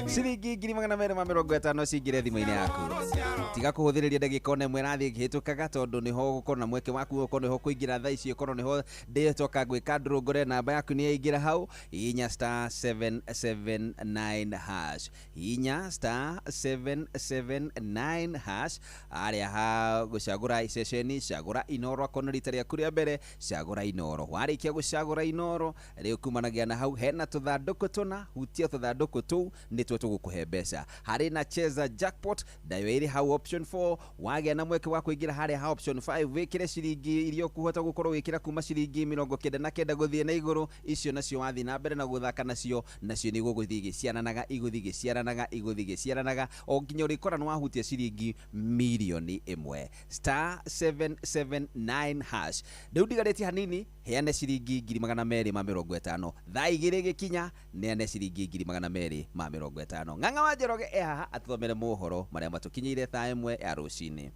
ciringi 250 cingire thimu-ini yaku. Tiga kuhuthiriria ndagika one mwe rathi gihitukaga tondu niho gukorwo na mweke waku gukorwo niho kuingira thaa icio korwo niho ndetoka gwika ndurungure namba yaku ni yaingira hau inya *779 hash inya *779 hash aria ha gucagura iceceni cagura inoro akono rita ria kuria mbere cagura inoro warikia gucagura inoro riu kumanagia na hau hena tuthanduku tuna hutia tuthanduku tu nitwe tugukuhe mbeca hari na cheza jackpot dayo iri hau option 4 wagea na mweke wa kuingira hari ha option 5 wikire ciringi irio kuhota gukorwo wikira kuma ciringi 99 guthie na iguru icio nacio wathi na mbere na guthaka nacio ni guguthige ciaranaga o nginya urikora no wahutia ciringi milioni 1 *779 hash riu ndigaretie hanini heane ciringi 250 thaa igiri gikinya neane ciringi 250 ng'ang'a wa Njoroge haha atuthomere mohoro maria matukinyire thaa imwe ya rucini.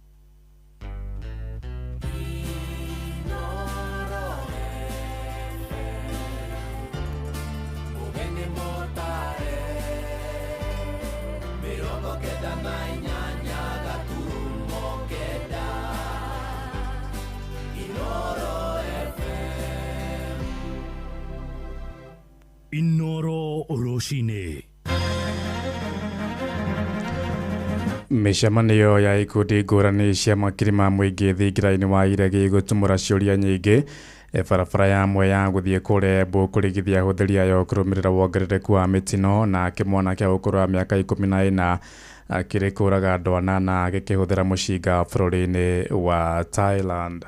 Inoro Rucini. Mĩcemanio ya ikundi ngũrani cia makirima mũingĩ thingira-inĩ wa iregi gũtumũra ciũria nyingĩ barabara ya mwe ya gũthiĩ kũrĩa Embu kũrigithia hũthĩri yayo kũrũmĩrĩra wongerereku wa mĩtino na kĩmwana kĩa ũkũrũ wa mĩaka 14 kĩrĩ kũraga andũ 8 gĩkĩhũthĩra mũcinga bũrũri-inĩ wa Thailand.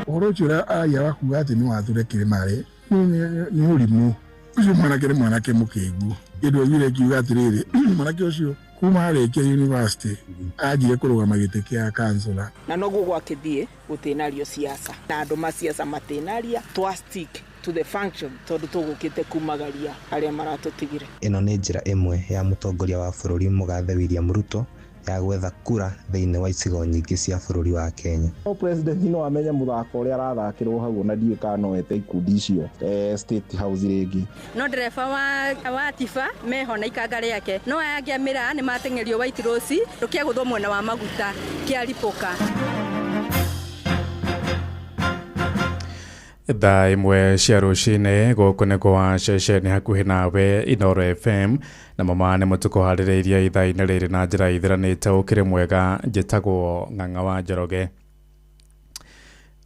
Ũhoro ũcio ũrĩa aragia wa kuga atĩ nĩ wathure kĩrĩma-rĩ nĩ ũrimũ ucio mwanake mũkĩngu kĩndũ aiguire kiuga atĩrĩrĩ mwanake ũcio kuma arĩkia university anjire kũrũgama gĩtĩ kĩa kansula na noguo gwakĩthiĩ gũtĩnario siasa na andũ maciaca matĩnaria twa stick to the function tondu tugukite kumagaria aria maratutigire. Ino ni njira imwe ya mutongoria wa bururi Mugathe William Ruto ya gwetha kura thiini wa icigo nyingi cia bururi wa Kenya. President no amenya muthako uria arathakirwo hau na ndiye kanoete ikundi icio State House ringi. No ndereba wa Tifa meho na ikangare yake no angiamira ni matengerio White Rose rukia guthwo mwena wa maguta kia ripoka. Thaa imwe cia rucini gũkũ nĩ kwa ceceni hakuhĩ nawe Inoro FM na mama nĩ mũtuko harĩrĩirie ithaa-inĩ rĩrĩ na njĩra ithiranĩte ũkĩrĩ mwega njĩtagwo Ng'ang'a wa Njoroge.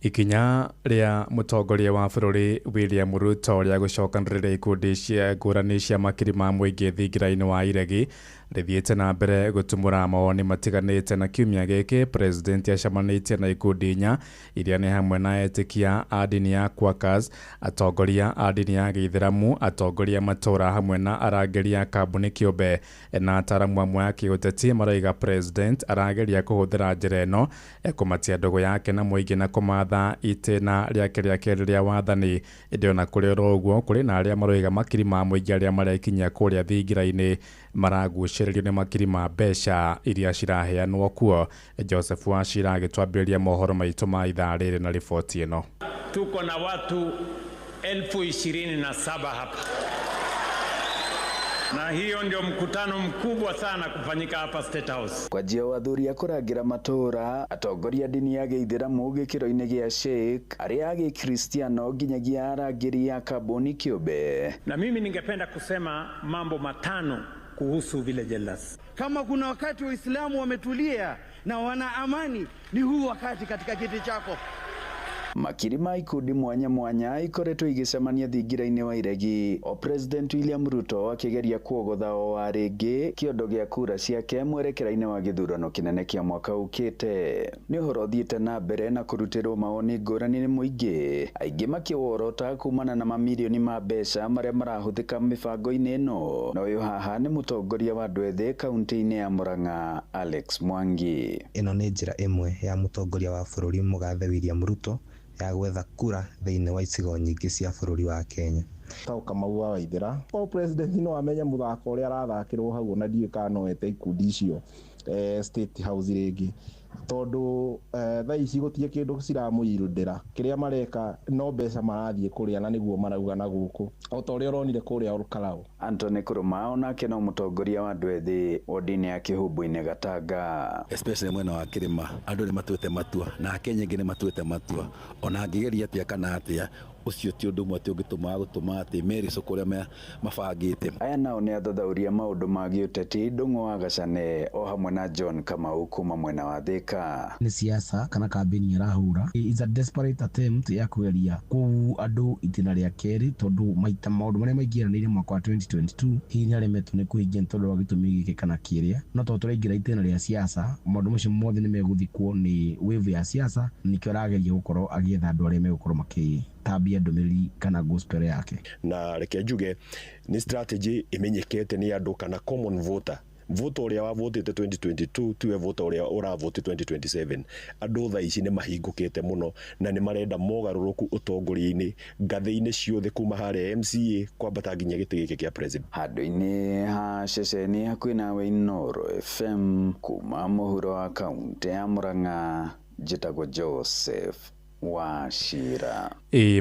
Ikinya rĩa mũtongoria wa bũrũri William Ruto rĩa gũcokanĩrĩria ikundi cia ngũrani cia makirima mũingĩ thingira-inĩ wa iregi rithiĩte na mbere gũtumũra mawoni matiganĩte na kiumia gĩkĩ president acamanĩtie na ikundi 4 iria nĩ hamwe na etĩkia a ndini ya Quakers, atongoria a ndini ya Gĩithĩramu, atongoria matũra hamwe na arangĩri a kambuni kĩũmbe na ataramu amwe a kĩũteti maraiga president arageria kũhũthĩra njĩra ĩno kũmatia ndogo yake na mũingĩ na kũmatha itĩna rĩake rĩa kerĩ rĩa wathani. Ĩndĩ ona kũrĩ ũguo kũrĩ na arĩa maraiga makirima mũingĩ arĩa marekinyia kũrĩa thingira-inĩ maragucĩrĩrio nĩ makirima mbeca iria ciraheanwo kuo. Joseph Wachira agĩtwambĩrĩria mohoro maitũ ma ithaa rĩrĩ na riboti ĩno. Tuko na watu 27,000 hapa na hiyo ndio mkutano mkubwa sana kufanyika hapa State House. Kwa jia wathuri akurangira matura atongoria dini ya Gĩithĩramu gĩkĩro-inĩ gĩa Sheikh aria agi Kristiano nginyagia arangĩri ya kambuni kĩũmbe. Na mimi ningependa kusema mambo matano kuhusu village elders. Kama kuna wakati Waislamu wametulia na wana amani ni huu wakati katika kiti chako. Makirima ikundi mwanya mwanya ikoretwo igicemania thingira-inĩ wa iregi o President William Ruto akĩgeria kuogotha o wa rĩngĩ kĩondo gĩa kura ciake mwerekera-inĩ wa gĩthurano kĩnene kĩa mwaka ũkĩte. Nĩ ũhoro ũthiĩte na mbere na kũrutĩrwo mawoni ngũrani nĩ mũingĩ, aingĩ makĩworota kumana na mamirioni ma mbeca marĩa marahũthĩka mĩbango-inĩ ĩno. Na ũyũ haha nĩ mũtongoria wa andũ ethĩ kaunti-inĩ ya Murang'a Alex Mwangi. Ĩno nĩ njĩra ĩmwe ya mũtongoria wa bũrũri Mugathe William Ruto ya gwetha kura thiini wa icigo nyingĩ cia bũrũri wa Kenya. Tau Kamau wa Waithĩra president no amenya muthako uria arathakirwo hau na ndiye kanoete ikundi icio State House ringi. tondu thaa ici gutie kindu ciramuyirundira kiria mareka no mbeca marathiĩ kũrĩa na nĩguo marauga na gũkũ o ta ũrĩa ũronire kũrĩa Olkalau. Anthony Kuruma onake no mũtongoria wa andũ ethĩ wodi-inĩ ya Kĩhumbu-inĩ Gatanga. Especially mwena wa Kĩrĩma andũ nĩ matuĩte matua na Akenya aingĩ nĩ matuĩte matua ona angĩgeria atĩa kana atĩa ucio ti undu mwe ungituma gutuma ati meri soko ria mabangite. Aya nao ni athathauria maundu ma giuteti Ndung'u wa Gacane o hamwe na John Kamau kuma mwena wa Thika. Ni siasa kana kambeni irahura is a desperate attempt ya kugeria ku andu itina ria keri tondu maita maundu maria maingiranire mwaka wa 2022 hihi aremetwo ni kuhingia tondu wa gitumi giki kana kiria no to turaingira itina ria siasa maundu macio mothe ni meguthikwo ni wave ya siasa nikio rageria gukorwo agietha andu aria megukorwo maki tabia ndomiri kana gospel yake. Na reke njuge ni strategy imenyekete ni andu kana common voter vote uria wa votete 2022 tuwe vote uria ura vote 2027 andu tha ici ni mahingukite muno na ni marenda mogaruruku utongori-ini ngathi-ini ciothe kuma hare MCA kwambata nginya giti giki kia president. Handu-ini ha ceceni hakuhi nawe Inooro FM kuma muhuro wa kaunti ya Murang'a njitagwo Joseph Wachira.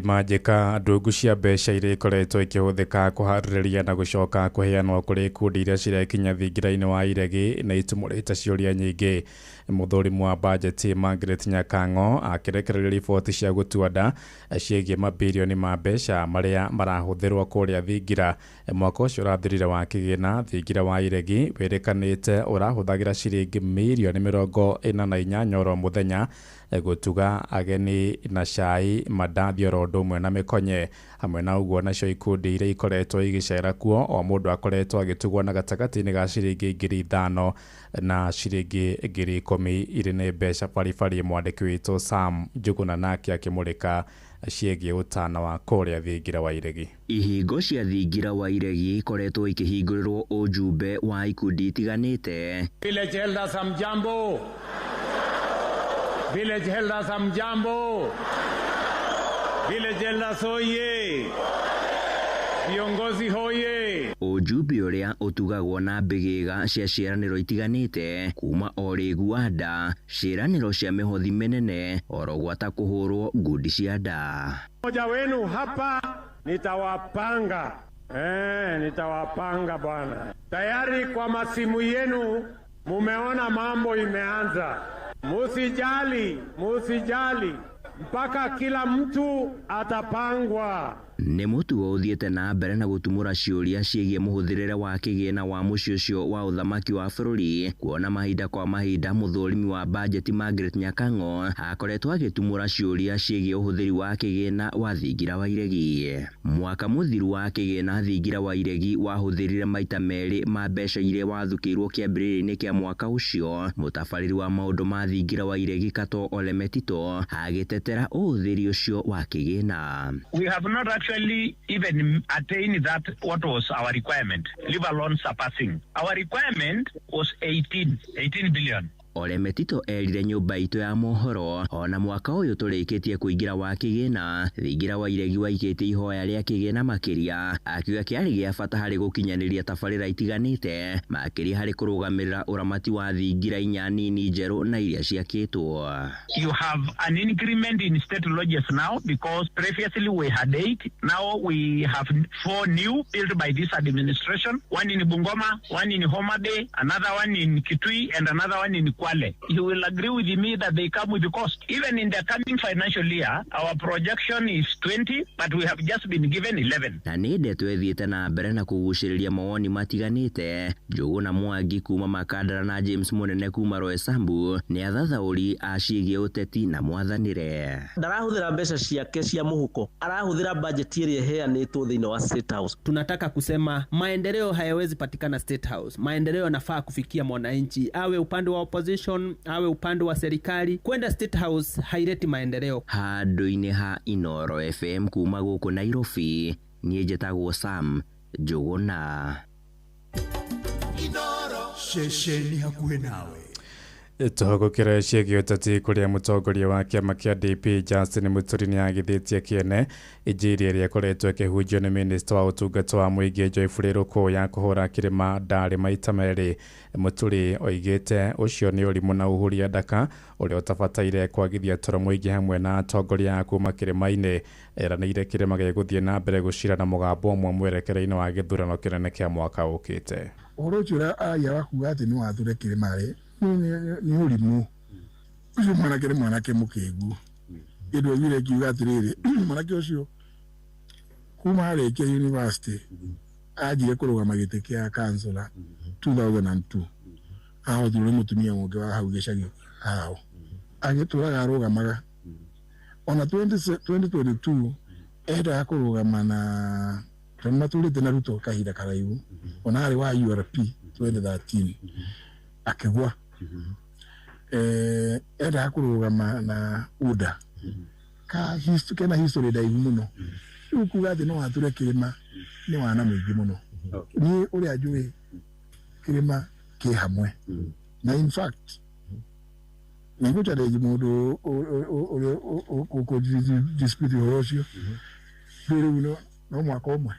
Majika ndungu cia mbeca iria ikoretwo ikihuthika kuhaririria na gucoka kuheanwo kuri ikundi iria cirekinya thingira-ini wa iregi na itumurite ciuria nyingi. Muthurimu wa bajeti Margaret Nyakang'o akirekereria riboti cia gutuanda ciĩgiĩ mabilioni ma mbeca maria marahuthirwo kuria thingira mwaka ucio urathirire wa kigina. Thingira wa iregi werekanite urahuthagira ciringi mirioni 48 oro muthenya gutuga ageni na cai mandathi oro ũndũ ũmwe na mĩkonye. Hamwe na ũguo nacio ikundi iria ikoretwo igicera kuo o mũndũ akoretwo agĩtugwo na gatagatĩ-inĩ ga ciringi 5,000 na ciringi 10,000 irĩ nĩ mbeca baribari. Mwandĩki witũ Sam Njuguna nake akĩmũrĩka ciĩgiĩ ũtana wa kũrĩa thingira wa iregi. Ihingo cia thingira wa iregi ikoretwo ikĩhingũrĩrwo ũjumbe wa ikundi itiganĩte. Village elders hamjambo. Village elders hamjambo. Village elders hoye. Viongozi hoye. Ujumbe uria utugagwo na mbĩgĩga cia ciĩranĩro itiganĩte kuma o rĩgu nda, ciĩranĩro cia mĩhothi mĩnene oro gwata kũhũrwo ngundi cia nda. Mmoja wenu hapa nitawapanga. Nitawapanga bwana. Tayari kwa masimu yenu mumeona mambo imeanza. Musijali mpaka kila mtu atapangwa. Nĩ mũtugo ũthiĩte na mbere na gũtumũra ciũria ciĩgiĩ mũhũthĩrĩre wa kĩgĩna wa mũciĩ ũcio wa ũthamaki wa bũrũri. Kuona mahinda kwa mahinda mũthũrimi wa bajeti Margaret Nyakang'o akoretwo agĩtumũra ciũria ciĩgiĩ ũhũthĩri wa kĩgĩna wa thingira wa iregi. Mwaka mũthiru wa kĩgĩna thingira wa iregi wahũthĩrire maita merĩ ma mbeca iria wathukĩirwo kĩambĩrĩria-inĩ kĩa mwaka ũcio. Mũtabarĩri wa maũndũ ma thingira wa iregi Kato Ole Metito agĩtetera ũhũthĩri ũcio wa kĩgĩna. We have not actually even attained that what was our requirement, leave alone surpassing. Our requirement was 18 billion. Ole Metito erire nyumba itu ya mohoro ona mwaka uyu turĩkĩtie kũingĩra wa kĩgĩna thingira wa iregi waikĩtie ihoya rĩa kĩgĩna makĩria, akiuga kĩarĩ gĩa bata harĩ gũkinyanĩria tabarĩra itiganĩte makĩria harĩ kũrũgamĩrĩra ũramati wa thingira inya nini njerũ na iria ciakĩtwo. You have an increment in state lodges now because previously we had 8, now we have 4 new built by this administration, one in Bungoma, one in Homa Bay, another one in Kitui and another one in Kwale. You will agree with me that they come with the cost. Even in the coming financial year, our projection is 20, but we have just been given 11. Na nĩ ndeto ĩthiĩte na mbere na kũgucĩrĩria mawoni matiganĩte. Njũgũna Mwangi kuma Makandara na James Mũnene kuma Roysambu nĩ athathaũri aciĩgiĩ ũteti na mwathanĩre. Ndarahũthĩra mbeca ciake cia mũhuko, arahũthĩra bajeti ĩrĩa ĩheanĩtwo thĩinĩ wa State House. Tunataka kusema maendeleo hayawezi patikana State House. Maendeleo yanafaa kufikia mwananchi, awe upande wa opposition, awe upande wa serikali. Kwenda State House haileti maendeleo. Handũ-inĩ ha Inooro FM kuma gũkũ Nairobi, niĩ njĩtagwo Sam Njuguna. Inooro, ceceni hakuhĩ nawe. Tuhagukira ciĩgiĩ ũteti kũrĩa mũtongoria wa kĩama kĩa DP Justin Muturi nĩagithĩtie kĩene ijĩria rĩa koretwo ĩkĩhunjio nĩ minista wa ũtungata wa mũingĩ Joyfrey Rũkũya kũhũra kĩrĩma ndarĩ maita merĩ. Muturi oigĩte ũcio nĩ ũrimũ na ũhuria ndaka ũrĩa ũtabataire kwagithia toro mũingĩ hamwe na atongoria a kuma kĩrĩma-inĩ. Eranĩire kĩrĩma gĩgũthiĩ na mbere gũcira na mũgambo ũmwe mwerekera-inĩ wa gĩthurano kĩnene kĩa mwaka ũkĩte. Ũhoro ũcio ũrĩa aya wakuga atĩ nĩ wathure kĩrĩma-rĩ nĩ ũrimũ ũcio mwanake nĩ mwanake mũkĩngu. Kĩndũ oigire kiuga atĩrĩrĩ mwanake ũcio kuma arĩkia university anjire kũrũgama gĩtĩ kĩa kansũla 2002 ahotirwo nĩ mũtumia mũngĩ wa hau gĩcagi hao agĩtũraga arũgamaga. Ona 2022 endaga kũrũgama na tondũ matũrĩte na Ruto kahinda karaihu ona arĩ wa URP 2013 akĩgwa. Endaga kũrũgama na UDA kena history ndaihu mũno. Rĩu kuga atĩ no watũre kĩrĩma nĩ wana mũingĩ mũno. Niĩ ũrĩa njũĩ kĩrĩma kĩ hamwe na in fact nĩngũchallenge mũndũ dispute ũhoro ũcio rĩu no mwaka ũmwe.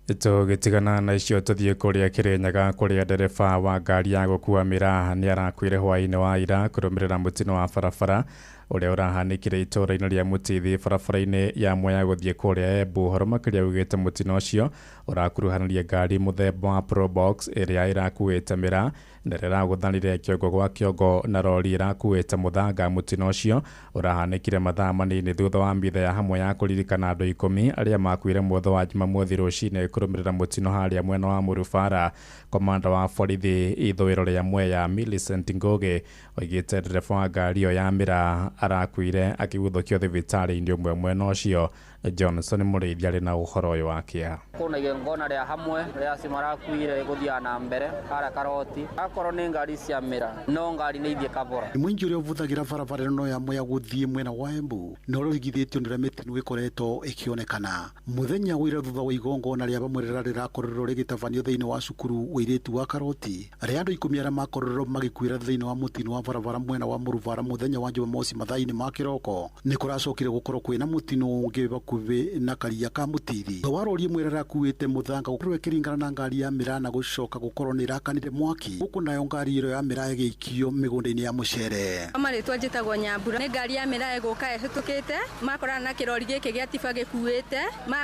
Tũgĩtigana na icio tũthiĩ kũrĩa Kĩrĩnyaga kũrĩa ndereba wa ngari ya gũkua mĩraha nĩ arakuire hwaĩ-inĩ wa ira kũrũmĩrĩra mũtino wa barabara ũrĩa ũrahanĩkire itũũra-inĩ rĩa Mũtithi barabara-inĩ ya Mwea gũthiĩ kũrĩa Embu. Ũhoro makĩria ugĩte mũtino ũcio ũrakuruhanĩria ngari mũthemba wa Probox ĩrĩa ĩrakuĩte mĩraa na ĩragũthanire kĩongo gwa kĩongo na rori ĩrakuĩte mũthanga. Mũtino ũcio ũrahanĩkire mathaa manini thutha wa mĩthenya hamwe ya kũririkana andũ 10 arĩa makuire mwotho wa Jumamothi rũcinĩ kũrũmĩrĩra mũtino harĩa mwena wa Murubara. Komanda wa borithi ithũĩro rĩa Mwea Millicent Ngoge oigĩte ndereba wa ngari ĩyo ya mĩraa arakuire akĩguthũkio thibitarĩ-inĩ ũmwe mwena ũcio. Johnson Mũrĩithi arĩ na ũhoro ũyũ wa kĩeha. Kuna igongona rĩa hamwe rĩa cimarakuire gũthiĩ na mbere kara karoti akorwo nĩ ngari cia mĩra no ngari nĩ ithiĩ kabora. Mũingĩ ũrĩa ũbũthagĩra barabara ĩno ya Mwea gũthiĩ mwena wa Embu no rũigithĩtio nĩ mĩtino ĩkoretwo ĩkĩonekana. Mũthenya wa ira thutha wa igongona rĩa bamwe rĩrakorerwo rĩgĩtabanio thĩinĩ wa cukuru wa airĩtu wa Karoti, arĩa andũ 10 arĩa makorerwo magĩkuĩra thĩinĩ wa mũtino wa barabara mwena wa Murubara mũthenya wa Jumamosi mathaa-inĩ ma kĩroko. Nĩ kũracokire gũkorwo kwĩna mũtino ũngĩ bakuhĩ na karia ka Mũtithi. Warori mwera rakuĩte mũthanga gũkorwo ĩkĩringana na ngari ya mĩraa na gũcoka gũkorwo nĩ irakanire mwaki. Gũkũ nayo ngari ĩyo ya mĩraa ĩgĩikio mĩgũnda-inĩ ya mũcere. Marĩtwa njĩtagwo Nyambura. Nĩ ngari ya mĩraa ĩgũka ĩhĩtũkĩte makorana na kĩrori gĩkĩ gĩa tiba gĩkuĩte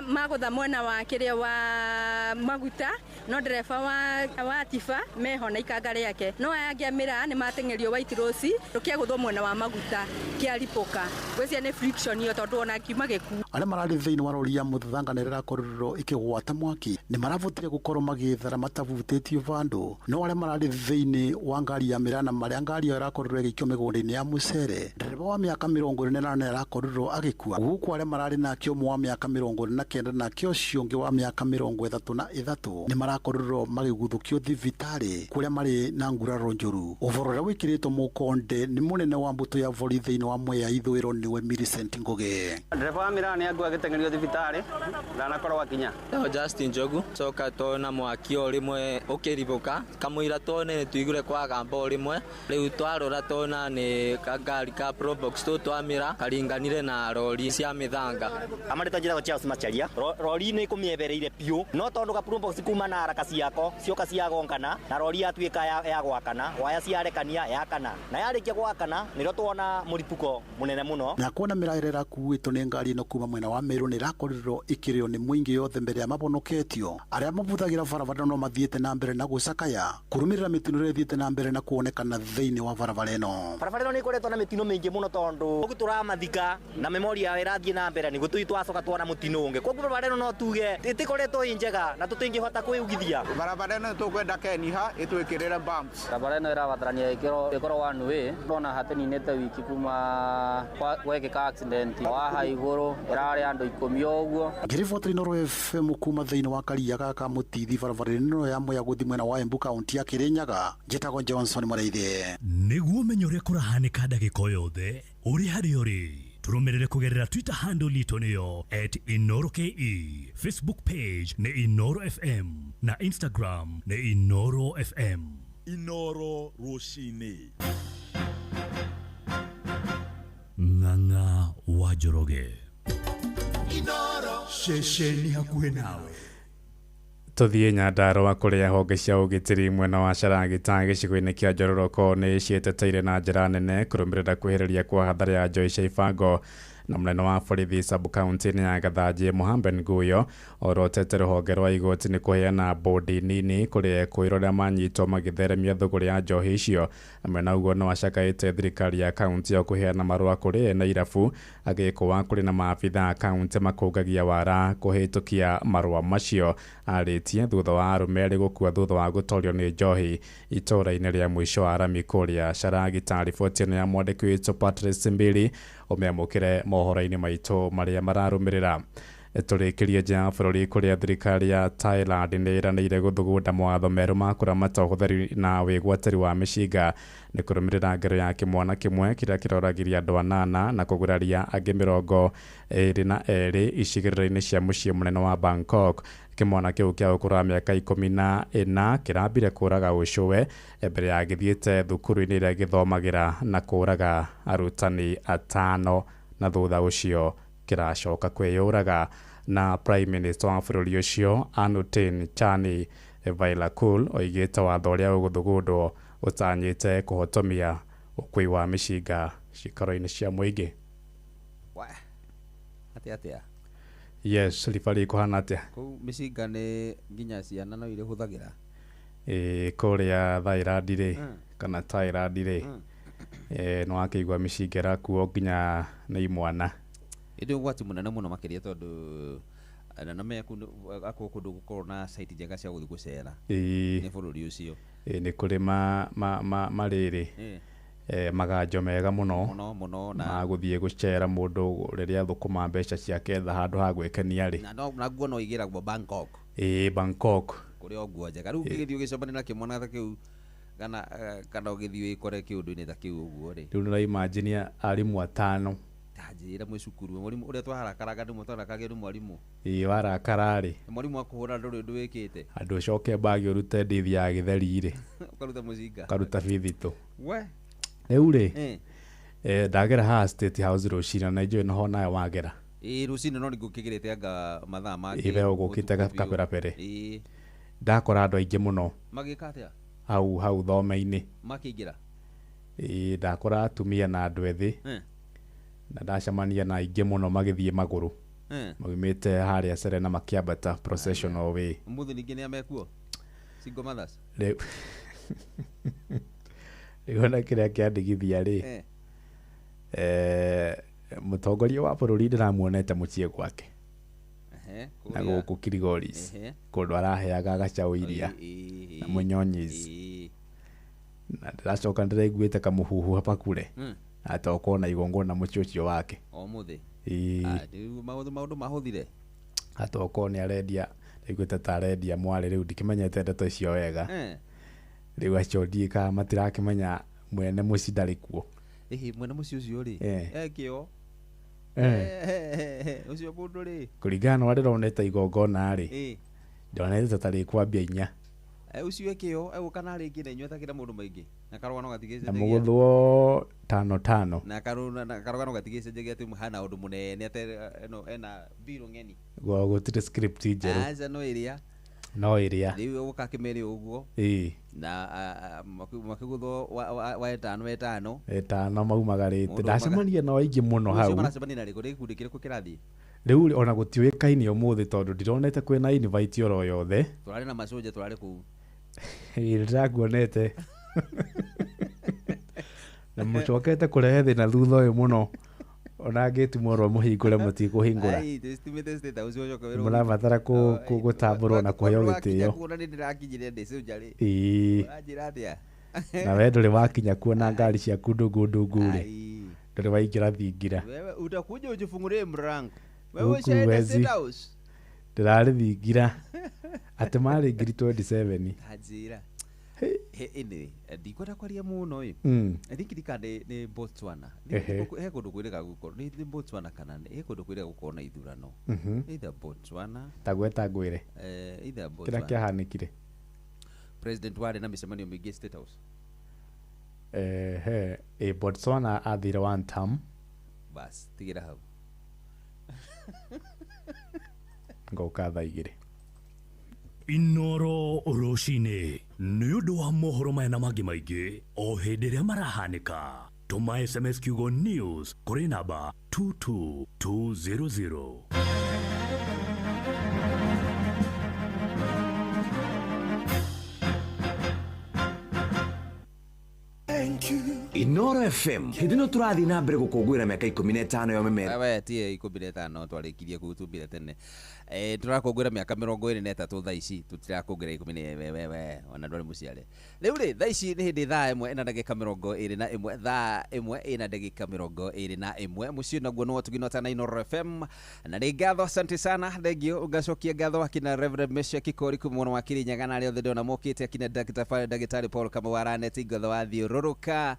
magũtha mwena wa kĩrĩa wa maguta no ndereba wa tiba meho na ikanga rĩake no aya angĩ a mĩraa nĩ mateng'erio White Rose rũkĩagũthwo mwena wa maguta kĩaripũka. Gwĩcia nĩ friction ĩyo tondũ ona kiuma gĩkuũ. Arĩa mararĩ thĩinĩ wa rori ya mũthanga nĩ rĩrakorerwo ĩkĩgwata mwaki nĩ marabotire gũkorwo magĩethara matabutĩtio bandũ no arĩa mararĩ thĩinĩ wa ngari ya mĩraa na marĩa ngari ĩyo ĩrakorerwo ĩgĩikio mĩgũnda-inĩ ya mũcere. Ndereba wa mĩaka 48 arakorerwo agĩkua. Gũkũ arĩa mararĩ nake ũmwe wa mĩaka 49 nake ũcio ũngĩ wa mĩaka 33 nĩ marakorerwo magĩguthũkio thibitarĩ kũrĩa marĩ na nguraro njũru. Ũhoro ũrĩa wĩkĩrĩtwo mũkonde nĩ mũnene wa mbũtũ ya borithi thĩinĩ wa Mwea ithũĩro nĩwe Millicent Ngoge. Ndereba wa mĩraa nĩ angua agĩteng'erio thibitarĩ ndanakorwo akinya. Justin Njogu coka tona mwaki o rimwe ukiribũka kamũira tone tuigure kwaga mbo rimwe rĩu twarora tona nĩ kangari ka Probox twamĩra karinganire na rori cia mĩthanga. Amarĩtwo njĩtagwo Charles Macharia. Rori nĩ kũmĩebereire piũ no tondũ ka Probox kuma na haraka ciako cioka ciagongana na rori yatuĩka ya gwakana waya ciarekania yakana na yarĩkia gwakana nĩrĩo tuona mũripũko mũnene mũno. Na kuona mĩraa ĩrĩa ĩrakuĩtwo nĩ ngari ĩno kuma mwena wa Meru nĩ ĩrakorirwo ĩkĩrĩo nĩ mũingĩ yothe mbere ya mabonoketio. Arĩa mabũthagĩra barabara no mathiĩte na mbere na gũcakaya kũrũmĩrĩra mĩtino ĩrĩa ĩthiĩte na mbere na kuonekana thĩinĩ wa barabara ĩno. Barabara ĩno nĩ ĩkoretwo na mĩtino mĩingĩ mũno tondũ ũguo tũramathika na memoria ĩrathiĩ na mbere nĩguo tũi twacoka tuona mũtino ũngĩ. Koguo barabara ĩno no tuge ĩtĩkoretwo ĩ njega na tũtingĩhota kwĩugithia. Barabara ĩno tũkwenda keniha ĩtwĩkĩrĩre bumps. Barabara ĩno ĩrabatarania ĩkorwo one way. Ndona hatĩninĩte wiki kuma gwekĩka accident waha igũrũ ĩrarĩ andũ 10 ũguo. Ngĩriboteri Noro FM kuma thĩinĩ wa karia gaka Mũtithi barabara ĩno ya Mwea gũthiĩ mwena wa Embu kaunti ya Kĩrĩnyaga. Njĩtagwo Johnson Mũrĩithi. Nĩguo ũmenye ũrĩa kũrahanĩka ndagĩka o yothe ũrĩ harĩa ũrĩ tũrũmĩrĩre kũgerera Twitter handle itũ nĩyo @InoroKE, Facebook page nĩ Inoro FM na Instagram nĩ Inoro FM. Inoro Rucini. Ng'ang'a wa Njoroge. Inoro Ceceni hakuhĩ nawe. Tuthie Nyandarua kuria honge cia ugitiri mwena wa Caragita gicigo-ini kia Njororoko ni cieteteire na njira nene kurumirira kwihiriria kwa hathara ya njoi cia ibango na munene wa borithi sub-county-inĩ ya Gathanji Mohammed Nguyo orotete rũhonge rwa igoti nĩ kũheana bodi nini kũrĩ ekũĩrwo arĩa manyitwo magĩtheremia thũgũrĩ ya njohi icio. Mwena ũguo no acakaĩte thirikari ya kaunti ya kũheana marũa kũrĩ ene irabu agĩkũa kũrĩ na maabitha a kaunti makũngagia wara kũhĩtũkia marũa macio. Arĩtie thutha wa arũme erĩ gũkua thutha wa gũtorio nĩ njohi itũũra-inĩ rĩa mũico wa Rami kũrĩa Caragita. Riboti ĩno ya mwandĩki witũ Patrice Mbili ũmĩamũkĩre mohoro-inĩ maitũ marĩa mararũmĩrĩra. Tũrĩkĩrie nja ya bũrũri kũrĩa thirikari ya Thailand nĩ ĩranĩire gũthugunda mawatho merũ ma kũramata ũhũthĩri na wĩgwatĩri wa mĩcinga nĩ kũrũmĩrĩra ngero ya kĩmwana kĩmwe kĩrĩa kĩroragiria andũ 8 na kũguraria angĩ 22 icigĩrĩra-inĩ cia mũciĩ mũnene wa Bangkok. Kĩmwana kĩu kĩa ũkũrũ wa mĩaka 14 kĩrambire kũraga ũcũwe mbere ya gĩthiĩte thukuru-inĩ ĩrĩa gĩthomagĩra na kũraga arutani 5 na thutha ũcio kĩracoka kwĩyũraga. Na Prime Minister wa bũrũri ũcio Anutin Chani Vailakul oigĩte watho ũrĩa ũgũthugundwo ũtanyĩte kũhotomia ũkui wa mĩcinga cikaro-inĩ cia mũingĩ. Atĩa Yes, ribari kũhana atĩa? Kũu mĩcinga nĩ nginya ciana no irĩ hũthagĩra kũrĩa Thailand-rĩ kana Thailand-rĩ no akĩigua mĩcinga ĩrakuo nginya nĩ imwana. Ĩndĩ ũgwati mũnene mũno makĩria tondũ na meku akũ kũndũ gũkorwo na site njega cia gũthiĩ gũcera nĩ bũrũri ũcio. Nĩ kũrĩ marĩrĩ maganjo mega mũno ma gũthiĩ gũcera mũndũ rĩrĩa thũkũma mbeca ciake etha handũ ha gwĩkenia-rĩ. Na guo no igĩragwo Bangkok. Bangkok kũrĩa ũguo njega. Rĩu ũgĩthiĩ ũgĩcemania na kĩmwana ta kĩu kana ũgĩthiĩ wĩkore kĩũndũ-inĩ ta kĩu ũguo-rĩ. Rĩu nĩ imagine arimũ 5 njĩra mwĩ cukuru mwarimũ ũrĩa twaharakaraga ndĩ mũtwarakagĩra nĩ mwarimũ warakararĩ mwarimũ akũhũra ndũrĩ ũndũ wĩkĩte andũ ũcoke bagi ũrute ndithi ya gĩtheri-rĩ ũkaruta mũcinga ũkaruta bithitũ. Rĩu-rĩ ndagera haha State House rũcinĩ na njũĩ noho nawe wagera. Rũcinĩ no nĩngũkĩgĩrĩte anga mathaa mangĩ iwe ũgũkĩte kaperapere. Ndakora andũ aingĩ mũno magĩka atĩa hau thome-inĩ makĩingĩra. Ndakora atumia na andũ ethĩ na ndacemania na aingĩ mũno magĩthiĩ magũrũ maumĩte harĩa Serena makĩambata processional way. Mũthĩ ningĩ nĩ amekuo single mothers. Rĩu ona kĩrĩa kĩandigithia-rĩ mũtongoria wa bũrũri ndĩramuonete mũciĩ gwake na gũkũ Kilgoris kũndũ araheaga gacaũ iria na mũnyonyis na ndĩracoka ndĩraiguĩte kamũhuhu hapakure atokorwo na igongona mũciĩ ũcio wake mũthĩ. Maũndũ mahũthire atokorwo nĩ arendia ndaiguĩte ta arendia mwarĩ. Rĩu ndikĩmenyete ndeto icio wega. Rĩu acio ndiĩkaga matirakĩmenya mwene mũciĩ ndarĩ kuo. Mwene mũciĩ ũcio-rĩ ekĩo ũcio mũndũ-rĩ kũringana na ũrĩa ndĩronete igongona-rĩ ndonete ta rĩkwambia 4 ucio ekĩo egũka na rĩngĩ na inyuĩ atakĩra mũndũ maingĩ na karũgano gatigĩcenjagia na mũgũthwo 5 na karũgano gatigĩcenjagia atĩ hana ũndũ mũnene atĩ ena mbirũ ng'eni gũtirĩ script njerũ. Aca no ĩrĩa rĩu ũgũka kĩmere ũguo na makĩgũthwo wa 5 maumagarĩte. Ndacemania na aingĩ mũno hau. Maracemania na rĩkũ gĩkundi kĩrĩkũ kĩrathiĩ rĩu ona gũtiũĩkaine ũmũthĩ tondũ ndironete kwĩna invite oro yothe. Tũrarĩ na macoja tũrarĩ kũu ndĩrakuonete na mũcokete kũrehe thĩna thutha ũyũ mũno ona angĩtumorwo mũhingũre mũtikũhingũra. Mũrabatara gũtambũrwo na kũheo gĩtĩo. Na we ndũrĩ wakinya kuona ngari ciaku ndũngũ-ndũngũ-rĩ ndũrĩ waingĩra thingira. Utakuja ujifungulie mlango. Ndĩrarĩ thingira atĩ marĩ ngiri 27 Hajira ndikwenda kwaria mũno thikirika nĩ Botswana he kũndũ kwĩrĩga gũkorwo nĩ Botswana kana he kũndũ kwĩrĩga gũkorwo na ithurano either Botswana tagweta ngwĩre either Botswana kĩrĩa kĩahanĩkire president wale na misemanio mingi State House. Botswana athire one term. Bas, tigira hau. Ngoka thaa igĩrĩ. Inoro Roshine nĩ ũndũ wa mohoro maya na mangĩ maingĩ o hĩndĩ ĩrĩa marahanĩka. Tũma SMS kiugo news kũrĩ namba 22200. Inoro FM hindi no turathi na mbere gukungwira miaka 15 ya memera wewe tie 15 twarikirie gutumbira tene turakungwira miaka 23 thaa ici tutirakungira 10 wewe ona ndwari muciare riu ri thaa ici ni hindi thaa 1 na ndagika 21 thaa 1 na ndagika 21 mucio naguo no tuginota na Inoro FM na ri ngatho asante sana thengio ugacokia ngatho akina Reverend Mesha Kikori kumwono wa Kirinyaga na rĩothe ndona mokite akina Dagitari Paul kama waraneti ngatho wa thiũrũrũka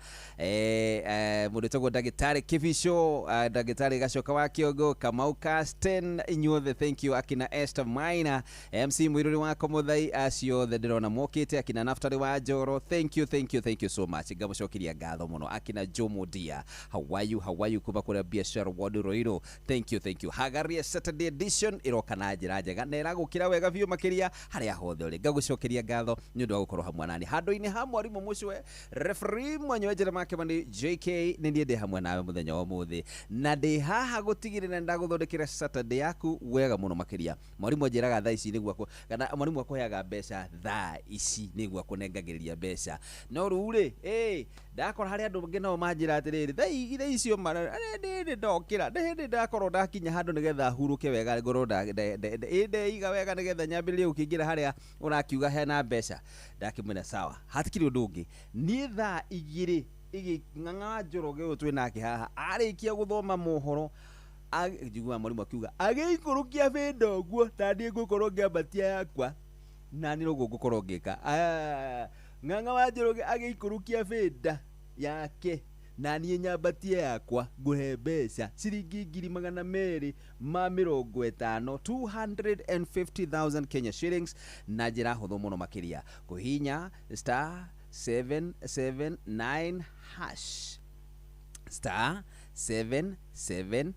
mundu tagwo Dagitari Kivisho Dagitari Gacoka wa Kĩongo Kamau Casten inyuothe thank you akina Esther Maina MC Mwiruri wa Komuthai acio the ndĩrona mokite akina Naftali wa Njoro thank you so much ngamucokiria ngatho muno akina Jomo Dia how are you kuma kũrĩa biashara ward Roiro thank you Hagaria Saturday edition iroka na njĩra njega na ĩragũkĩra wega biũ makĩria harĩa hothe ũrĩ ngagucokeria ngatho nĩ ũndũ wa gũkorwo hamwe nani handũ-inĩ ha mwarimũ mũcwe referee mwanyoe make mani JK nindie ndi hamwe nawe muthenya wa muthi na ndi haha gutigirira ndaguthondekera Saturday yaku wega muno makiria mwarimu njiraga thaa ici niguo kana mwarimu akoyaga mbeca thaa ici niguo akunengagiriria mbeca no ruri ndakora hari andu bangi nao manjira atiriri thaa icio mara ndi ndokira ndi ndakorwo ndakinya handu nigetha huruke wega ngoro iga wega nigetha nyambiririe ukingira haria unakiuga hena mbeca ndakimena sawa hatikiri undu ungi ni thaa igiri ng'ang'a Njoroge uyu twi nake haha arikia guthoma mohoro njigua mwarimu akiuga agikurukia bendo guo tandie ngukorwo ngiambatia yakwa na ni rugo ngukorwo ngika ng'ang'a wa Njoroge agikurukia benda yake na niĩ nyambatie yakwa nguhe mbeca ciringi 250,000 250,000 Kenya shillings na njĩra hũthũ mũno makĩria kũhihinya *779# *779#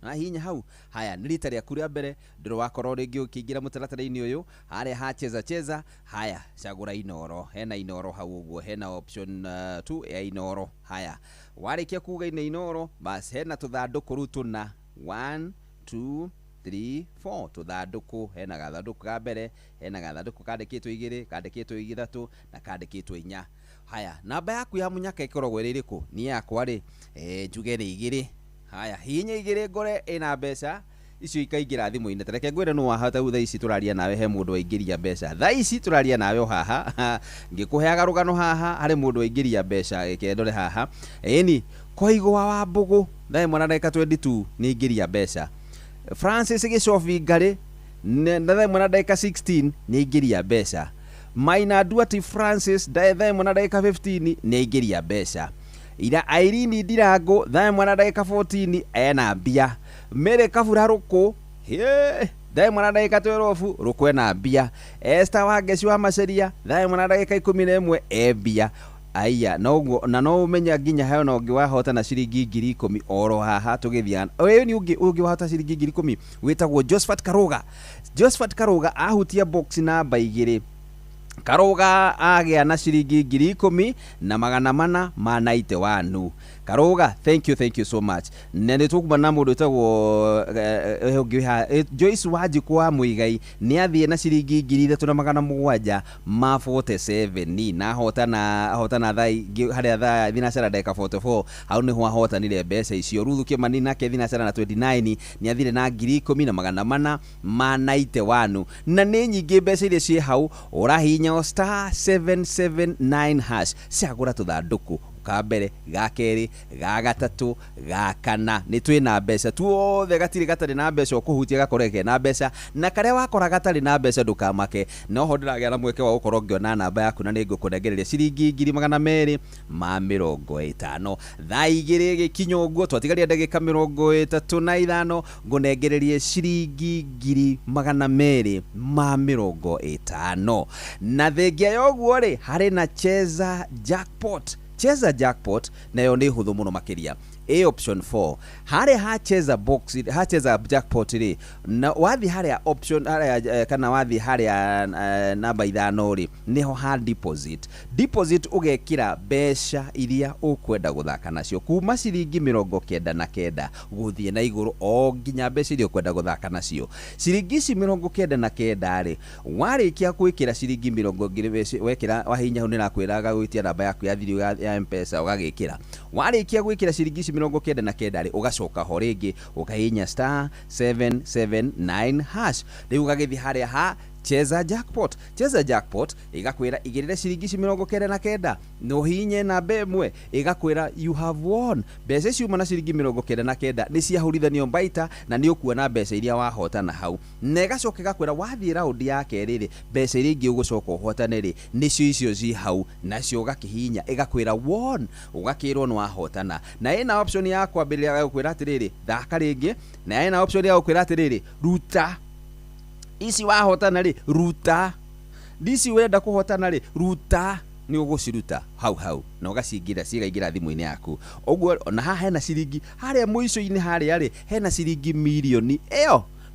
na hinya hau haya nĩ rita rĩaku rĩa mbere ndĩrĩ wakorwo rĩngĩ ũkĩingĩra mũtaratara-inĩ ũyũ harĩa ha cheza haya cagũra Inoro hena Inoro hau ũguo hena option 2 ya Inoro haya warĩkia kuga Inoro bas hena tũthandũkũ rĩu tũna 1 2 3 4 tuthandũkũ hena gathandũkũ ka mbere hena gathandũkũ kandĩkĩtwo 2 kandĩkĩtwo 3 na kandĩkĩtwo 4 haya namba yaku ya munyaka ikoragwo ĩrĩ ĩrĩkũ ni yakwa rĩ njuge nĩ 2 haya hinya 2 ngore ina mbeca icio ikaingĩra thimũ-inĩ tareke ngwĩre no wahota thaa ici tũraria nawe he mũndũ waingĩria mbeca thaa ici tũraria nawe o haha ngĩkũheaga rũgano haha harĩ mũndũ waingĩria mbeca gĩkendore haha ĩni Koigwa wa Mbugu thaa 1:22 nĩ ingĩria mbeca Francis Gicobi Ngari na thaa 1:16 nĩ ingĩria mbeca Maina Duati Francis thaa 1:15 nĩ ingĩria mbeca ira Irene Ndirango thaa 1:14 ena mbia Mere Kabura Ruku thaa 1:12 Ruku ena mbia Esther Wangeci wa Maceria thaa 1:11 mbia aya no umenya nginya hayo no ngiwahota na ciringi 10,000 oro haha tugithiana uyu ni ungi wahota ciringi 10,000 witagwo Josephat Karuga ahutia box namba 2 Karuga agĩa na ciringi 10,000 na 491 Karuga thank you so much na nĩ tũkuma na mũndũ wĩtagwo Joyce Wanjiku wa Muigai nĩ athiĩ na ciringi 3,747 na hotana thai harĩa thaa thinacara ndagĩka 44 hau nĩho ahotanire mbeca icio Ruthu Kĩmani nake thinacara na 29 nĩ athire na 10,491 na nĩ nyingĩ mbeca iria ciĩ hau ũrahihinya *779# ciagũra tũthandũkũ ka mbere ga keri ga gatatu ga kana ni twina mbeca tuothe gatiri gatari na mbeca kuhutia gakoreke na mbeca na karia wakora gatari na mbeca ndukamake no ho ndiragia na mweke wa gukorwo ngiona namba yaku na ningukunegereria ciringi 250 thaa igiri gikinyo guo twatigaria ndagika 35 ngunegererie ciringi 250 na thengia yoguo ri hari na cheza jackpot nayo ni huthu muno makiria option 4 hare hacheza box hacheza jackpot ri na wathi hare option hare kana wathi hare namba 5 ri niho ha deposit ugekira besha iria ukwenda guthaka nacio kuma ciringi 99 guthie na iguru o nginya besha iria ukwenda guthaka nacio ciringi 99 ri warikia gwikira ciringi 20 wekira wahinya hu nirakwiraga gwitia namba yaku ya thiru ya M-Pesa ugagikira warikia gwikira ciringi 99 ri ugacoka ho ringi ukahinya *779# riu ugagithi haria ha cheza jackpot igakwira igirire ciringi 99 no hinye na bemwe igakwira you have won mbeca ciuma na ciringi 99 ni ciahurithanio mbaita na ni ukuona mbeca iria wahotana hau na igacoka igakwira wathie round ya keriri mbeca iria ingi ugucoka uhotane ri nicio icio ci hau nacio ugakihinya igakwira won ugakirwo ni wahotana na ina option ya kwambiriria gukwira atiriri thaka ringi na ina option ya gukwira atiriri ruta isi wahotana ri ruta disi wenda kuhotana ri ruta ni uguciruta hau na ugacingira cigaingira thimu-ini yaku oguo na haha hena ciringi haria muico-ini haria ri hena ciringi milioni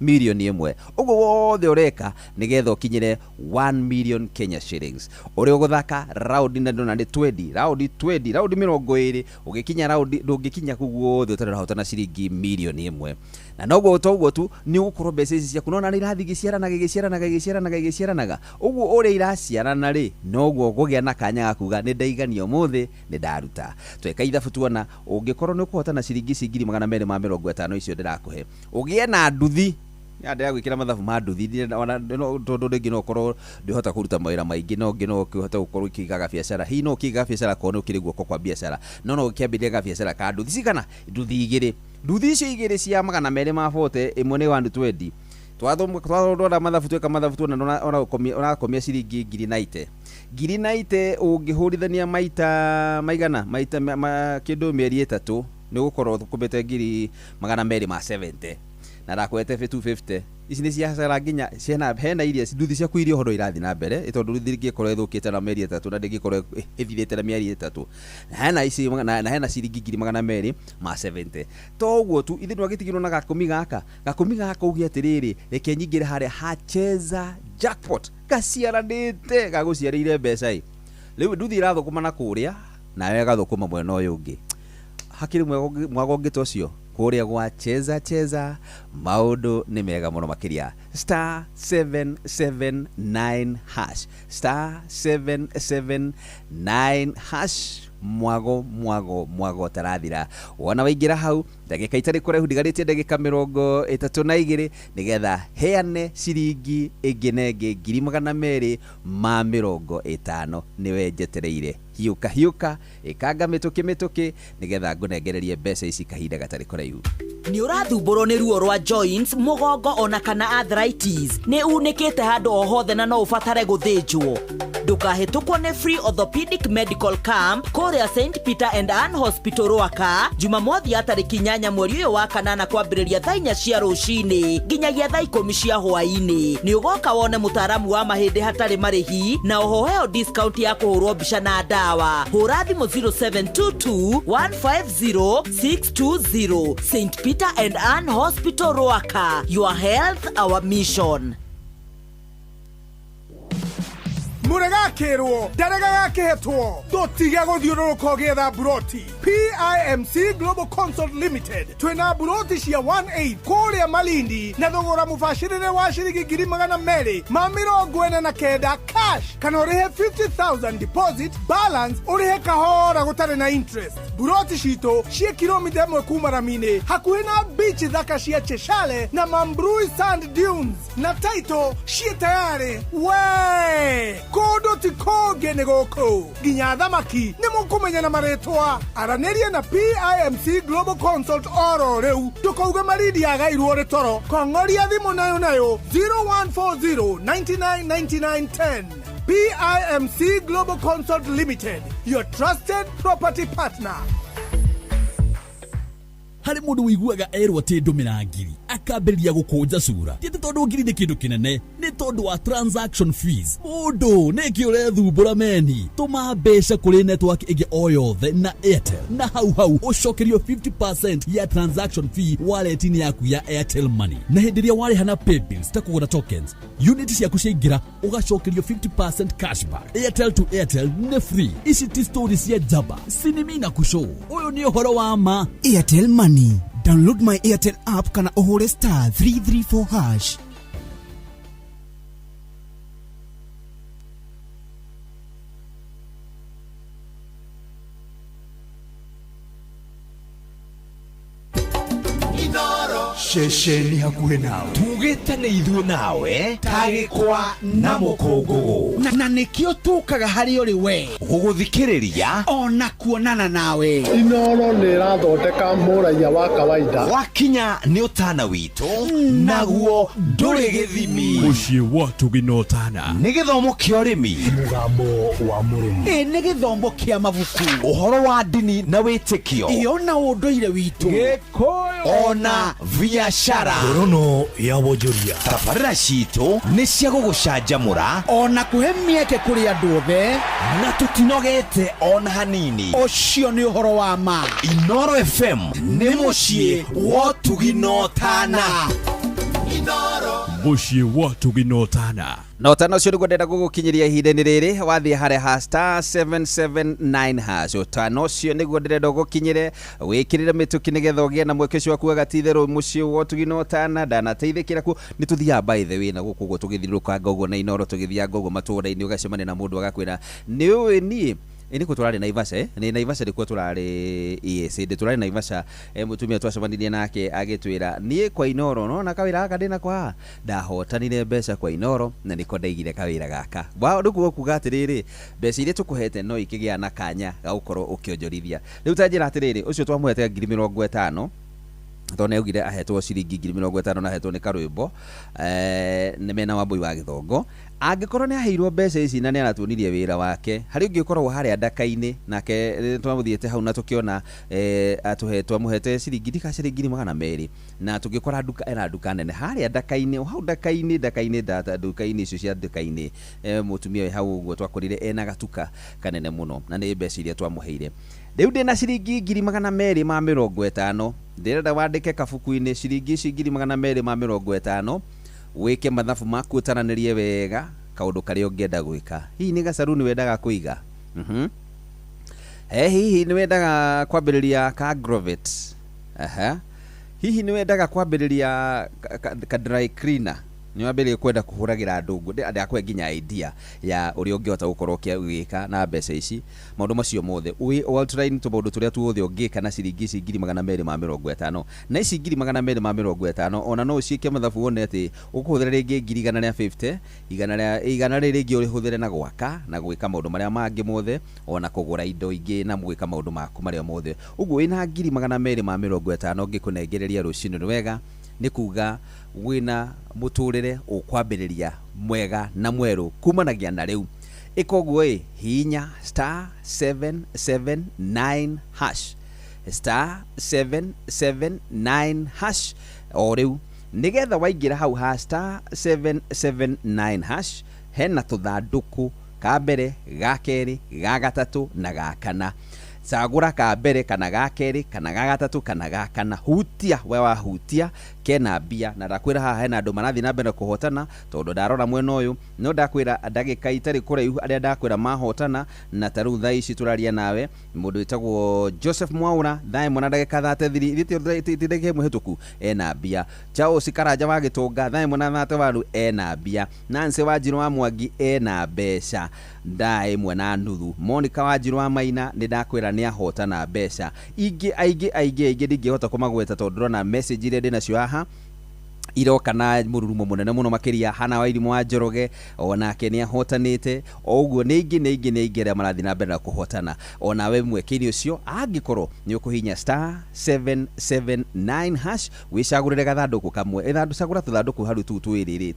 milioni 1 oguo wothe ureka nigetha ukinyire 1 million Kenya shillings uri uguthaka round na ndona ni 20 round 20 ugikinya round ndungikinya kuguo wothe utari rahotana ciringi milioni 1 na noguo tu ni ugukorwo mbeca ici ciaku nona ni irathi giciaranaga uguo uri iraciarana ri noguo gugia na kanya gakuga ni ndaiganio muthi ni ndaruta tweka ithabu tuona ungikorwo ni ukuhotana ciringi 250 icio ndirakuhe ugie na nduthi ya gwikira mathabu ma nduthi ona tondu ringi no korwo ndihota kuruta mawira maingi no ngi no ukihota gukorwo ikigaga biacara hi no ukigaga biacara kono ukiri guoko kwa biacara no ukiambiria ga biacara ka nduthi cigana nduthi igiri nduthi icio igiri cia 240 imwe ni 120 twathondora mathabu tweka mathabu tuona ona ciringi 90 ungihurithania maita maigana maita kindu mieri 3 ni gukorwo thukumite 270 na rakwete 250 ici ni ciacera nginya ciena hena iria nduthi ciaku iria hodo irathi na mbere itondu nduthi ngikorwo ithukite na mieri 3 na ngikorwo ithithite na mieri 3 na hena ici na hena ciringi 270 toguo tu ithinwa gitigirwo na gakumi gaka ugi atiriri reke nyingire haria hacheza jackpot gaciaranite gaguciarire mbeca riu nduthi irathukuma na kuria na wega thukuma mwena uyu ungi hakiri mwago ngitocio kuria gwa cheza maundu ni mega muno makiria *779# mwago tarathira wona waingira hau ndagika itari kurehu ndigaritie ndagika 32 nigetha heane ciringi inginenge 250 niwe njetereire hiuka ikanga mituki nigetha ngunengererie mbeca ici kahinda gatari kuraihu ni urathumburwo ni ruo rwa joints mugongo ona kana arthritis ni unikite handu o hothe na no ubatare guthinjwo ndukahitukwo ni free orthopedic medical camp kuria St Peter and Ann Hospital Ruaka Jumamothi ya tariki 8 mweri uyu wa kanana kwambiriria thaa 4 cia rucini nginyagia thaa 10 cia hwaini ni ugoka wone mutaramu wa mahindi hatari marihi na uhoheo discount ya kuhurwo mbica na dawa hura thimu 0722 150 620 St Peter and Ann Hospital Ruaka, your health our mission. Muragakirwo daragaketwo dotiga guthiururuka ugietha buroti PIMC Global Consult Limited twina buroti cia 18 kuria Malindi na thogora mubashirire wa ciringi 249 cash kana urihe 50,000 deposit balance urihe kahora gutari na interest buroti cito cia kilomita 1 kuma Ramine hakuhi na beach thaka cia Cheshale na Mambrui Sand Dunes na title cia tayari we kodo ti koge ne goko ginya thamaki ne mukumenya na maretwa araneria na PIMC Global Consult oro reu tukauga maridi aga iruore toro kongoria thimu nayo 0140 999910 PIMC Global Consult Limited, your trusted property partner. Hari mundu wiguaga erwa ti ndumira ngiri akambiriria gukunja cura ti tondu ngiri ni kindu kinene ni tondu wa transaction fees mundu ni ki urethumbura meni tuma mbeca kuri network ingi o yothe na Airtel na hau ucokerio 50% ya transaction fee wallet-ini yaku ya Airtel Money na hindiria wari hana pay bills ta kugura tokens unit ciaku ciaingira ugacokerio 50% cashback. Airtel to Airtel ni free. Ici ti stories ya jaba sinimina kushow uyu ni uhoro wa ma Airtel Money. Download my Airtel app kana uhure *334#. Shesheni hakuhe nawe tugite ni ithuĩ nawe tagĩkwa na mũkũngũgũ na nĩkĩo tũkaga harĩ ũrĩ we gũgũthikĩrĩria ona kuonana nawe. Inooro nĩ ĩrathondeka mũraia wa kawaida wakinya nĩ ũtana witũ naguo ndũrĩ gĩthimi. Mũciĩ wa Tuginotana nĩ gĩthomo kĩa ũrĩmi, mũgambo wa mũrĩmi, nĩ gĩthomo kĩa mabuku, ũhoro wa ndini na wĩtĩkio, ona ũndũire witũ, Gĩkũyũ ona biashara, ngorono ya wonjoria. Tabarĩra citũ nĩ cia gũgũcanjamũra ona kũhe mĩeke kũrĩ andũ othe na tũtinogete ona hanini. Ũcio nĩ ũhoro wa ma. Inoro FM nĩ mũciĩ wa Tuginotana. Mũciĩ wa Tuginotana. No tano cio nĩguo ndenda gũgũkinyĩria ihinda-inĩ rĩrĩ wathiĩ harĩa ha *779# tano cio nĩguo ndĩrenda gũkinyĩre wĩkĩrĩre mĩtũki nĩgetha ũgĩe na mweke ũcio waku agatitherũ mũciĩ wa Tuginotana. Ndanateithĩkĩra ku nĩ tũthiaga by the way na gũkũ ũguo tũgĩthiũrũrũkanga ũguo na Inoro tũgĩthianga ũguo matũũra-inĩ ũgacemania na mũndũ agakwĩra nĩ ũĩ niĩ niko turari Naivasha ni Naivasha ndiko turari yes ndi turari Naivasha mutumia twacemanirie nake agitwira nie kwa Inoro no na kawira gaka ndina kwa ndahotanire mbeca kwa Inoro na niko ndaigire kawira gaka wa ndugu kuga atiriri mbeca iria tukuhete no ikigia na kanya ga gukorwo ukionjorithia riu tanjira atiriri ucio twamuhete 50,000 tone augire ahetwo ciringi 50,000 na ahetwo ni karwimbo nĩ mena Wambui wa Gĩthongo angĩkorwo nĩ aheirwo mbeca ici na nĩ aratuonirie wĩra wake harĩ ũngĩkorwo harĩa ndaka-inĩ nake twamũthiĩte hau na tũkĩona twamuhete ciringi ndika ciringi 200 na tũgĩkora nduka ena nduka nene harĩa ndaka-inĩ hau ndaka-inĩ data nduka-inĩ icio cia ndaka-inĩ mũtumia we hau ũguo twakorire ena gatuka kanene mũno na nĩ mbeca iria twamũheire. Rĩu ndĩna ciringi 250 ndĩrenda wandĩke kabuku-inĩ ciringi 250 wĩke mathabu maku ũtaranĩrie wega kaũndũ karĩa ũngĩenda gwĩka. Hihi nĩ gacaruni wendaga kũiga hihi nĩ wendaga kwambĩrĩria ka Agrovet hihi nĩ wendaga kwambĩrĩria ka dry cleaner nĩ wambĩrĩrie kwenda kũhũragĩra andũ nguo ndakwe nginya idea ya ũrĩa ũngĩhota gũkorwo ũkĩgĩka na mbeca ici maũndũ macio mothe outline tũmaũndũ tũrĩa tuothe ũngĩka na ciringi 250 na ici 250 ona no ũciĩke mathabu wone atĩ ũkũhũthĩra rĩngĩ 150 igana rĩrĩ rĩngĩ ũrĩhũthĩre na gwaka na gwĩka maũndũ marĩa mangĩ mothe ona kũgũra indo ingĩ na gwĩka maũndũ maku marĩa mothe ũguo wĩna 250 ngĩkũnengereria rũciinĩ wega nĩ kuga wina muturire ukwambĩrĩria mwega na mweru kumanagia na rĩu ikoguo hinya *779# *779# o rĩu nigetha waingĩra hau ha *779# hena tũthandũkũ ka mbere ga kerĩ ga gatatũ na ga kana cagũra ka mbere kana ga kerĩ kana ga gatatũ kana ga kana hutia we wahutia kena mbia na ndakwĩra haha hena andũ marathiĩ na mbere kũhotana tondũ ndarora mwena ũyũ no ndakwĩra ndagĩka itarĩ kũraihu arĩa ndakwĩra mahotana na tarĩu thaa ici tũraria nawe mũndũ wĩtagwo Joseph Mwaura thaa ĩmwe na ndagĩka 33 ndagĩka mũhĩtũku ena mbia Charles Karanja wa Gĩtũnga thaa ĩmwe na 30 waru ena mbia Nancy Wanjiru wa Mwangi ena mbeca thaa ĩmwe na nuthu Monica Wanjiru wa Maina nĩ ndakwĩra nĩ ahotana mbeca ingĩ aingĩ ndingĩhota kũmagweta tondũ ndĩrona message iria ndĩnacio haha iroka na mururumo munene muno makiria Hana Wairimu wa Njoroge onake ni ahotanite oguo ni ingi ria marathi na mbere na kuhotana ona we mwekini ucio angikorwo ni ukuhinya *779# wicagurire gathanduku kamwe cagura tuthanduku haru tu twiriri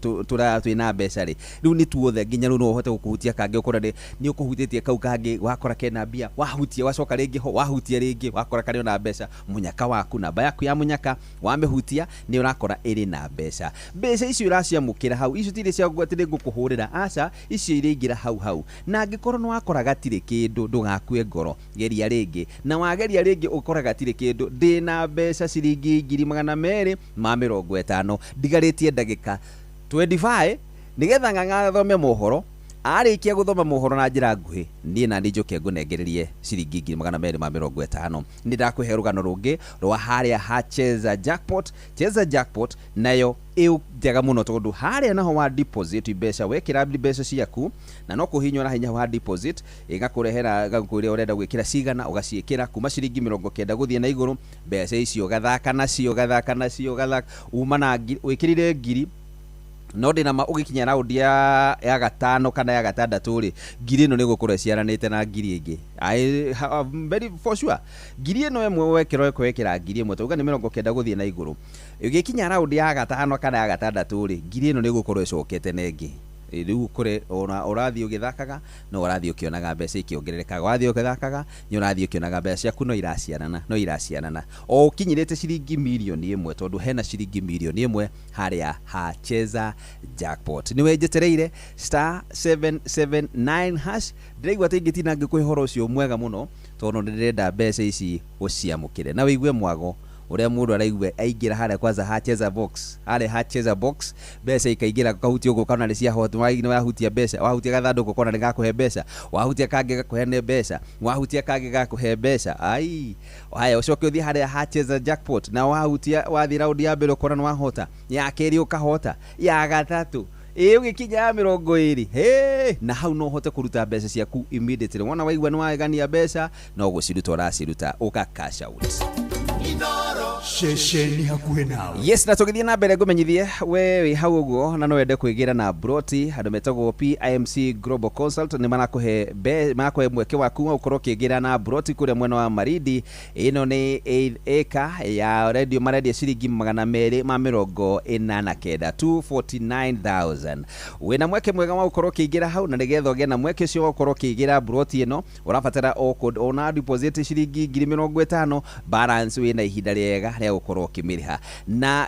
twina mbeca ri riu ni tuothe nginya riu no uhote gukuhutia kangi ukora ni ukuhutĩtie kau kangi wakora kena mbia wahutia wacoka ringi ho wahutia ringi wakora kari ona mbeca munyaka waku namba yaku ya munyaka wamehutia ni urakora iri na mbeca icio iraciamukira hau icio tire cia gwatire ngukuhurira aca icio iringira hau na angikorwo no wakora gatire kindu ndugakue ngoro geria ringi na wageria ringi ukora gatire kindu ndina mbeca ciringi 250 ndigaritie ndagika 25 nigetha ng'ang'a thome mohoro arikia guthoma mohoro na njira nguhi nie na njuke ngunengererie ciringi 250 ndakuhe rugano rungi rwa haria ha Cheza Jackpot nayo njega muno tondu haria naho wa deposit mbeca wekira mbeca ciaku na no kuhinywa na hinya wa deposit igakurehera gakuria urenda gwikira cigana ugaciikira kuma ciringi 90 guthie na iguru mbeca icio gathaka nacio uma na wikirire ngiri no ndina ma ugikinya round ya gatano kana ya gatandatu ri ngiri ino nigukorwo ciaranite na ngiri ingi very for sure ngiri ino emwe wekira ngiri imwe tuga ni 90 guthie na iguru ugikinya round ya gatano kana ya gatandatu ri ngiri ino nigukorwo icokete na ingi riu kure ona urathio githakaga no urathio kionaga mbeca ikiongererekaga wathio githakaga ni urathio kionaga mbeca ciaku no iraciarana o kinyirite ciringi milioni 1 tondu hena ciringi milioni 1 haria ha Cheza Jackpot ni wejetereire *779# ndiraigua tingitina ngikuhoro ucio mwega muno tondu ndirenda mbeca ici uciamukire na wigue mwago uria mundu araigwe aingira haria kwanza ha Cheza box mbeca ikaingira kahutia ugo kana ni cia hot ni wahutia mbeca wahutia gathanduku kona ni gakuhe mbeca wahutia kangi gakuhe ne mbeca wahutia kangi gakuhe mbeca ai haya ucoke uthie haria ha Cheza Jackpot na wahutia wathi round ya mbere kona ni wahota ya keri ukahota ya gatatu ugikinya 20 na hau no hote kuruta mbeca ciaku immediately wona waigwa ni wagania mbeca no guciruta uraciruta ukakasha out Shesheni hakuhe nawe. Yes, na tugithie na mbere ngumenyithie we hau uguo na no wende kwigira na Broti handu metagwo PIMC Global Consult ni manakuhe mweke waku ukorwo kigira na Broti kuria mwena wa Maridi ino ni eka ya radio maradia ciringi 249,000 wena mweke mwega wa ukorwo kigira hau na nigetha ugie na mweke ucio ukorwo kigira Broti ino urabatara ona deposit ciringi 50,000 balance wina ihinda riega ria gukorwo kimiriha na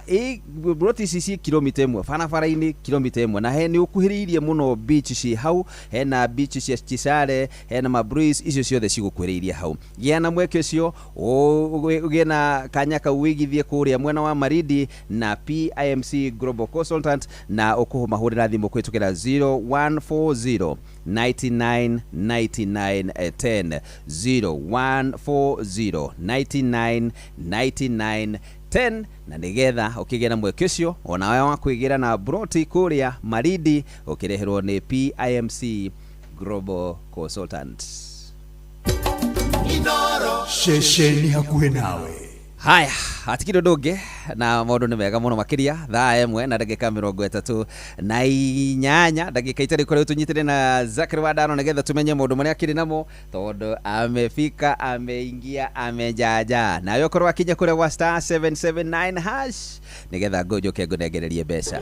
Broti cici kilomita 1 barabara-ini kilomita 1 na he ni ukuhiriirie muno beach ci hau hena beach cia Chisare hena mabreeze icio ciothe cigukuhiriirie hau gia na mweke ucio ugie na kanya ka wigithie kuria mwena wa Maridi na PIMC Global Consultant na ukuhumahurira thimu kwitukira 0140 99 99 10 0140 99 99 10 na nigetha ukigena mweke ucio ona wewe wa kwigira na Broti kuria Maridi ukireherwo ni PIMC Global Consultant. Shesheni hakuhe nawe. Haya, atikiro doge na maundu ni mega muno makiria thaa emwe na ndagika 38 ndagika itari kore tunyitire na Zakari Wadano nigetha tumenye maundu maria akiri namo tondu amefika ameingia amejaja na yo korwa kinya kure wa *779# nigetha ngojoke ngunegererie mbeca.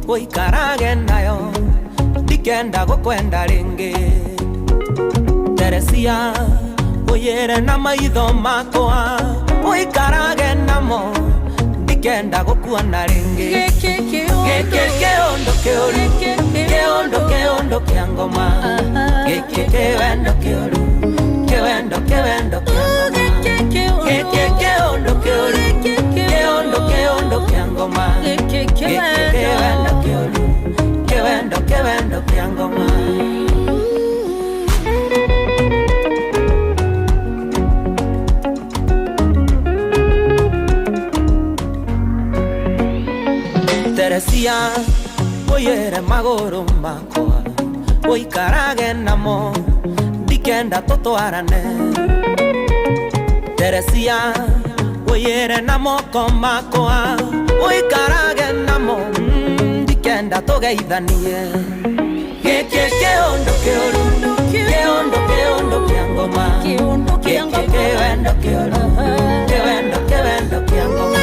Uikarage nayo ndikenda gukwenda ringi Teresia uyere na maitho makwa uikarage namo ndikenda gukuona ringi keondo kia ngoma kewendo kia ngoma Keondo kia ngoma Kewendo kia ngoma Teresia oyere magoro makwa oikarage namo dikenda totwarane Teresia oyere namo komakwa oikarage namo dikenda togeithanie keondo kiangoma kewendo kiangoma kewendo kiangoma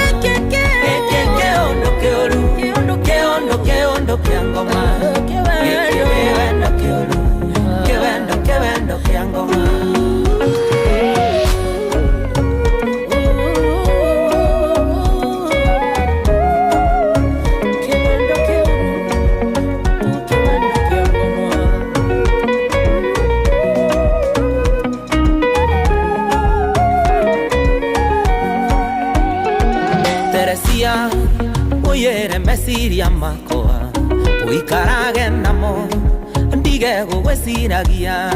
keondo kiangoma kewendo kiangoma Teresia oyere mesiria makoa uikarage namo ndige gugweciragia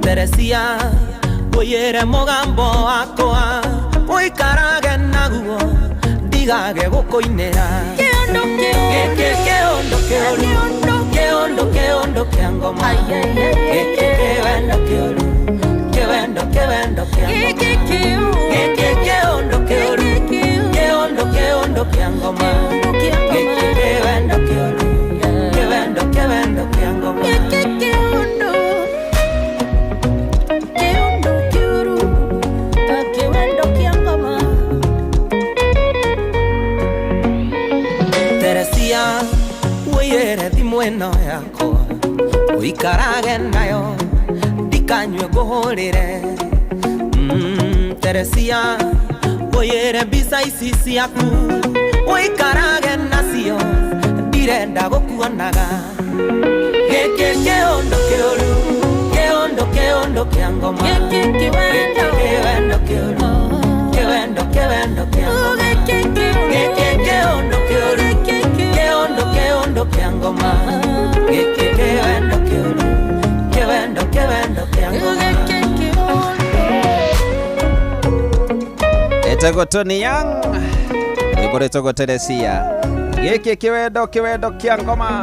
Teresia oyere mugambo wakwa uikarage naguo ndigage gukoinera keondo kiangoma kewendo kiangoma kewendo kiangoma Teresia oyere thimweno yakwa uikarage nayo ndikanywe guhurire Teresia oyere mbisa ici ciaku uikarage nacio ndirenda gukuonaga keondo kia ngoma kewendo kiangoma keondo kia ngoma kewendo kiangoma Etego Tony Young Nibore togo Teresia Geke kewendo kia ngoma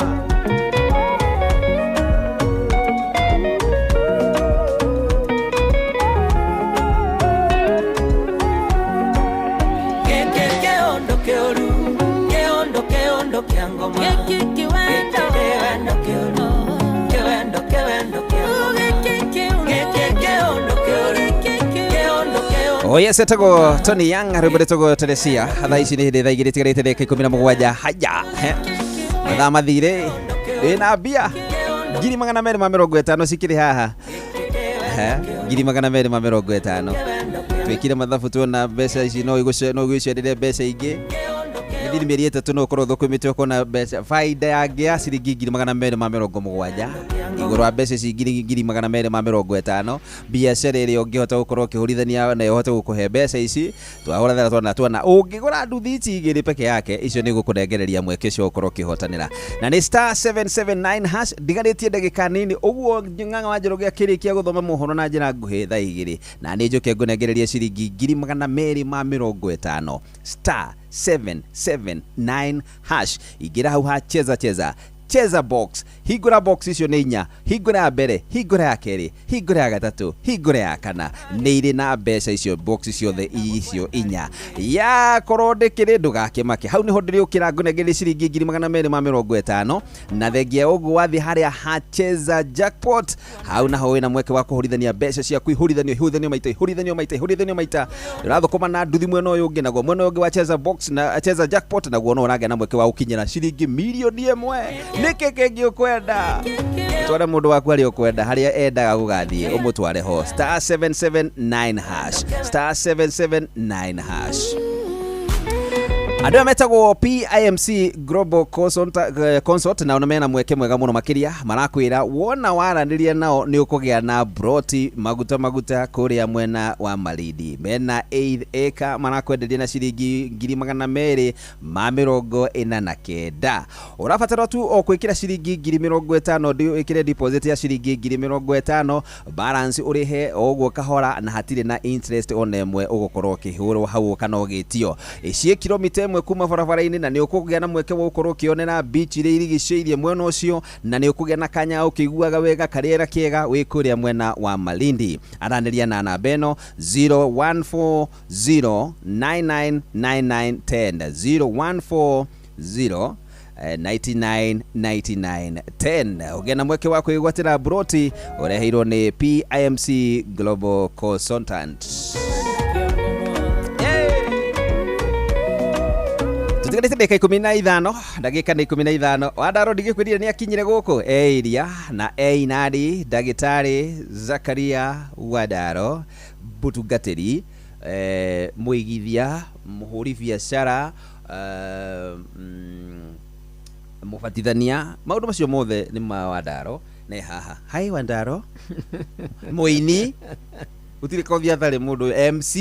Keondo kia ngoma Oye setego Tony Young ribure togo Teresia thaa ici ni hindi thaa igiri tigarite ndagika 17 haja mathaa mathire ina mbia 250 cikiri haha 250 twikire mathabu tuona mbeca ici no igwicenderia mbeca ingi thiri mieri 3 no korwo thukumite ukona mbeca faida yangi ya ciringi 250 iguru wa mbeca ici 250 biacara iri ungihota gukorwo ukihurithania na yohote gukuhe mbeca ici twahora tuona ungigura nduthi ici igiri peke yake icio ni gukunengereria mweke cio gukorwo ukihotanira na ni *779# ndigaritie ndagika nini uguo ng'ang'a wa Njoroge akirikia guthoma mohoro na njira nguhi thaa igiri na ni njuke ngunengereria ciringi 250 *779# igira hau ha cheza box higura box icio ni inya higura ya mbere higura ya keri higura ya gatatu higura ya kana ni iri na mbeca icio box ciothe icio inya ya korode kiri ndugakimake hau niho ndiriukira ngunengere ciringi 250 na thengia ugu wathi haria ha cheza jackpot hau naho wina mweke wa kuhurithania mbeca cia kuihurithanio maita urathukuma na nduthi mwena uyu ungi naguo mwena ungi wa cheza box na cheza jackpot naguo no uragĩa na mweke wa ukinyira ciringi milioni 1 nike kengi ukwenda twara mundu waku ari ukwenda haria endaga gugathie umutware ho *779# Andũ metagwo PIMC Global Consult na ona mena mweke mwega muno makiria marakwira wona waranĩria nao nĩ ũkũgĩa na broti maguta kũrĩa mwena wa Malindi. Mena 8 acre marakwenderia na ciringi 249,000. Ũrabatara tu o kwĩkĩra ciringi 50,000 ĩkĩre deposit ya ciringi 50,000, balance ũrĩhe ũguo kahora na hatirĩ na interest ona ĩmwe ũgũkorwo ũkĩhũrwo hau kana ũgĩtio. Iciĩ kilomita ĩmwe kuma barabara-inĩ na nĩ ũkũgĩa na mweke wa gũkorwo ũkĩonera beach iria irigicĩirie mwena ũcio na nĩ ũkũgĩa na kanya ũkĩiguaga wega karĩera kĩega wĩ kũrĩa mwena wa Malindi. Aranĩria na namba ĩno 0140999910 0140999910. Ũgĩa na mweke wa kwĩgwatĩra broti ũreheirwo nĩ PIMC Global Consultant. Tutigarĩte ndagĩka 15, ndagĩka nĩ 15. Wandaro ndigĩkwĩrire nĩ akinyire gũkũ Eiria na Einadi Ndagĩtarĩ Zakaria Wandaro Butungatĩri mũigithia mũhũri biacara mũbatithania maũndũ macio mothe nĩ ma Wandaro na haha. Hai Wandaro mũini utirĩ kothi atharĩ mũndũ MC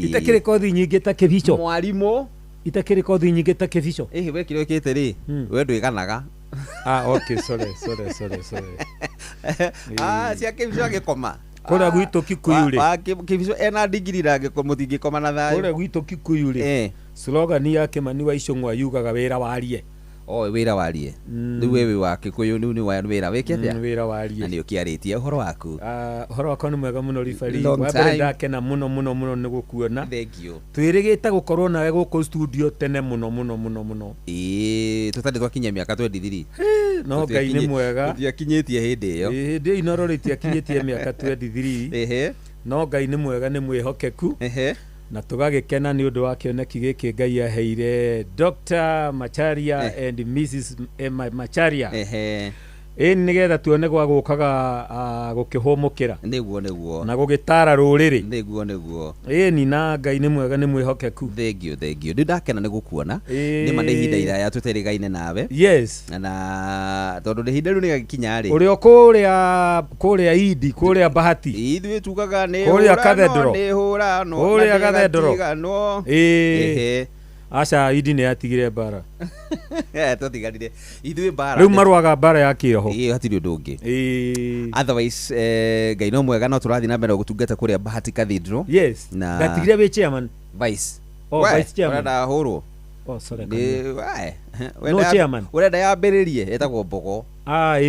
itakĩrĩ kothi nyingĩ ta kĩbico mwarimũ itakĩrĩ kothi nyingĩ ta kĩbico wekire ũkĩte rĩ we ndwĩganaga. Okay, sorry cia kĩbico agĩkoma kũrĩa gwitũ Kikuyu rĩ kĩbico ena ndigiri mũtingĩkoma na thayũ. Kũrĩa gwitũ Kikuyu rĩ slogan ya Kĩmani wa Icũng'wa yugaga wĩra warie. Wĩra warie rĩu wĩ wa Kikuyu nĩ wĩra wĩkĩte wĩra warie na nĩ ũkĩarĩtie ũhoro waku. Ũhoro wakwa nĩ mwega mũno ribari wambere ndakena mũno nĩ gũkuona. Thank you. Twĩrĩgĩte gũkorwo nawe gũkũ studio tene mũno. Tũtarĩ twakinyia mĩaka 23. No Ngai nĩ mwega. Tũtiakinyĩtie hĩndĩ ĩyo. Hĩndĩ ĩno rĩtiakinyĩtie mĩaka 23. No Ngai nĩ mwega nĩ mwĩhokeku. Na tugagĩkena nĩ ũndũ wa kĩoneki gĩkĩ Ngai aheire Dr. Macharia and Mrs. Macharia. Nĩgetha tuone gwa gũkaga gũkĩhũmũkĩra nĩguo na gũgĩtara rũrĩrĩ nĩguo ni na Ngai nĩ mwega nĩ mwĩhokeku. Thank you ndĩ ndakena nĩ gũkuona nĩma nĩ ihinda iraya tũterĩgaine nawe. Yes na tondũ nĩ ihinda rĩu nĩ gagĩkinya rĩ ũrĩa kũrĩa Idi kũrĩa Bahati ithuĩ tugaga nĩ kũrĩa Kathedro kũrĩa Kathedro aca Idi nĩ yatigire bara tũtigarire ithuĩ bara rĩu marwaga bara ya kĩroho hatirĩ ũndũ ũngĩ. Otherwise Ngai no mwega no tũrathiĩ na mbere gũtungata kũrĩa Bahati Cathedral. Yes na gatigire wĩ chairman vice chairman ũrenda hũrwo no chairman ũrenda yambĩrĩrie etagwo Mbogo.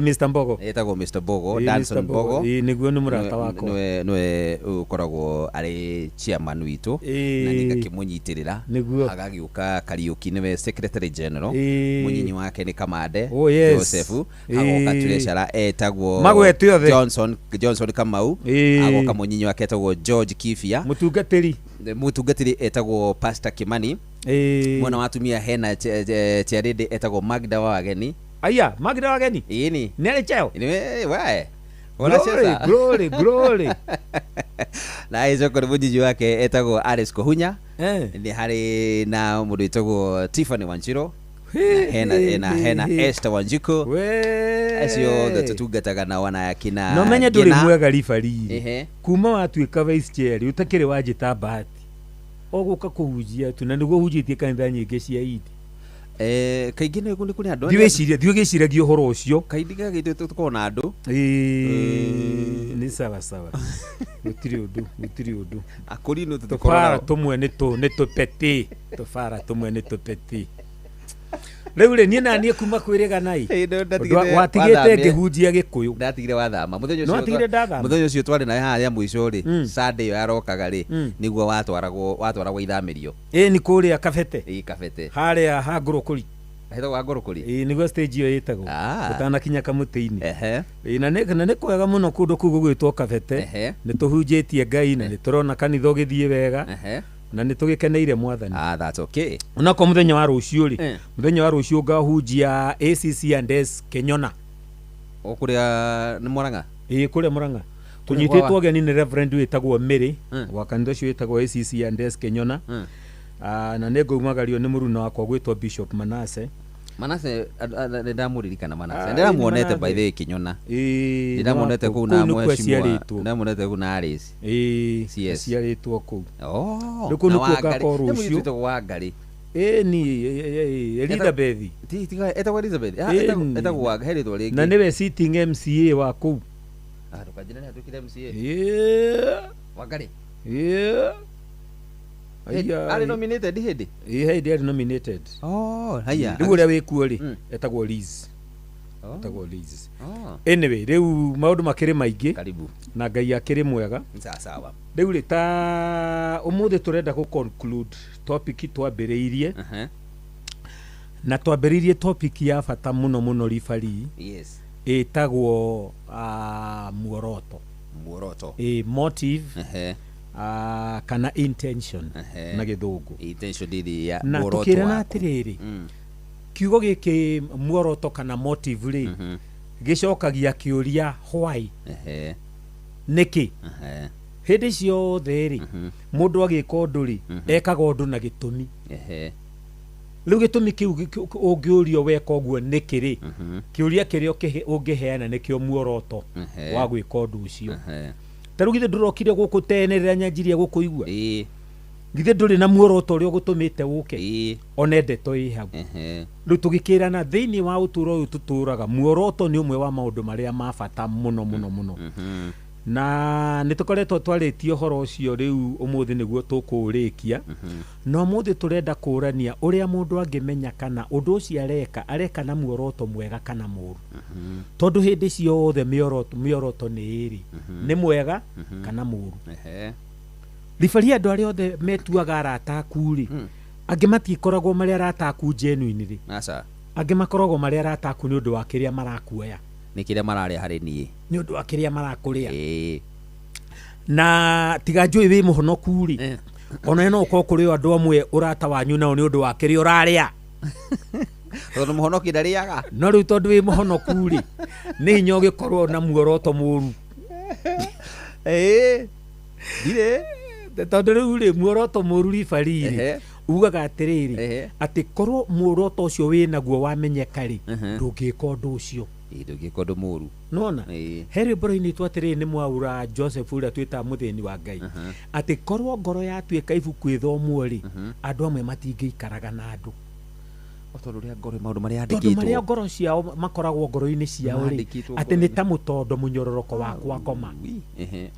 Mr. Mbogo etagwo Mr. Bogo Danson Bogo nĩguo nĩ mũrata wako nĩwe ũkoragwo arĩ chairman witũ na nĩngakĩmũnyitĩrĩra agagĩũka Kariuki nĩwe secretary general mũnyinyi wake nĩ Kamande Joseph agoka treasurer etagwo Johnson Kamau agoka mũnyinyi wake etagwo George Kifia mũtungatĩri etagwo Pastor Kimani mwana wa atumia hena Charity etagwo Magda wa Wageni. Aya, Magda Wageni? Ini. Nere cheo? Wae. Glory. Na hizo kwa mũnyinyi wake etagwo Alice Kohunya. Nĩ harĩ na mũndũ etagwo Tiffany Wanjiro. Hena Esther Wanjiku. Acio tutungataga na wana kina. No menye ndũrĩ mwega ribari. Kuma watuĩka vice chair utakĩrĩ wanjĩta Bahati. Ũgũka kũhunjia tu na nĩguo hunjĩtie kanitha nyingĩ cia Idi. Kaingĩ nĩ kũrĩ andũ ndiwĩciragia ũhoro ũcio kaingĩ gagĩtũ tũkorwo na andũ nĩ sawa gũtirĩ ũndũ akũri no tũfara tũmwe nĩ tũpeti rĩu rĩ niĩ naniĩ kuma kwĩrĩganai watigĩte ngĩhunjia Gĩkũyũ ndatigire wathama mũthenya ũcio twarĩ nawe haha ya mũico rĩ Sunday ĩyo yarokaga rĩ nĩguo watwaragwo ithamĩrio nĩ kũrĩa Kabete harĩa ha Ngũrũkũri hetagwo Ngũrũkũri nĩguo stage ĩyo ĩtagwo ũtanakinya kamũtĩ-inĩ na nĩ kwega mũno kũndũ kũu gũgwĩtwo Kabete nĩ tũhunjĩtie Ngai na nĩ tũrona kanitha ũgĩthiĩ wega na nĩ tũgĩkeneire Mwathani. That's okay. Onako mũthenya wa rũciũ rĩ mũthenya wa rũciũ ngahunjia ACC and S Kenyona kũrĩa nĩ Mũrang'a kũrĩa Mũrang'a tunyitĩtwo ũgeni nĩ Reverend wĩtagwo Mary wa kanitha ũcio wĩtagwo ACC and S Kenyona na nĩngũmagario nĩ mũruna wakwa gwĩtwo Bishop Manase ndamuririkana Manase ndiramuonete by the kinyona ndiramuonete kuu na mheshimiwa ndamuonete kuu na Alice ciarĩtwo kuu rĩu kũu nĩkuo ngakorwo rũciũ Wangari ni Elizabeth etagwo Elizabeth etagwo Wangari heritwo rĩngĩ na nĩwe sitting MCA wa kuu ndũkanjĩre nĩ atuĩkire MCA Wangari ari nominated hindi ari nominated haya rĩu ũrĩa wĩkuo rĩ etagwo Liz etagwo Liz anyway rĩu maũndũ makĩrĩ maingĩ karibu na Ngai akĩrĩ mwega sawa rĩu rĩ ta ũmũthĩ tũrenda gũ conclude topic twambĩrĩirie na twambĩrĩirie topic ya bata mũno mũno ribari ĩtagwo muoroto motive kana intention na gĩthũngũ intention ndiri ya na tukĩrana atĩrĩrĩ kiugo gĩkĩ muoroto kana motive rĩ gĩcokagia kĩũria why nĩkĩ hĩndĩ ciothe rĩ mũndũ agĩka ũndũ rĩ ekaga ũndũ na gĩtũmi rĩu gĩtũmi kĩu ũngĩũrio weka ũguo nĩkĩ rĩ kĩũria kĩrĩa ũngĩheana nĩkĩo muoroto wa gwĩka ũndũ ũcio tarũ githĩ ndũrokire gũkũ tene rĩrĩa nyanjirie gũkũigua githĩ ndũrĩ na muoroto ũrĩa ũgũtũmĩte ũke ona ndeto ĩ hau rĩu tũgĩkĩrana thĩinĩ wa ũtũũro ũyũ tũtũũraga muoroto nĩ ũmwe wa maũndũ marĩa ma bata mũno mũno mũno na nĩtũkoretwo twarĩtie ũhoro ũcio rĩu ũmũthĩ nĩguo tũkũũrĩkia no ũmũthĩ tũrenda kũũrania ũrĩa mũndũ angĩmenya kana ũndũ ũcio areka na muoroto mwega kana mũũru tondũ hĩndĩ ciothe mĩoroto nĩ ĩrĩ nĩ mwega kana mũũru ribari andũ arĩa othe metuaga arata aku rĩ angĩ matikoragwo marĩ arata aku genuine rĩ angĩ makoragwo marĩ arata aku nĩ ũndũ wa kĩrĩa marakuoya nĩ kĩrĩa mararĩa harĩ niĩ nĩ ũndũ wa kĩrĩa marakũrĩa na tiga njũĩ wĩ mũhonoku rĩ ona no ũkorwo kũrĩ andũ amwe ũrata wanyu nao nĩ ũndũ wa kĩrĩa ũrarĩa tondũ mũhonoki ndarĩaga no rĩu tondũ wĩ mũhonoku rĩ nĩ hinya ũgĩkorwo na muoroto mũũru ndire tondũ rĩu rĩ muoroto mũũru ribari rĩ ugaga atĩrĩrĩ atĩ korwo muoroto ũcio wĩnaguo wamenyeka rĩ ndũngĩka ũndũ ũcio ndũngĩka ũndũ mũũru nona he rwĩmbo-inĩ twatĩrĩrĩ nĩ Mwaura Joseph ũrĩa twĩtaga mũthĩni wa Ngai atĩ korwo ngoro yatuĩka ibuku ĩthomwo rĩ andũ amwe matingĩikaraga na andũ tondũ rĩa ngoro maũndũ marĩa andĩkĩtwo tondũ marĩa ngoro ciao makoragwo ngoro-inĩ ciao rĩ atĩ nĩ ta mũtondo mũnyororoko wakwa koma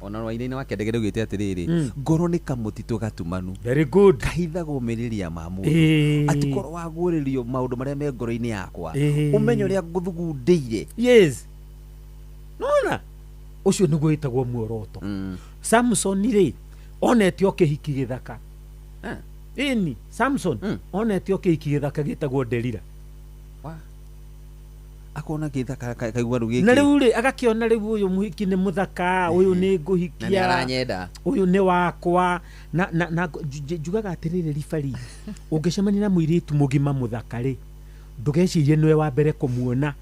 ona rwainĩ wake ndege rĩugĩte atĩrĩrĩ ngoro nĩ kamũtitũ gatumanu very good kahithagwo mĩrĩria ma mũndũ atĩ korwo wagũrĩrio maũndũ marĩa me ngoro-inĩ yakwa ũmenye ũrĩa ngũthugundĩire yes nona ũcio nĩguo wĩtagwo muoroto Samson rĩ onete ũkĩhiki gĩthaka ini Samson onete ũkĩhiki gĩthaka gĩtagwo Delila akona gĩthaka kaigua rũgĩkĩ na rĩu rĩ agakĩona rĩu ũyũ mũhiki nĩ mũthaka ũyũ nĩ ngũhikia na aranyenda ũyũ nĩ wakwa na njugaga atĩrĩrĩ ribari ũngĩcemania na mũirĩtu mũgima mũthaka rĩ ndũgecirie nĩwe wa mbere kũmuona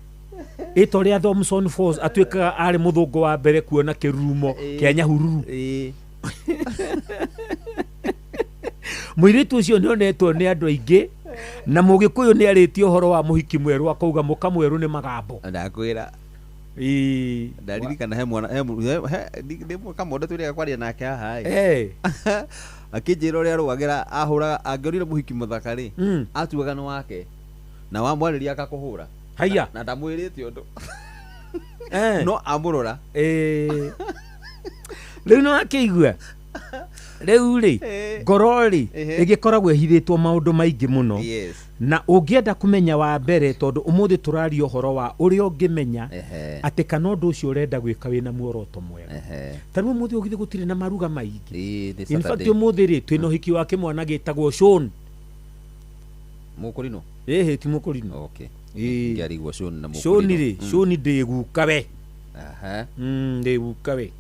ĩta ũrĩa Thomson Falls atuĩkaga arĩ mũthũngũ wa mbere kuona kĩrurumo kĩa Nyahururu mũirĩtu ũcio nĩonetwo nĩ andũ aingĩ na Mũgĩkũyũ nĩ arĩtie ũhoro wa mũhiki mwerũ akauga mũka mwerũ nĩ magambo ndakwĩra ndaririkana he mwana nĩ mwaka mũndũ twĩrĩga kwaria nake haha akĩnjĩra ũrĩa arũagĩra ahũraga angĩonire mũhiki mũthaka rĩ atuaga nĩ wake na wamwarĩria akakũhũra haya na ndamwĩrĩte ũndũ no amũrora rĩu no akĩigua rĩu rĩ ngoro rĩ ĩgĩkoragwo ĩhithĩtwo maũndũ maingĩ mũno na ũngĩenda kũmenya wa mbere tondũ ũmũthĩ tũraria ũhoro wa ũrĩa ũngĩmenya atĩ kana ũndũ ũcio ũrenda gwĩka wĩna muoroto mwega tarĩu ũmũthĩ ũgĩthĩ gũtirĩ na maruga maingĩ in fact ũmũthĩ rĩ twĩna ũhiki wa kĩmwana gĩtagwo Sean Mũkũrinũ ti Mũkũrinũ okay ngĩarigwo Sean na Mũkũrinũ Sean rĩ Sean ndĩguka we ndĩguka we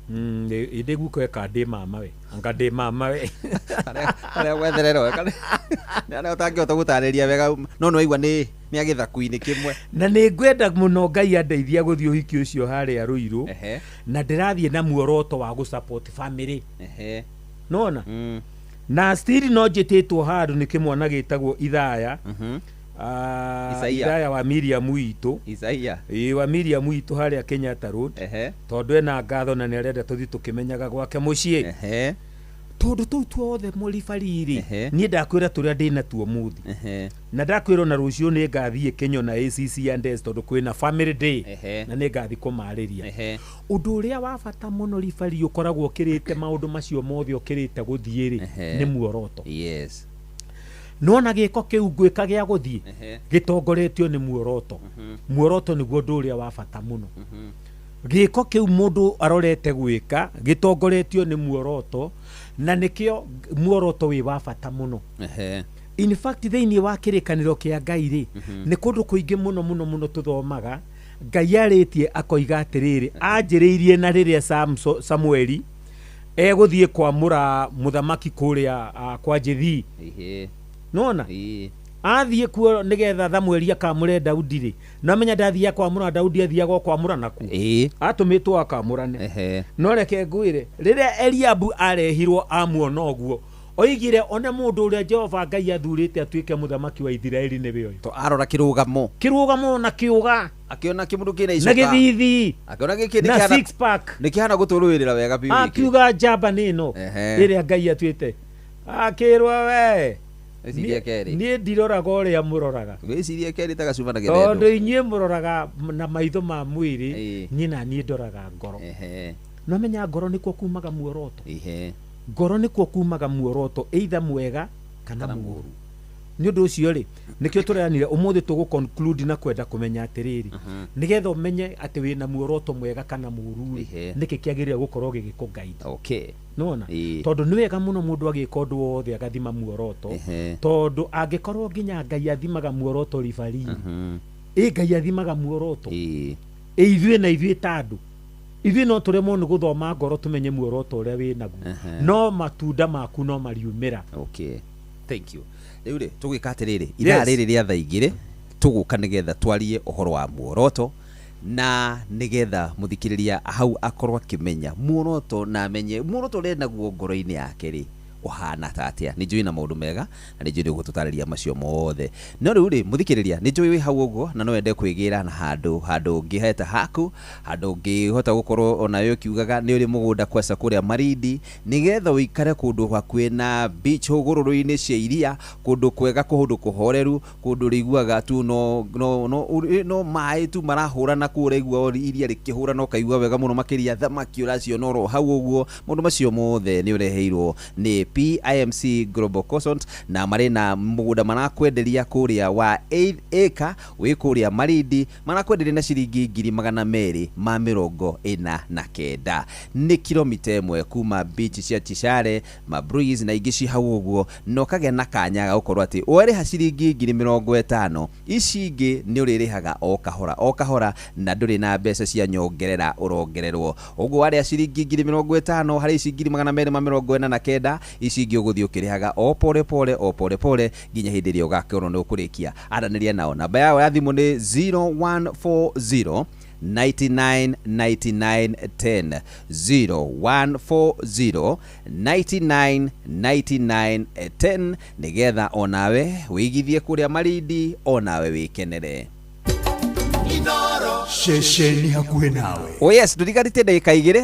ndĩguka we ka ndĩ mama we anga ndĩ mama we arĩa gwethererwo nĩ ũtangĩhota gũtarĩria wega no no igua nĩ agĩthaku-inĩ kĩmwe na nĩ ngwenda mũno Ngai andeithia gũthiĩ ũhiki ũcio harĩa Rũirũ na ndĩrathiĩ na muoroto wa gũ support family nona na still no njĩtĩtwo handũ nĩ kĩmwana gĩtagwo Ithaya Ithaya wa Miriam witũ wa Miriam witũ harĩa Kenyatta Road tondũ ena ngatho na nĩarenda tũthiĩ tũkĩmenyaga gwake mũciĩ tondu tou tuothe mũribariri niĩ ndakwĩra tũrĩa ndĩna tuo mũthĩ na ndakwĩrwo na rũciũ nĩ ngathiĩ Kenya na ACC Andes tondũ kwĩna family day na nĩ ngathi kũmarĩria ũndũ ũrĩa wa bata mũno ribari ũkoragwo ũkĩrĩte maũndũ macio mothe ũkĩrĩte gũthiĩ nĩ muoroto nona gĩko kĩu ngwĩka gĩa gũthiĩ gĩtongoretio nĩ muoroto muoroto nĩguo ũndũ ũrĩa wa bata mũno gĩko kĩu mũndũ arorete gwĩka gĩtongoretio nĩ muoroto na nĩkĩo muoroto wĩ wa bata mũno in fact thĩinĩ wa kĩrĩkanĩro kĩa Ngai rĩ nĩ kũndũ kũingĩ mũno tũthomaga Ngai arĩtie akoiga atĩrĩrĩ anjĩrĩirie na rĩrĩa Samueli egũthiĩ kwamũra mũthamaki kũrĩa kwa Jethi nona athiĩ kuo nĩgetha Samueli akamũre Daudi rĩ na menya ndathiĩ kwamũra Daudi athiaga kwamũra naku atũmĩtwo akamũrane no reke ngwĩre rĩrĩa Eliabu arehirwo amuona ũguo oigire one mũndũ ũrĩa Jehova Ngai athurĩte atuĩke mũthamaki wa Isiraeli nĩ we ũyũ to arora kĩrũgamo na kĩuga akiona kĩmũndũ kĩna icoka na gĩthithi akiona gĩkĩ na six pack nĩkĩhana gũtũrũĩrĩra wega biũ akiuga njamba nĩno rĩrĩa Ngai atuĩte akĩrwo we niĩ ndiroraga ũrĩa mũroraga wĩcirie kerĩ ta gacuba na gĩthendo tondũ inyuĩ mũroraga na maitho ma mwĩrĩ nyina niĩ ndoraga ngoro no menya ngoro nĩkuo kumaga muoroto ngoro nĩkuo kumaga muoroto either mwega kana mũũru nĩ ũndũ ũcio rĩ nĩkĩo tũreanire ũmũthĩ tũgũ conclude na kwenda kũmenya atĩrĩrĩ nĩgetha ũmenye atĩ wĩna muoroto mwega kana mũũru nĩkĩ kĩagĩrĩire gũkorwo gĩgĩkũguide nona tondũ nĩ wega mũno mũndũ agĩka ũndũ wothe agathima muoroto tondũ angĩkorwo nginya Ngai athimaga muoroto ribari Ngai athimaga muoroto ithuĩ na ithuĩ ta andũ ithuĩ no tũremwo nĩ gũthoma ngoro tũmenye muoroto ũrĩa wĩnaguo no matunda maku no mariumĩra thank you rĩu rĩ tũgwĩka atĩrĩrĩ ithaa rĩrĩ rĩa thaa igĩrĩ tũgũka nĩgetha twarie ũhoro wa muoroto na nĩgetha mũthikĩrĩria hau akorwo akĩmenya muoroto na amenye muoroto ũrĩa naguo ngoro-inĩ yake rĩ uhana tatia ni njui na maundu mega na ni njui gututariria macio mothe no riu ri muthikiriria ni njui wi hau uguo na no wende kwigira na handu ngiheta haku handu ngihota gukorwo ona yo kiugaga ni uri mugunda kwesa kuria Marindi nigetha uikare kundu hakuhi na beach hugururu-ini cia iria kundu kwega kuhundu kuhoreru kundu riguaga tu no mai tu marahura na kuregua iria rikihura no kaigua wega muno makiria thamaki uracio noro hau uguo mundu macio mothe ni ureheirwo ni PIMC Global Consult na marina mugunda manakwenderia kuria wa 8 acre wi kuria Marindi manakwenderia na ciringi 249 ni kilomita imwe kuma beach cia Tishare Mabruis na ingi ci hau uguo no kage na kanya ga ukorwo ati wari ha ciringi 50,000 ici ingi ni uririhaga o kahora na nduri na mbeca cia nyongerera urongererwo uguo wari ha ciringi 50,000 hari ici 249 ici ingi uguthio kirihaga o pole pole ginya hindi ria ugakorwo no kurikia araniria nao namba yao ya thimu ni 0140 999910 0140 999910 nigetha onawe wigithie kuria Marindi onawe wikenere shesheni hakuhe nawe. Oh yes, ndurigarite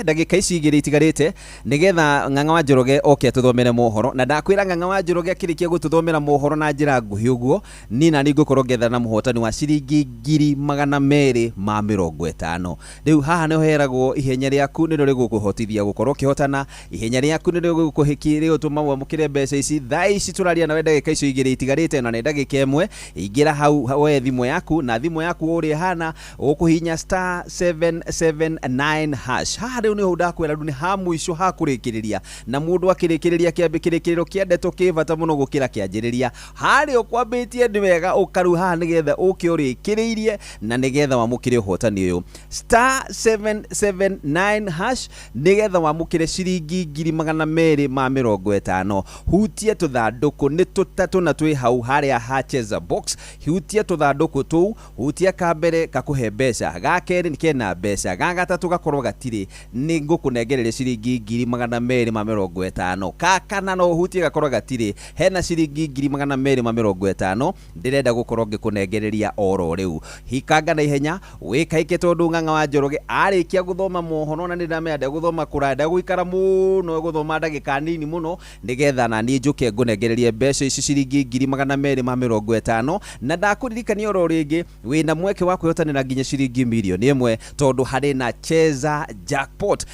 ndagika ici igiri itigarite nigetha Ng'ang'a wa Njoroge oke tuthomere mohoro na ndakwira Ng'ang'a wa Njoroge akirikia gututhomera mohoro na njira nguhi uguo ni na ningukorwo ngetha na muhotani wa ciringi 250. Riu haha ne heragwo ihenya riaku ni rigukuhotithia gukorwo kihotana ihenya riaku ni rigukuhikiria utuma wa mukire mbeca ici thaa ici turaria na ndagika ici igiri itigarite na ndagika imwe ingira hau we thimu yaku na thimu yaku uri hana ukuhinya *779 hash haha riu ni ndakwira ni ha muico ha kurikiriria na mundu akirikiriria kiambikirikiriro kiendeto kivata muno gukira kianjiriria hari ukwambitie ni wega ukaru haha nigetha ukiurikiririe na nigetha wamukire uhotani uyu *779 hash nigetha wamukire ciringi 250 hutie tuthanduku ni tutatu na twi hau haria ha Cheza Box hutie tuthanduku tu hutie kambere kakuhe mbeca gakeri ni kena mbeca gagatatu gakorwo gatire ni ngukunengereria ciringi 250 kakana no hutie gakorwo gatire hena ciringi 250 ndirenda gukorwo ngikunengereria oro riu hikanga na ihenya wikaike tondu ng'ang'a wa Njoroge arikia guthoma mohono na ndamenda guthoma kuranda guikara muno guthoma ndagika nini muno nigetha na ni njuke ngunengererie mbeca ici ciringi 250 na ndakuririkania oro ringi wina mweke wa kwihotanira nginya ciringi milioni 1 tondu hari na Cheza Jackpot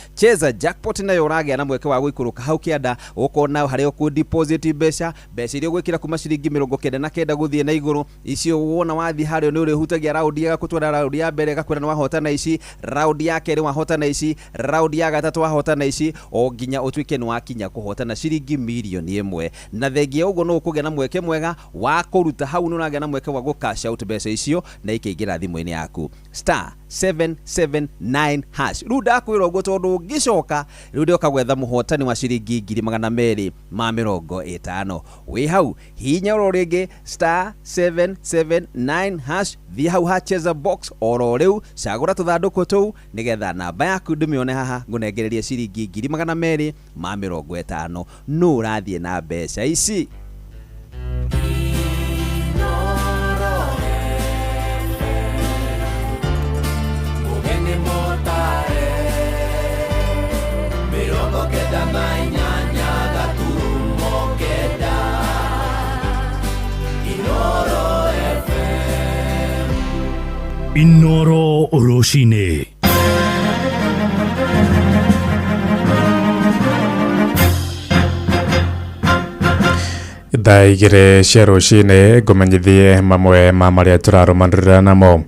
nayo uragia na mweke wa guikuruka hau kianda ukona hari ku deposit mbeca iria gwikira kuma ciringi 99 guthie na iguru icio wona wathi hario ni uri hutagia raundi ya gutwara raundi ya mbere gakwira wahotana ici raundi ya keri wahotana ici raundi ya gatatu wahotana ici o nginya utwike ni wakinya kuhotana ciringi milioni 1 na thengia ugo no ukugia na mweke mwega wa kuruta hau no uragia na mweke wa cash out mbeca icio na ikeingira thimu-ini yaku *779# ruda kwira ugo tondu ngicoka rudio kagwetha muhotani wa ciringi 250 wi hau hinya ro ringi *779# thi hau ha Cheza box oro riu cagura tuthanduku tuu nigetha namba yaku ndimione haha ngunengereria ciringi 250 no urathie na mbeca ici Inoro Oroshine. Thaigire cia rucini ngumenyithie mamwe ma maria turarumanirira namo.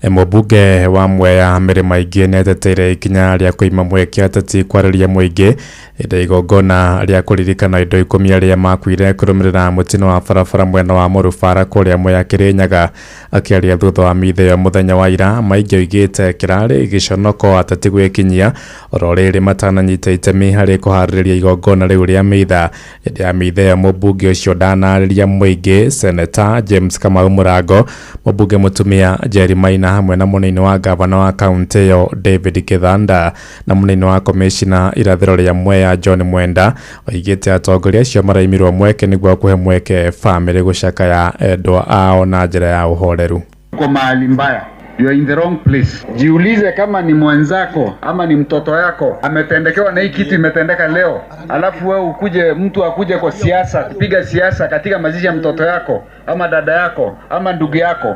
Mũmbunge wa Mwea Mirima Ingĩ nĩeteteire ikinya rĩa kũima mweke ateti kwarĩria mũingĩ hĩndĩ igongona rĩa kũririkana indo 10 arĩa makuire kũrũmĩrĩra mũtino wa barabara mwena wa Mũrubara kũrĩa Mwea Kĩrĩnyaga. Akĩaria thutha wa mĩtheo mũthenya wa ira, Maingĩ oigĩte kĩrarĩ gĩconoko ateti gwĩkinyia oro rĩrĩ matananyita itemi harĩ kũharĩrĩria igongona rĩu rĩa mĩtha. Hĩndĩ ya mĩtheo mũmbunge ũcio ndanarĩria mũingĩ Senator James Kamau Mũrango, mũmbunge mũtumia Jerry Maina hamwe na munini wa gavana wa kaunti yo David Kithanda na munini wa commissioner irathiro rĩa Mwea John Mwenda oigĩte atongoria acio maraimirwo mweke nĩguo kuhe mweke family gucakaya endwa ao na njĩra ya uhoreru. Uko mahali mbaya, you are in the wrong place. Jiulize kama ni mwenzako ama ni mtoto yako ametendekewa na hii kitu imetendeka leo, alafu wewe mtu akuje kwa siasa kupiga siasa katika mazishi ya mtoto yako ama dada yako ama ndugu yako,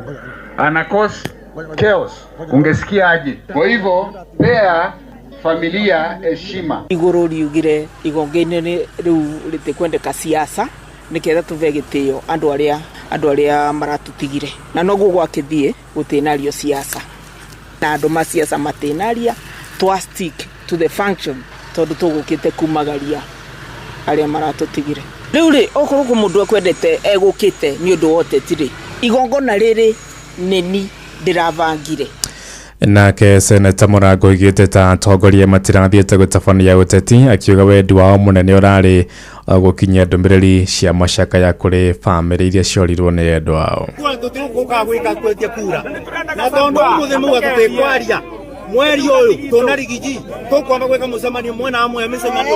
anakosa chaos, ungesikia aje? Kwa hivyo pea familia heshima. Iguru riugire igongene riu ritikwendeka siasa niketha tuve gitio andu aria maratutigire na noguo gwakithie gutinario siasa na andu ma siasa matinaria to stick to the function tondu tugukite kumagaria aria maratutigire. Riu ri okorwo mundu akwendete egukite ni undu wote tiri igongona riri neni ndiravangire. Nake Senator Mũrango oigĩte ta atongoria matirathiĩte gũtabania ũteti, akiuga wendi wao mũnene ũrarĩ gũkinyia ndũmĩrĩri cia macakaya kũrĩ bamĩrĩ iria ciorirwo nĩ endwa ao. Tũgũka gwĩka kwetia kura na tondu mũthĩ mũga tũtikwaria mweri ũyũ tũna rigiji tũkwamba gwĩka mũcemanio mwena amwe mĩcemanio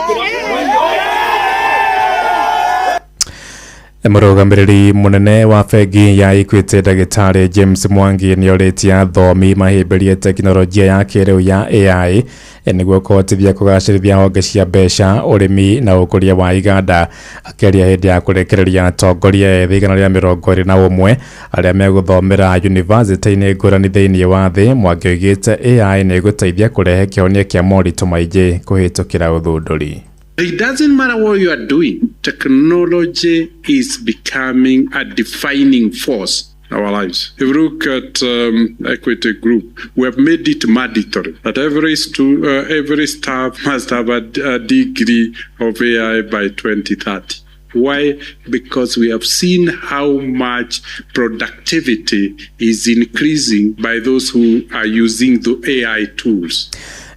Mũrũgamĩrĩri mũnene wa bengi ya Equity Ndagĩtarĩ James Mwangi nĩorĩtie athomi mahĩmbĩrie teknolojia ya kĩrĩu ya AI nĩguo kũhotithia kũgacĩrithia honge cia mbeca, ũrĩmi na ũkũria wa iganda. Akĩaria hĩndĩ ya kũrekereria atongoria ethĩ 121 arĩa megũthomera yunivasĩtĩ-inĩ ngũrani thĩinĩ wa thĩ, Mwangi oigĩte AI nĩ ĩgũteithia kũrehe kĩhonia kĩa moritũ maingĩ kũhĩtũkĩra ũthundũri. It doesn't matter what you are doing. Technology is becoming a defining force in our lives. If you look at Equity Group, we have made it mandatory that every staff must have a degree of AI by 2030. Why? Because we have seen how much productivity is increasing by those who are using the AI tools.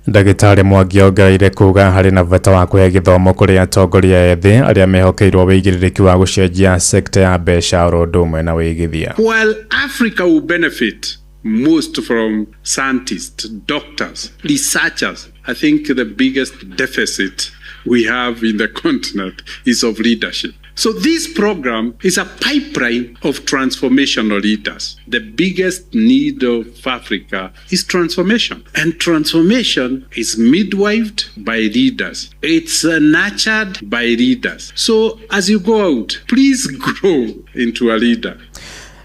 Ndagĩtarĩ Mwangi ongereire kuga harĩ na bata wa kũhe gĩthomo kũrĩ atongoria ethĩ arĩa mehokeirwo wĩigĩrĩrĩki wa gũcenjia sekta ya mbeca oro ũndũ ũmwe na wĩigithia. While Africa will benefit most from scientists, doctors, researchers. I think the biggest deficit we have in the continent is of leadership. So this program is a pipeline of transformational leaders. The biggest need of Africa is transformation. And transformation is midwifed by leaders. It's nurtured by leaders. So as you go out, please grow into a leader.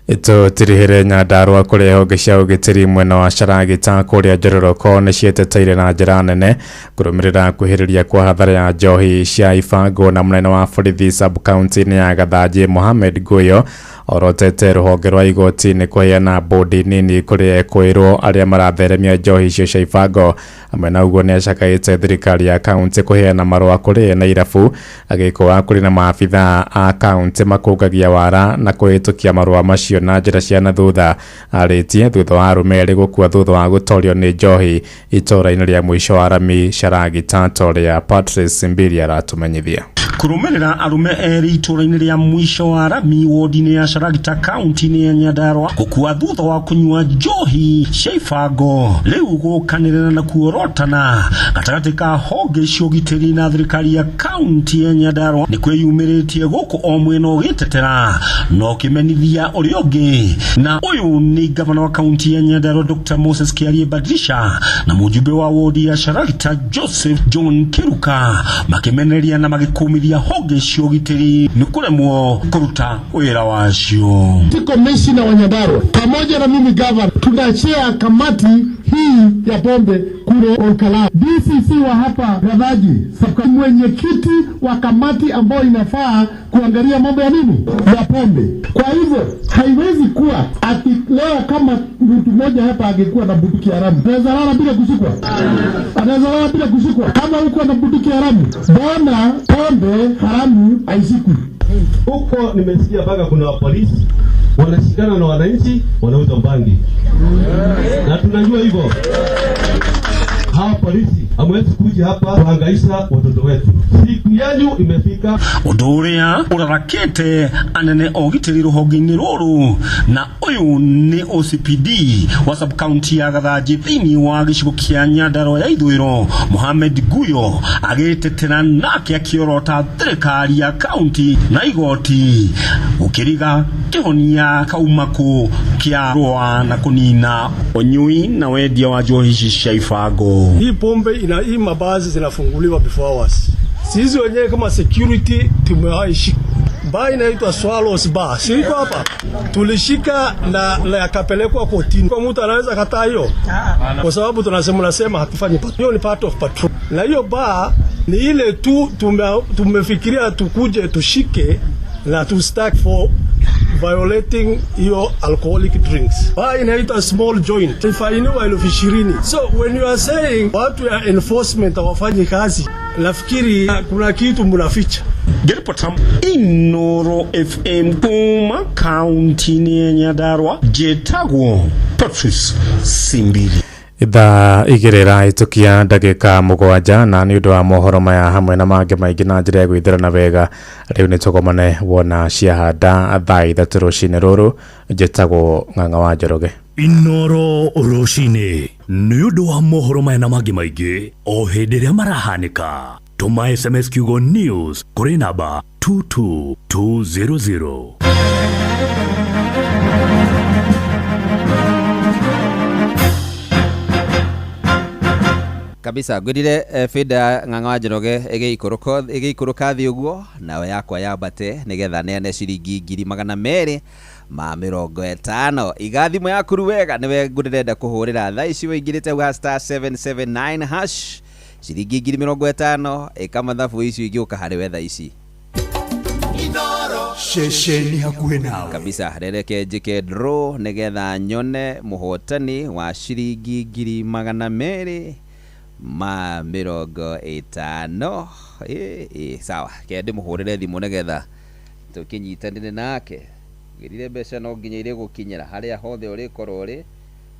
Ito tirihire Nyandarua kuria honge cia ugitiri mwena wa Sharagita kuria Njororoko ni cieteteire na njira nene kurumirira kuhiriria kwa hathara ya njohi cia ibango na munene wa borithi sub county ni ya Gathanji Mohamed Guyo orotete ruhonge rwa igoti ni kuheana bodi nini kuria kwirwo aria maratheremia njohi icio cia ibango amwe na uguo ni acakaite thirikari ya county kuheana marua kuri na irabu agikuwa kuri na maabitha a county makungagia wara na kuhitukia marua macio na njira cia na thutha aritie thutha wa rumeri gukua thutha wa gutorio ni njohi itora-ini ria mwisho wa Rami Sharagita toria Patrice Mbiri aratumenyithia kurumerera arume eri itura-ini ria mwisho wa Rami wodi-ini ya Sharagita county-ini ya Nyandarua gukua thutha wa kunyua njohi cia ibango riu gukanirira na kuorotana gatagati ka honge cia ugitiri na thirikari ya county ya Nyandarua ni kwiyumiritie guku o mwena ugitetera no kimenithia uri ungi na uyu ni gavana wa county ya Nyandarua Dr. Moses Kiarie Badrisha na mujumbe wa wodi ya Sharagita Joseph John Kiruka makimeneria na magikumithia honge cia ugitiri ni kuremwo kuruta wira wacio. Komishina wa Nyandarua pamoja na mimi gavana tunachea kamati hii ya pombe kule Olkalau. DCC wa hapa Gathanji mwenyekiti wa kamati ambayo inafaa kuangalia mambo ya nini ya pombe. Kwa hivyo haiwezi kuwa leo kama mtu mmoja hapa angekuwa na bunduki haramu anaweza lala bila kushikwa, anaweza lala bila kushikwa. Kama uko na bunduki haramu, mbona pombe haramu haishikwi? Huko nimesikia mpaka kuna polisi wanashikana na wananchi wanauza bangi. Na tunajua hivyo. Hawa polisi hamwezi kuja hapa kuhangaisha watoto wetu. Siku yanyu imefika. Uduria urarakete anene ogitiri ruhonge-ini ruru na uyu ni OCPD wa sub county ya Gathanji thiini wa gicigo kia Nyandarua ya ithwiro Mohamed Guyo agitetera nake akiorota thirikari ya county na igoti ukiriga kihonia kaumaku kia rwa na kunina onyui na wendia wa njohi cia ibango. Hii pombe hii mabazi zinafunguliwa before hours. Sisi wenyewe kama security tumewaishi. Bar inaitwa Swallows Bar. Siko hapa. Tulishika na yakapelekwa kotini. Kwa mtu anaweza kataa hiyo. Kwa sababu tunasema hatufanyi patrol. Hiyo ni part of patrol. Na hiyo bar ni ile tu tumefikiria tukuje tushike na to stack for violating your alcoholic drinks. Bar inaitwa small joint. Ifainiwa 20,000. So when you are saying watu ya enforcement hawafanyi kazi, nafikiri kuna kitu mnaficha. Geripotam Inoro FM kuma county ni Nyandarua jetagwo Patrice Simbiri. Itha igirira itukia ndagika mugwanja na ni undu wa mohoro maya hamwe na mange maingi na njira ya gwithirana wega riu ni tugomane wona ciahanda thaa ithatu rucini ruru njitagwo Ng'ang'a wa Njoroge. Inoro rucini ni undu wa mohoro maya na mange maingi o hindi ria marahanika tuma SMS kiugo news kuri namba 22200. kabisa gwirire fida Ng'ang'a wa Njoroge igiikuruka thi uguo nawe yakwa yambate nigetha neane ciringi 250 igathimo yakuru wega niwe ngurenda kuhurira thaa ici wingirite wa *779 hash ciringi 250 ikamathabu icio igiuka hari wetha ici shesheni hakuhe nawe kabisa rereke njike draw nigetha nyone muhotani wa ciringi 250 sawa kende muhurire thimu nigetha tukinyitanire nake ngirire mbeca no nginya ire gukinyira haria hothe uri korwo uri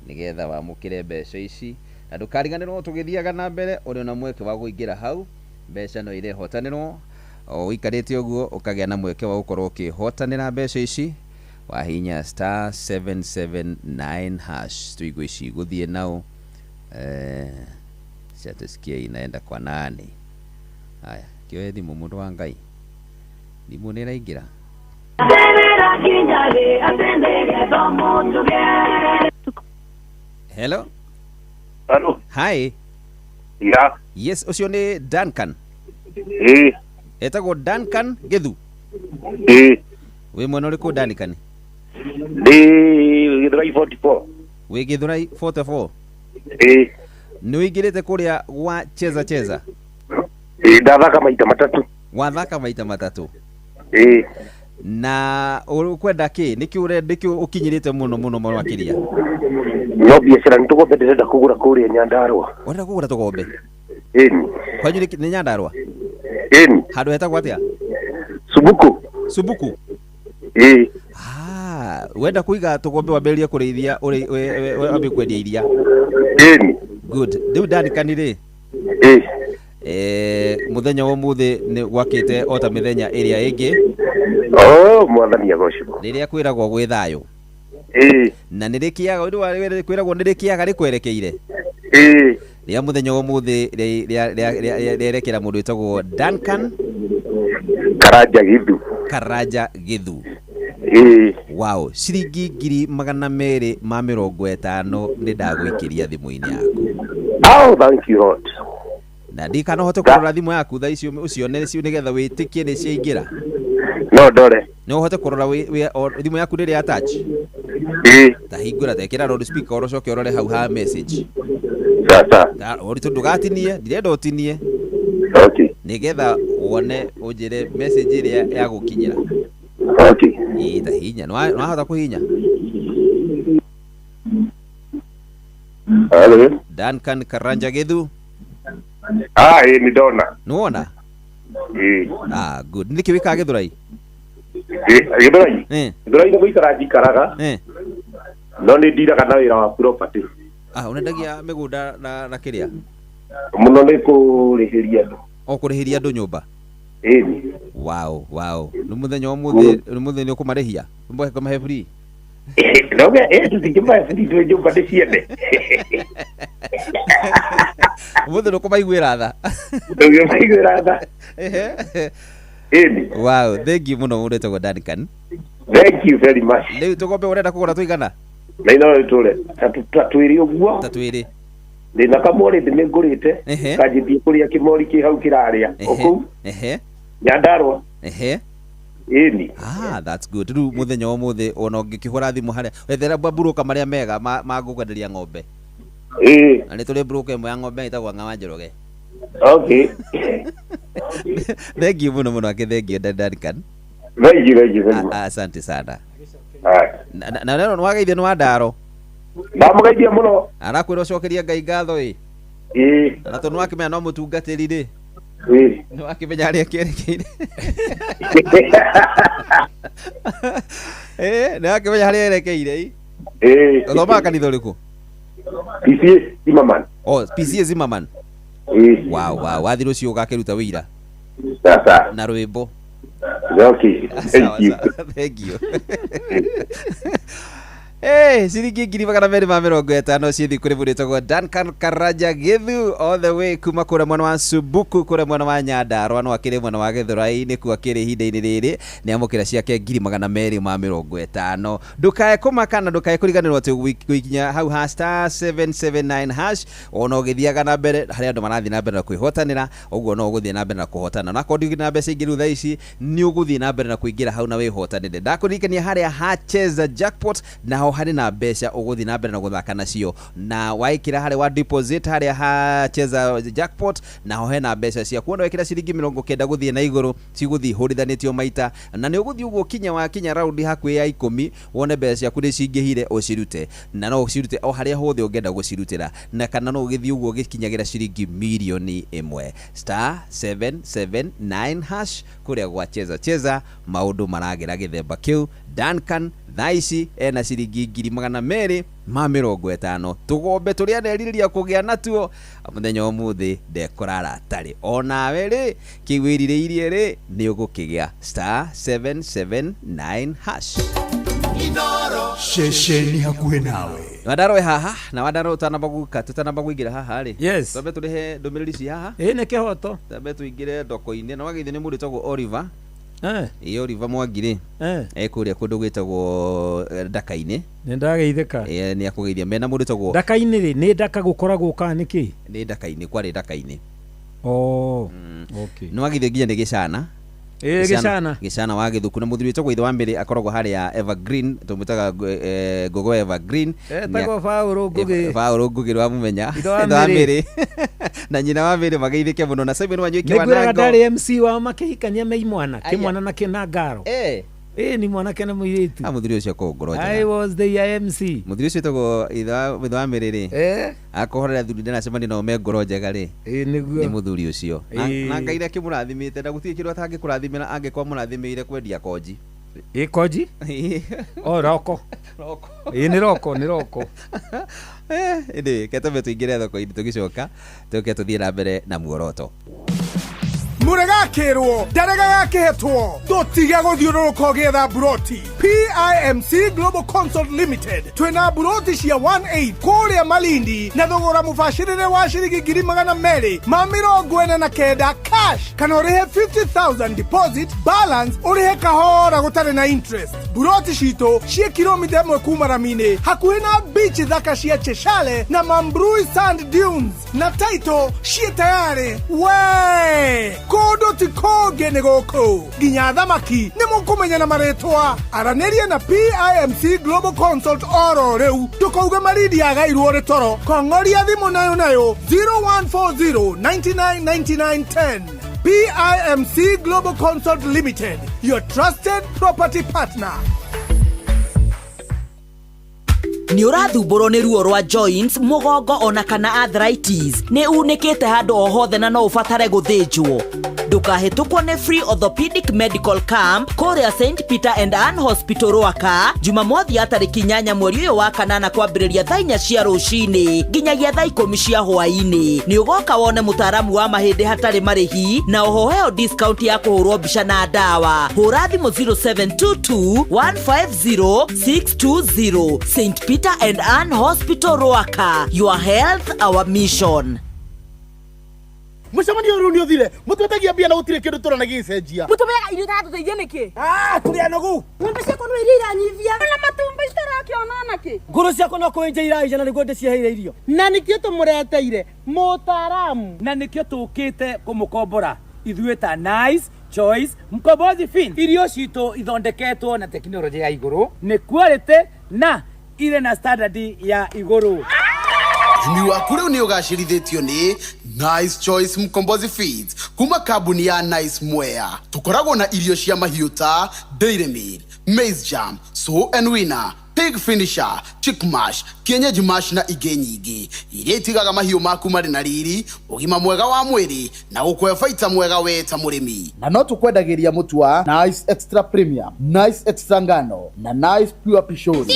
nigetha wamukire mbeca ici na ndukariganirwo tugithiaga na mbere uri na mweke wa guingira hau mbeca no ire hotanirwo o ikarite uguo ukagia na mweke wa gukorwo ukihotanira mbeca ici wahinya star 779 hash tuigwici guthie nao tusikia inaenda kwa nane. Haya, kioe thimu mundu wa Ngai thimu nĩ ĩraingĩra. Hello. Hello. Hi. Yeah. Yes, ucio nĩ Duncan. Etagwo Duncan Gethu. Wĩ mwena ũrĩkũ Duncan? Githurai 44. Wĩ Githurai 44? Nĩ ũingĩrĩte kũrĩa gwa cheza? Ndathaka maita matatu. Wathaka maita matatu? Na ukwenda kĩ? Nĩkĩ ũkinyĩrĩte mũno makĩria? No biacara nĩ tũgombe ndĩrenda kũgũra kũrĩa Nyandarua. Ũrenda kũgũra tũgombe? Kwanyu nĩ Nyandarua? Handũ hetagwo atĩa? Subuku? Wenda kũiga tũgombe wambĩrĩrie kũrĩithia wambe kwendia iria? Good. Rĩu Duncan-rĩ, muthenya wa ũmũthĩ nĩ gwakĩte o ta mĩthenya ĩrĩa ĩngĩ. Mwathani agocwo. Rĩrĩa kwĩragwo gwĩ thayũ. Na nĩ rĩkĩaga kwĩragwo nĩ rĩkĩaga rĩkwerekeire. Rĩa muthenya wa ũmũthĩ rĩerekera mũndũ wĩtagwo Duncan Karanja Githu. Wow, ciringi 250 nĩ ndagwĩkĩria thimũ-inĩ yaku. Thank you Lord. Na ndikanohote kũrora thimũ yaku thaa icio ũcione nĩgetha wĩtĩkie nĩ ciaingĩra. No ndore. No ũhote kũrora thimũ yaku rĩrĩa attach? Ta hingũra tekĩra loudspeaker ũcoke ũrore hau ha message. Ũritũ ndũgatinie, ndirenda ũtinie. Nĩgetha wone ũnjĩre message ĩrĩa yagũkinyĩra. Ta hinya, nĩwahota kũhinya? Duncan Karanja Githu. Nĩ ndona. Nĩwona? Good. Nĩkĩ wĩkaga Githurai? Githurai nĩ gũikara njikaraga. No nĩ ndiraga na wĩra wa property. Ũnendagia mĩgũnda na kĩrĩa? Mũno nĩ kũrĩhĩria andũ. Kũrĩhĩria andũ nyũmba? Wow. Nĩ mũthenya ũmũthĩ nĩ ũkũmarĩhia? Mbũke kũmahe free? Tũtingĩmahe free twĩ nyũmba ndĩciende. Mũthĩ nĩ ũkũmaiguĩra tha? Ndũngĩmaiguĩra tha. Wow, thank you mũno mũndũ wĩtagwo Duncan. Thank you very much. Rĩu tũgombe ũrenda kũgũra tũigana? Na ino tũre tatwĩrĩ ũguo. Tatwĩrĩ. Ndĩna kamori nĩ ngũrĩte kanjĩtie kũrĩa kĩmori kĩ hau kĩrarĩa okũu Nyandarua. That's good. Rĩu mũthenya wa ũmũthĩ ona ũngĩkĩhũra thimũ harĩa wethera broker marĩa mega magũkwenderia ng'ombe. Na nĩ tũrĩ broker ĩmwe ya ng'ombe ĩtagwo Ng'awa Njoroge. Thank you mũno akĩthengio Duncan. Thank you. Asante sana. Na leo nĩwageithio nĩ wa Ndaro? Ndamũgeithia mũno. Arakwĩra ũcokeria Ngai ngatho na tondũ nĩwakĩmenya no mũtungatĩri nĩwakĩmenya harĩa kĩerekeire. Nĩwakĩmenya harĩa erekeire. Ũthomaga kanitha ũrĩkũ? PCA Zimmerman. PCA Zimmerman. Wow, wathi rũciũ ũgakĩruta wĩira na rwĩmbo. Thank you. Ciringi 250 cithi kuri mũndũ wĩtagwo Duncan Karanja Githu all the way kuma kũrĩa mwena wa Subuku kũrĩa mwena wa Nyandarua no akĩrĩ mwena wa Githurai nĩkuo akĩrĩ ihinda-inĩ rĩrĩ nĩamũkĩra ciake 250. Ndũkae kũmaka na ndũkae kũriganĩrwo atĩ gũikinya hau ha star 779 hash ona ũgĩthiaga na mbere harĩa andũ marathiĩ na mbere na kwĩhotanĩra ũguo no ũgũthiĩ na mbere na kũhotana na kondi na mbeca ingĩ thaa ici nĩ ũgũthiĩ na mbere na kũingĩra hau na wĩhotanĩre. Ndakũririkania harĩa ha cheza jackpot na harĩ na mbeca ũgũthiĩ na mbere na gũthaka nacio na waikira harĩ wa deposit harĩa ha cheza jackpot na hena mbeca cia kuona wekira ciringi 90 gũthiĩ na igũrũ cigũthiĩ hũrithanĩtio maita na nĩ ũgũthiĩ ũguo kinya raundi hakuhĩ ya 10 wone mbeca ciaku nĩ cingĩhire ũcirute na no ũcirute o harĩa hothe ũngĩenda gũcirutĩra na kana no ũgĩthiĩ ũguo ũgĩkinyagĩra ciringi mirioni 1 star 779 hash kũrĩa gwa cheza maũndũ maragera gĩthemba kĩu. Duncan thaici ena ciringi 250 tũgombe tũrĩa nderirĩria kũgĩa natuo mũthenya ũmũthĩ ndekũrara tarĩ onawe rĩ kĩwĩrirĩirie rĩ nĩ ũgũkĩgĩa star 779 hash. ceceni hakuhĩ nawe. Wadaro we haha na wadaro utanabaguka tutanabaguigira haha ri. Yes. Tobe tulihe ndumiriri ci haha. Ne kihoto. Tobe tuingire ndoko-ini na wagithi ni muri tagwo Oliver. Iyo Oliver Mwangire. Ekuria kundu gwitagwo Ndaka-ini. Ni ndageithika. Ni akugeithia mena muri tagwo Ndaka-ini ri ni ndaka gukoragwo ka niki? Ni Ndaka-ini kwari Ndaka-ini. Okay. No wagithi nginya ni Gicana. Gicana wa Githuku na muthuri witagwo ithe wa mbere akoragwo haria Evergreen tumutaga Gogo Evergreen tago Fauro Ngugi wa mumenya ithe wa mbere na nyina wa mbere mageithike muno na Simon Wanyuki wa Nango ndari MC wa makihikania me imwana kimwana na kinangaro ni mwana kana muiritu muthuri ucio kongoroja I was the MC muthuri ucio tagwo ithe wa mbere ri akohorera thuri ndana cemani no me ngoro njega ri niguo ni muthuri ucio na Ngai reke murathimite na gutie kiru atangi kurathimira angekwa murathimeire kwendia koji koji roko ni roko indi ketobe tuingire thoko ini tugicoka tuke tuthie na mbere na muoroto Muregakirwo ndaregagakĩhetwo tũtige gũthiũrũrũka ũgĩetha buroti. PIMC Global Consult Limited twĩna buroti cia 1/8 kũrĩa Malindi na thogora mũbacĩrĩre wa ciringi 249,000 cash kana ũrĩhe 50,000 deposit balance ũrĩhe kahora gũtarĩ na interest. Buroti citũ ciĩ kilomita 1 kuma Ramini hakuhĩ na beach thaka cia Cheshire na Mambrui Sand Dunes na title ciĩ tayari Kodo ti koge nĩ gũkũ nginya thamaki nĩ mũkũmenya na marĩtwa aranĩria na PIMC Global Consult oro rĩu ndũkauge Malindi agairwo nĩ toro kong'oria thimũ nayo 0140 999910 PIMC Global Consult Limited, your trusted property partner. Ni ũrathumbũrwo nĩ ruo rwa joints, mũgongo ona kana arthritis nĩ unĩkĩte handũ o hothe na no ũbatare gũthĩnjwo. Ndũkahĩtũkwo nĩ Free Orthopedic Medical Camp kũrĩa St Peter and Ann Hospital Rwaka Jumamothi ya tarĩki 8 mweri ũyũ wa kanana kwambĩrĩria thaa 4 cia rũcinĩ nginyagia thaa 10 cia hwaĩ-inĩ. Nĩ ũgoka wone mũtaaramu wa mahĩndĩ hatarĩ marĩhi na oho heo discount ya kũhũrwo mbica na ndawa. Hũra thimũ 0722 150 620. St Peter and Ann Hospital Rwaka, your health our mission. Mucemani uru ni uthire mutwetagia mbia na gutire kindu turanagia icenjia mutumeaga irio tatu teithie niki turi anogu ng'ombe ciakwa no iria iranyivia na matumba itarakiona naki nguru ciakwa no kwenja iraija na niguo ndicieheire irio na nikio tumureteire mutaaramu na nikio tukite kumukombora ithuĩ ta Nice Choice Mkombozi Feed irio citũ ithondeketwo na teknolojia ya igũrũ nĩ quality na ile na standard ya igũrũ. Ũrĩmi waku rĩu nĩ ũgacĩrithĩtio nĩ Nice Choice Mkombozi Feeds kuma kambuni ya Nice Mwea. Tũkoragwo na irio cia mahiũ ta Dairy Meal, Maize Jam, Sow and Winner, Pig Finisher, Chick Mash, Kienyeji Mash na ingĩ nyingĩ iria itigaga mahiũ maku marĩ na riri, ũgima mwega wa mwĩrĩ na gũkũhe baita mwega we ta mũrĩmi. Na no tũkwendagĩria mũtu wa Nice Extra Premium, Nice Extra Ngano na Nice Pure Pishori.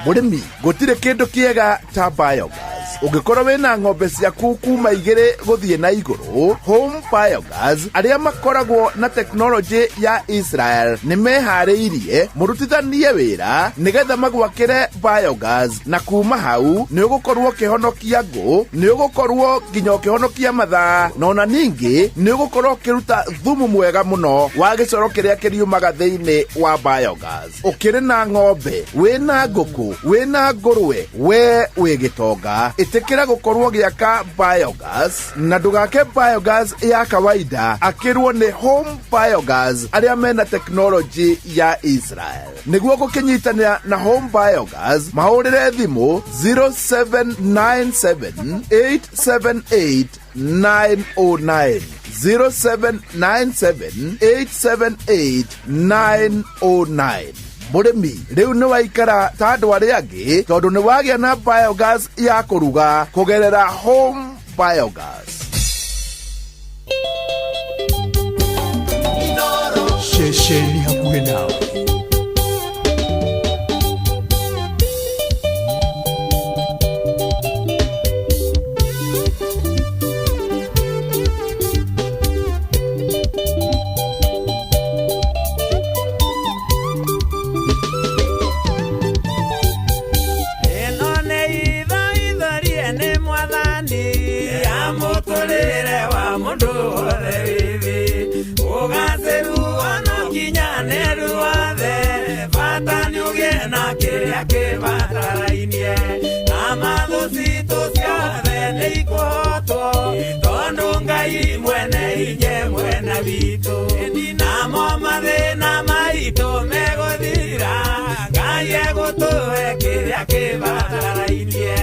Mũrĩmi gũtirĩ kĩndũ kĩega ta biogas. Ũngĩkorwo wĩna ng'ombe ciaku kuma 2 gũthiĩ na igũrũ, Home Biogas arĩa makoragwo na teknolojĩ ya Israel nĩ meharĩirie mũrutithanie wĩra nĩgetha magwakĩre biogas na kuma hau nĩ ũgũkorwo ũkĩhonokia ngũ, nĩ ũgũkorwo nginya ũkĩhonokia mathaa na ona ningĩ nĩ ũgũkorwo ũkĩruta thumu mwega mũno wa gĩcoro kĩrĩa kĩriumaga thĩinĩ wa biogas. Ũkĩrĩ na ng'ombe, wĩna ngũkũ, wĩna ngũrwe, we wĩ gĩtonga, ĩtĩkĩra gũkorwo gĩaka biogas na ndũgake biogas ya kawaida akĩrwo nĩ Home Biogas arĩa mena teknolojĩ ya Israel. Nĩguo gũkĩnyitanĩra na Home Biogas mahũrĩre thimũ 0797878909 0797878909. Mũrĩmi rĩu nĩ waikara ta andũ arĩa angĩ tondũ nĩ wagĩa na biogas ya kũruga kũgerera Home Biogas. Ceceni hakuhĩ nawe. na muturire wa mundu wothe withi ugaciru ono kinyaneru wothe bata ni ugie na kiria kibatarainie na mathu citu ciothe ni ikuhotwo tondu Ngai mwene inye mwena witu namo mathina maitu meguthira Ngai egutuhe kiria kibatarainie.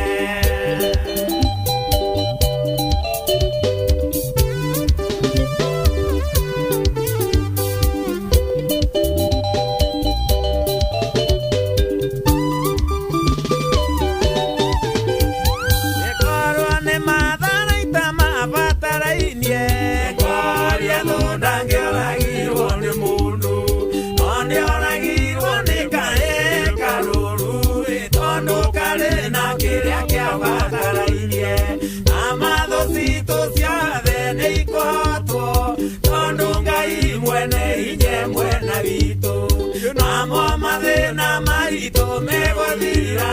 Namo mathina maitu meguthira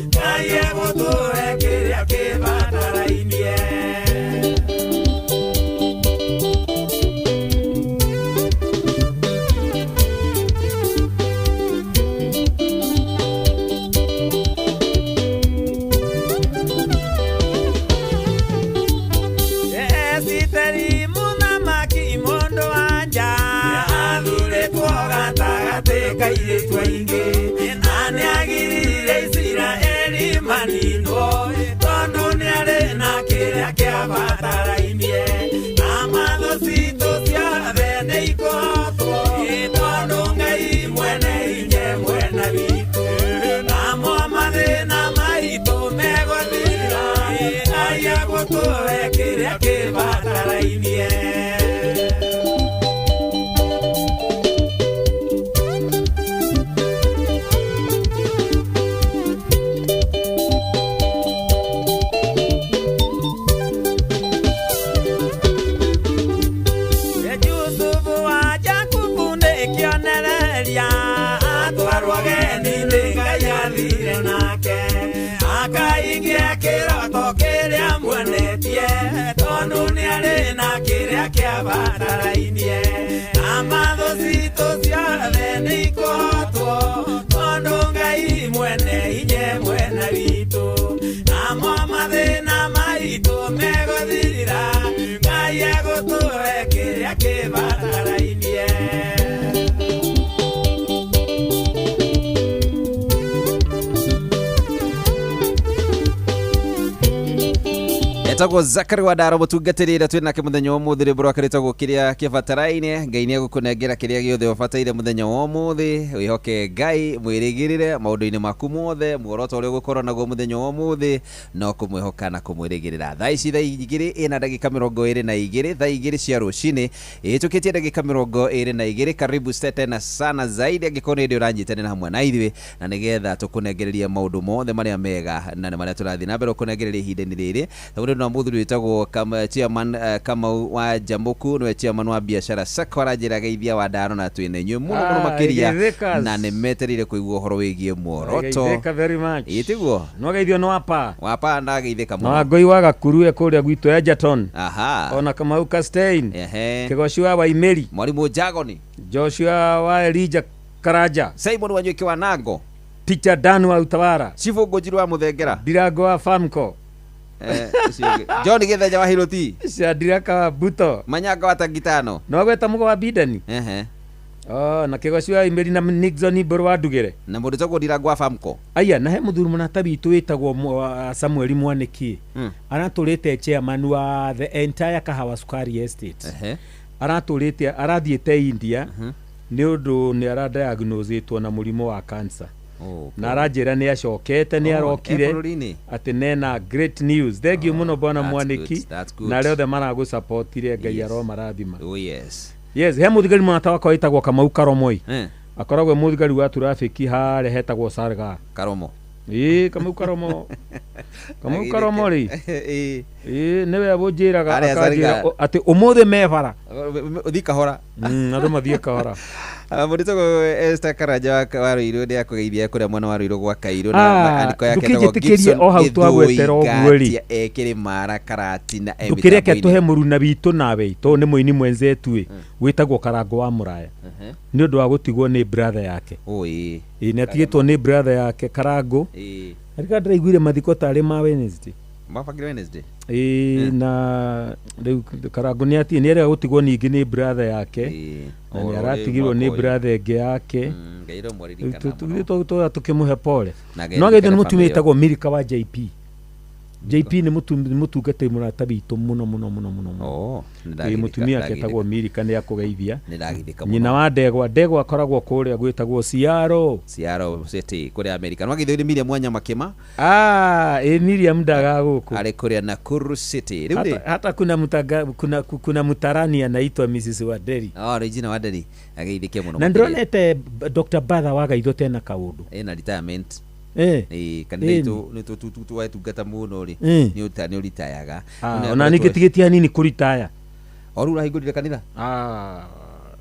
Ngai egutuhe kiria kibatarainie. Batarainie na mathu citu ciothe ni ikuhotwo tondu Ngai mwene inye mwena witu namo mathina maitu meguthira Ngai egutuhe kiria kibatarainie. Akaingia kiroto kiria mwenetie tondu ni ari na kiria kiabatarainie na mathu citu ciothe ni ikuhotwo tondu Ngai mwene inye mwena witu namo mathina maitu meguthira Ngai egutuhe kiria kibatarainie. Etagwo Zakari wa Daro mutungatirira twinake muthenya wa muthiri bro akaritagwo kiria kibataraine Ngai ni egukunengera kiria giothe ubataire muthenya wa muthi wihoke Ngai mwirigirire maundu-ini maku mothe muoroto uria gukorwo naguo muthenya wa muthi no kumwihoka na kumwirigirira. Thaa ici thaa igiri ina ndagika 22 thaa igiri cia rucini itukitie ndagika 22. Karibu tena sana zaidi angikoni ndio uranyitane na hamwe na ithuĩ na nigetha tukunengereria maundu mothe maria mega na maria turathi na mbere kunengereria ihinda-ini riri tondu no muthuri witagwo kama chairman kama wa Jambuku no chairman wa biashara Sakora njira geithia wa Daro na twine nywe muno makiria na ne meterire kuigua uhoro wigie muoroto. Geithika very much. Itigwo no geithio no wapa na geithika muno no ngoi wa gakurue kuria gwitu Egerton. Aha ona kama Ukastein Kigoshua wa Imeri mwalimu Jagoni Joshua wa Elija Karaja Simon Wanyoike wa Nango Teacher Dan wa Utawara Chifu Ngojiru wa Muthengera Dirago wa Famco John Githenya wa Hiroti Shadiraka wa Buto Manyanga wa Tangitano no gweta mugo wa Bidani na Kigoshua Imeri na Nixon Boro wa Ndugire na mundu tagwo Dirago wa Famco aya na he muthuru munata bitu witagwo Samuel Mwaniki araturite chairman wa the entire Kahawa Sukari Estate araturite arathiete India ni undu ni aradiagnosetwo na murimo wa cancer na arajira ni acokete ni arokire ati nena great news. Thank you muno bwana Mwaniki na leo the maragu supportire Ngai aro marathima. Yes he muthigari mwana wa kaitagwo Kamau Karomoi akoragwo muthigari wa traffic hare hetagwo Sarga Karomo Kamau Karomo Kamau Karomo ri niwe abujiraga akajira ati umuthe mebara uthi kahora andu mathie kahora Murito Esther Karanja wa Ruiru ni akugeithia kuria mwana wa Ruiru gwa Kairu na andiko yake tagwo Gibson o hau twagwetera oguo ri ekiri mara karati na tukireke tuhe muruna bitu nawe to ni muini mwenzetu witagwo Karango wa Muraya ni undu wa gutigwo ni brother yake oi ni atigitwo ni brother yake Karango arika ndiraiguire mathiko tari ma Wednesday mabagire Wednesday na Karango ni ati ni arega gutigwo ningi ni brother yake na ni aratigirwo ni brother enge yake ngairo mwaririkana to tukimuhe pole no ageithio ni mutumia itagwo Milika wa JP ni mutungate murata bitu muno mutumia aketagwo Milika ni akugeithia nyina wa Ndegwa akoragwo kuria gwitagwo Ciaro City kuria America no ageithio ni Miriam Mwanya Makima Miriam ndaga guku ari kuria Nakuru City hata kuna mutarani anaitwa Mrs Waderi Regina Waderi ageithike muno na ndronete Dr Batha wagaitho tena kaundu na retirement kanditu ni tu wetungata muno ri ni utani uritayaga ona nigitigitia nini kuritaya oru rahingurire kanitha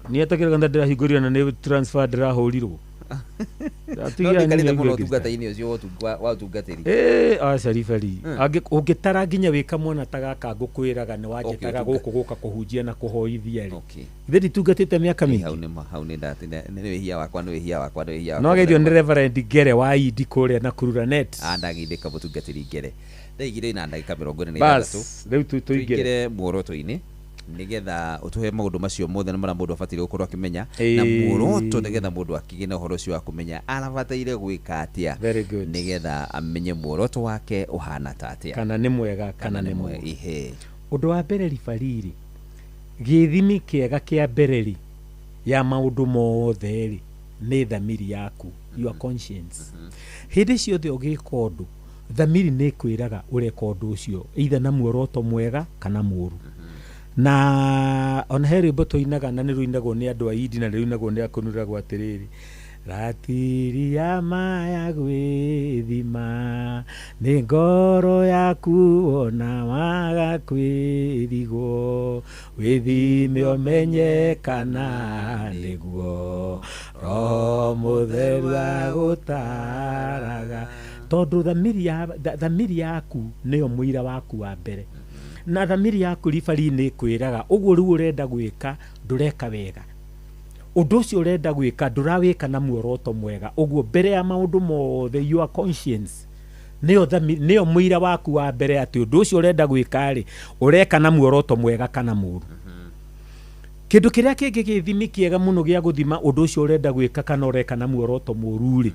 ni atakira kanda ndirahinguria na ni transfer ndirahurirwo atigia ni muno tungata ini ucio wa tungatiri Sharifari ungitara nginya wika mwana tagaka ngukwiraga ni wajetaga guka kuhunjia na kuhoithia ri thithi tungatite miaka mingi hau ni ndatina ni wihia wakwa no geithio ni Reverend Ngere wa Idi kuria na Kururanet ndagithika mutungatiri Ngere ndaigire na ndagika 46 riu tuigire muoroto-ini nigetha utuhe maundu macio mothe na mara mundu abatire gukorwo akimenya na muoroto nigetha mundu akigina uhoro ucio wa kumenya arabataire gwika atia nigetha amenye muoroto wake uhana ta atia kana ni mwega kana ni mwega undu wa mbere ribariri githimi kiega kia mbereri ya maundu mothe ri ni thamiri yaku your conscience hindi ciothe ugika undu thamiri ni kwiraga ureka undu ucio either na muoroto mwega kana muru na on heri boto inaga na niruinagwo ni andu aidi na niruinagwo ni akunuragwo atiriri ratiri ya maya gwithima ni ngoro yaku ona waga kwirigwo withime omenye kana niguo ro mutheru agutaraga tondu thamiri yaku niyo muira waku wa mbere na thamiri yaku ribari ni kwiraga uguo riu urenda gwika ndureka wega undu ucio urenda gwika ndurawika na muoroto mwega uguo mbere ya maundu mothe your conscience niyo muira waku wa mbere ati undu ucio urenda gwika ri ureka na muoroto mwega kana muru kindu kiria kingi githimi kiega muno gia guthima undu ucio urenda gwika kana ureka na muoroto muru ri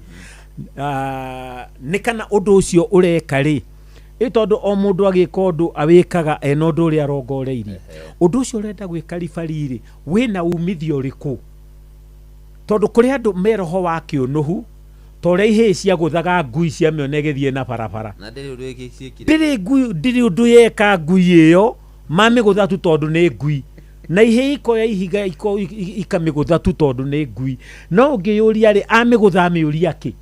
ni kana undu ucio ureka ri itondo o mundu agika undu awikaga ena undu uria arongoreirie undu ucio urenda gwika ribariri wina umithio riku tondu kuri andu meroho wa kiunuhu tore ihe cia guthaga ngui cia mione githie na barabara na ndiri undu ikiciekire ndiri undu yeka ngui iyo mamigutha tu tondu ni ngui na ihe ikoya ihiga ikamigutha tu tondu ni ngui no ngiyuria ri amigutha miuria ki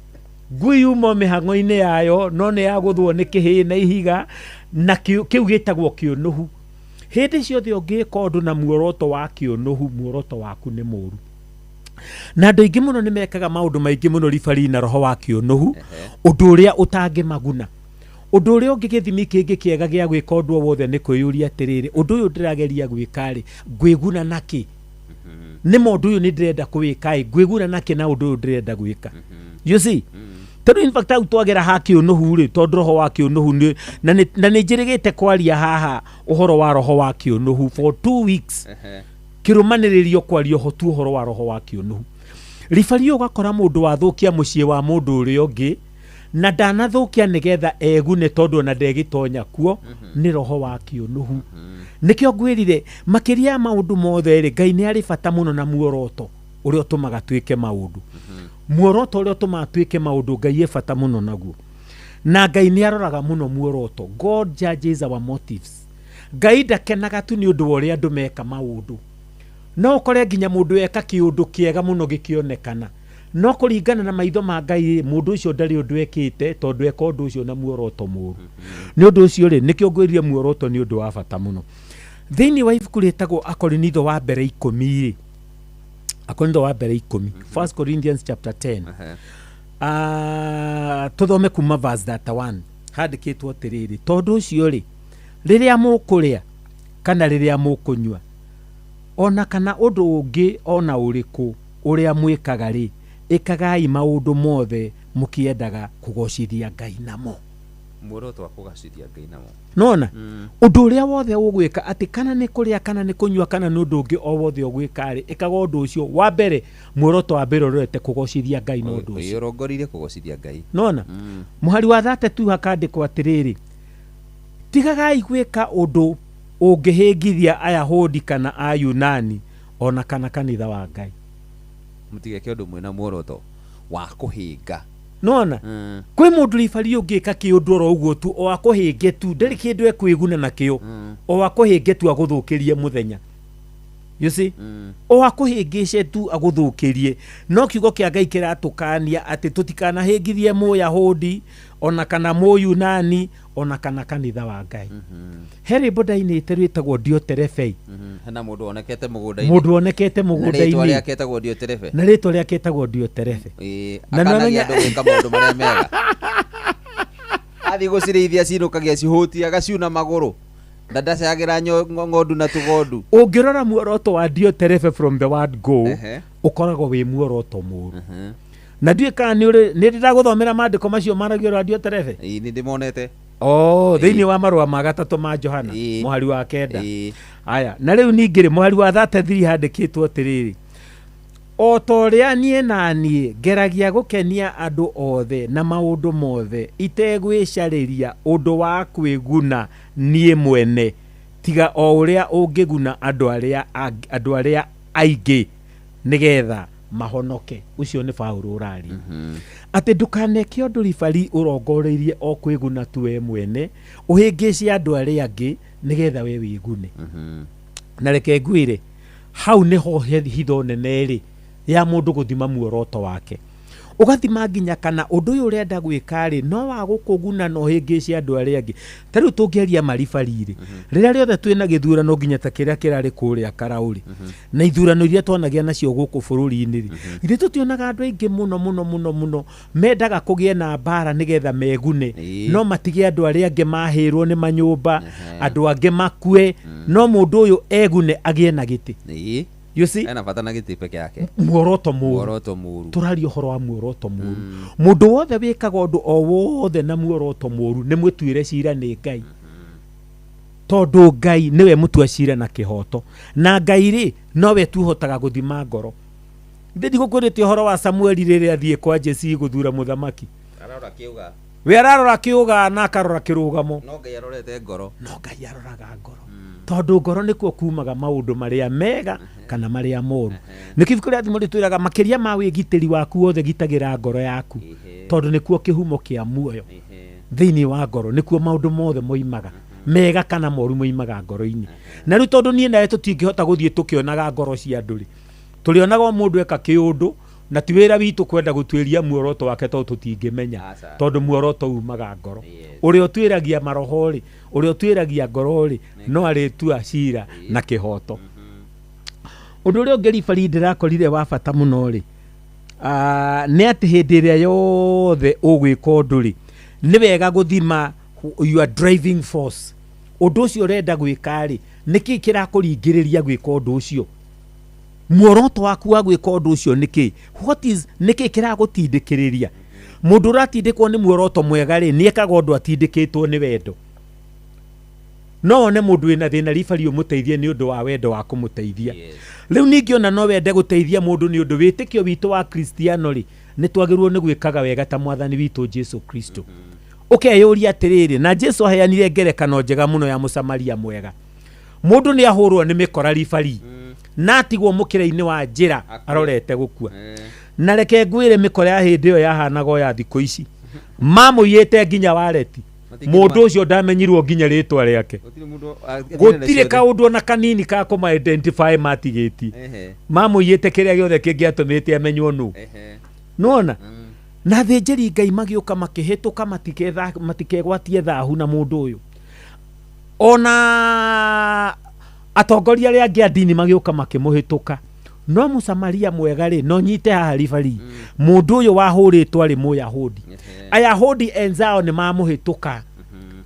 ngui umo mihango-ini yayo no ni yaguthwo ni kihi na ihiga na kiu gitagwo kiunuhu hindi ciothe ungika undu na muoroto wa kiunuhu muoroto waku ni muru na andu aingi muno ni mekaga maundu maingi muno ribari na roho wa kiunuhu undu uria utangi maguna undu uria ungi githimi kingi kiega gia gwika undu wothe ni kwiyuria atiriri undu uyu ndirageria gwika ri ngwiguna naki ni mundu uyu ni ndirenda kuwika ngwiguna naki na undu uyu ndirenda gwika you see tondu in fact utwagera haki unuhu ri tondu roho wa kiunuhu ni na ni njirigite kwaria haha uhoro wa roho wa kiunuhu for 2 weeks kirumaniririo kwaria hotu uhoro wa roho wa kiunuhu ribari ugakora mundu wathukia mucii wa mundu uria ungi na ndanathukia nigetha egune tondu na ndegitonya kuo ni roho wa kiunuhu nikio ngwirire makiria maundu mothe ri Ngai ni ari bata muno na muoroto uria utumaga twike maundu muoroto uria utumaga twike maundu Ngai e bata muno naguo na Ngai ni aroraga muno muoroto. God judges our motives. Ngai ndakenaga tu ni undu uria andu meka maundu no ukore nginya mundu eka kiundu kiega muno gikionekana no kuringana na maitho ma Ngai mundu ucio ndari undu ekite tondu eka undu ucio na muoroto muru ni undu ucio ri nikio ngwiria muoroto ni undu wa bata muno thĩinĩ wa ibuku rĩtagwo Akorinitho wa mbere 10 Akorinitho wa mbere 10 1 Corinthians chapter 10 tuthome kuma verse 1 handĩkĩtwo atĩrĩrĩ tondũ ũcio rĩ rĩrĩa mũkũrĩa kana rĩrĩa mũkũnyua ona kana ũndũ ũngĩ ona ũrĩkũ ũrĩa mwĩkaga rĩ ĩkagai maũndũ mothe mũkĩendaga kũgocithia Ngai namo. Muoroto wa kũgacithia Ngai namo. Nona ũndũ ũrĩa wothe ũgwĩka atĩ kana nĩ kũrĩa kana nĩ kũnyua kana nĩ ũndũ ũngĩ o wothe ũgwĩka rĩ ĩkaga ũndũ ũcio wa mbere muoroto wa mbere ũrorete kũgocithia Ngai na ũndũ ũcio. Ũrongorire kũgocithia Ngai. Nona mũhari wa 32 hakandĩkwo atĩrĩrĩ tigagai gwĩka ũndũ ũngĩhĩngithia Ayahudi kana Ayunani ona kana kanitha wa Ngai. Mutigeke ũndũ mwena muoroto wa kũhĩnga. Nona kwĩ mũndũ ribari ũngĩka kĩũndũ oro ũguo tu o akũhĩnge tu ndarĩ kĩndũ ekwĩguna nakĩo o akũhĩnge tu agũthũkĩrie mũthenya. You see o akũhĩngĩce tu agũthũkĩrie no kiugo kĩa Ngai kĩratũkania atĩ tũtikanahĩngithie Mũyahudi ona kana Mũyunani ona kana kanitha wa Ngai. He rwĩmbo ndainĩte rwĩtagwo Dioterefei. Hena mũndũ onekete mũgũnda-inĩ. Mũndũ onekete mũgũnda-inĩ. Na rĩtwa rĩake etagwo Dioterefe. Na rĩtwa rĩake etagwo Dioterefe. Akanagia andũ gwĩka maũndũ marĩa mega. Athiĩ gũcirĩithia ciinũkagia cihutia agaciuna magũrũ. Ndacagĩra ng'ondu na tũgondu. Ũngĩrora muoroto wa Dioterefe from the word go ũkoragwo wĩ muoroto mũru. Na ndiĩ kana nĩ ndĩragũthomera maandĩko macio maragio wa Dioterefe. Nĩ ndĩmonete. Thĩinĩ wa marũa ma 3 ma Johana mũhari wa 9. Aya na rĩu ningĩ mũhari wa 33 handĩkĩtwo atĩrĩrĩ o ta ũrĩa niĩ na niĩ ngeragia gũkenia andũ othe na maũndũ mothe itegwĩcarĩria ũndũ wa kwĩguna niĩ mwene tiga o ũrĩa ũngĩguna andũ arĩa aingĩ nĩgetha mahonoke. Ucio nĩ Paulo ũrari atĩ ndũkaneke ũndũ ribari ũrongoreirie o kwĩguna tu we mwene ũhĩngĩcie andũ arĩa angĩ nĩgetha we wĩgune. Na reke ngwĩre hau nĩho hitho nene rĩ ya mũndũ gũthima muoroto wake ũgathima nginya kana ũndũ ũyũ ũrenda gwĩka rĩ no wa gũkũguna no hĩngĩcie andũ arĩa angĩ. Ta rĩu tũngĩaria maribari rĩ rĩrĩa rĩothe twĩna gĩthurano nginya ta kĩrĩa kĩrarĩ kũrĩa Karaũrĩ na ithurano iria twanagia nacio gũkũ bũrũri-inĩ rĩ ithuĩ tũtionaga andũ aingĩ mũno mendaga kũgĩe na mbara nĩgetha megune no matige andũ arĩa angĩ mahĩrwo nĩ manyũmba andũ angĩ makue no mũndũ ũyũ egune agĩe na gĩtĩ. You see ana bata na gĩtĩ peke yake. Muoroto mũru tũraria ũhoro wa muoroto mũru. Mũndũ wothe wĩkaga ũndũ o wothe na muoroto mũru nĩ mwĩtuĩre cira nĩ Ngai tondũ Ngai nĩwe mũtua cira na kĩhoto na Ngai rĩ nowe tuhotaga gũthima ngoro. Ndĩ gũkũrĩte ũhoro wa Samueli rĩrĩa athiĩ kwa Jesse gũthura mũthamaki. Ararora kĩuga. We ararora kĩuga na akarora kĩrũgamo. No Ngai arorete ngoro. No Ngai aroraga ngoro. Tondũ ngoro nĩkuo kuumaga maũndũ marĩa mega kana marĩa moru. Nĩ kibuku kĩa Thimo rĩtwĩraga makĩria ma wĩgitĩri waku wothe gitagĩra ngoro yaku tondũ nĩkuo kĩhumo kĩa muoyo. Thĩinĩ wa ngoro nĩkuo maũndũ mothe moimaga mega kana moru moimaga ngoro-inĩ. Na rĩu tondũ niĩ nawe tũtingĩhota gũthiĩ tũkĩonaga ngoro cia andũ rĩ tũrĩonaga mũndũ eka kĩũndũ na ti wĩra witũ kwenda gũtuĩria muoroto wake tondũ tũtingĩmenya tondũ muoroto umaga ngoro. Ũrĩa ũtuĩragia maroho rĩ ũrĩa ũtuĩragia ngoro rĩ no arĩtua cira na kĩhoto. Ũndũ ũrĩa ũngĩ ribari ndĩrakorire wa bata mũno rĩ nĩ atĩ hĩndĩ ĩrĩa yothe ũgwĩka ũndũ rĩ nĩ wega gũthima your driving force. Ũndũ ũcio ũrenda gwĩka rĩ nĩkĩ kĩrakũringĩrĩria gwĩka ũndũ ũcio. Muoroto waku wa gwĩka ũndũ ũcio nĩkĩ nĩkĩ kĩragũtindĩkĩrĩria. Mũndũ ũratindĩkwo nĩ muoroto mwega rĩ nĩekaga ũndũ atindĩkĩtwo nĩ wendo. No one mũndũ wĩna thĩna ribari ũmũteithie nĩ ũndũ wa wendo wa kũmũteithia. Rĩu ningĩ ona no wende gũteithia mũndũ nĩ ũndũ wĩtĩkio witũ wa Kristiano rĩ nĩ twagĩrĩirwo nĩ gwĩkaga wega ta mwathani witũ Jesu Kristo. Ũkeyũria atĩrĩrĩ na Jesu aheanire ngerekano njega mũno ya mũsamaria mwega. Mũndũ nĩ ahũrwo nĩ mĩkora ribari na atigwo mũkĩra-inĩ wa njĩra arorete gũkua. Na reke ngwĩre mĩkora ya hĩndĩ ĩyo yahanaga ya thikũ ici mamũiyĩte nginya wareti. Mũndũ ũcio ndamenyirwo nginya rĩtwa rĩake. Gũtirĩ kaũndũ ona kanini ka kũma identify matigĩti. Mamũiyĩte kĩrĩa gĩothe kĩngĩatũmĩte amenywo nũ. Nona na thĩnjĩri Ngai magĩũka makĩhĩtũka matikegwatie thahu na mũndũ ũyũ. Ona atongoria aria angi a ndini magĩũka makĩmũhĩtũka no mũsamaria mwega rĩ no nyite haha ribari mũndũ ũyũ wahũrĩtwo arĩ mũyahudi ayahudi enzao nĩ mamũhĩtũka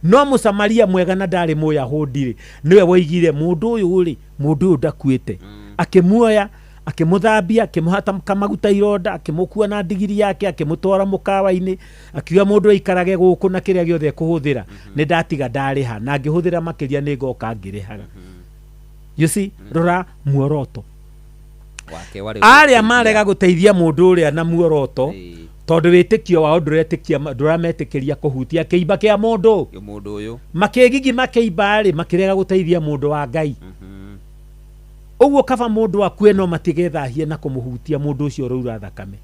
no mũsamaria mwega na ndarĩ mũyahudi rĩ niwe woigire mũndũ ũyũ rĩ mũndũ ũyũ ndakuĩte akĩmuoya akĩmũthambia akĩmũhata kamaguta ironda akĩmũkua na ndigiri yake akĩmũtwara mũkawa-inĩ akiuga mũndũ aikarage gũkũ na kĩrĩa gĩothe kũhũthĩra nĩ ndatiga ndarĩha na ngĩhũthĩra makĩria nĩ ngoka ngĩrĩhaga you see rora muoroto arĩa marega gũteithia mũndũ ũrĩa na muoroto tondũ wĩtĩkio wao ndũrametĩkĩria kũhutia kĩimba kĩa mũndũ ũyũ makĩgigi makĩimba rĩ makĩrega gũteithia mũndũ wa Ngai ũguo kaba mũndũ akue no matigethahie na kũmũhutia mũndũ ũcio ũraura thakame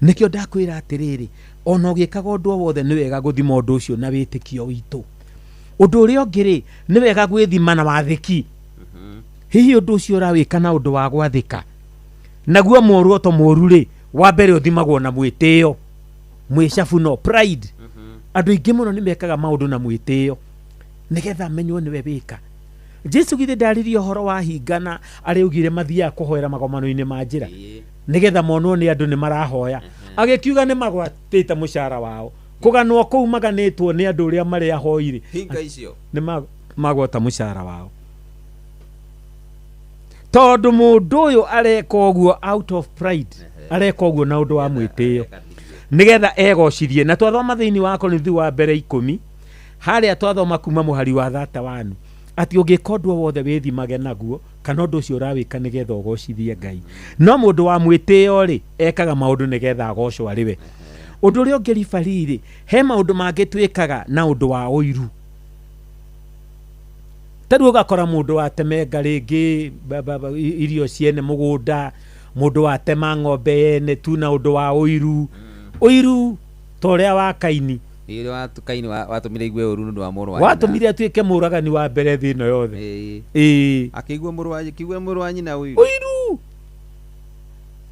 nĩkĩo ndakwĩra atĩrĩrĩ ona ũgĩkaga ũndũ wothe nĩ wega gũthima ũndũ ũcio na wĩtĩkio witũ ũndũ ũrĩa ũngĩ rĩ nĩ wega gwĩthima na wathĩki hihi ũndũ ũcio ũrawĩka na ũndũ wa gwathĩka naguo muoroto mũru rĩ wa mbere ũthimagwo na mwĩtĩo mwĩcabu no pride andũ aingĩ mũno nĩ mekaga maũndũ na mwĩtĩo nĩgetha amenywo nĩwe wĩka Jesu githĩ ndaririe ũhoro wa hingana arĩa augire mathiaga kũhoera magomano-inĩ ma njĩra nĩgetha monwo nĩ andũ nĩ marahoya agĩkiuga nĩ magwatĩte mũcara wao kũganwo kũu maganĩtwo nĩ andũ ũrĩa marĩ ahoire hinga icio nĩ magwata mũcara wao tondũ mũndũ ũyũ areka ũguo out of pride areka ũguo na ũndũ wa mwĩtĩo nĩgetha egocirie na twathoma thĩinĩ wa Korintho wa mbere 10 harĩa twathoma kuma mũhari wa 31 ati ũngĩka ũndũ wothe wĩthimage naguo kana ũndũ ũcio ũrawĩka nĩgetha ũgocithie Ngai no mũndũ wa mwĩtĩo rĩ ekaga maũndũ nĩgetha agocwo arĩwe ũndũ ũrĩa ũngĩ ribari rĩ he maũndũ mangĩ twĩkaga na ũndũ wa ũiru tarĩ ũgakora mũndũ watemenga rĩngĩ irio ciene mũgũnda mũndũ watema ng'ombe yene tu na ũndũ wa ũiru torĩa wa Kaini ile watu Kaini watumire igwe ũru nĩ wa mũrũ wa watumire atuĩke mũragani wa mbere thĩ ĩno yothe akĩigua mũrũ wa nyina ũiru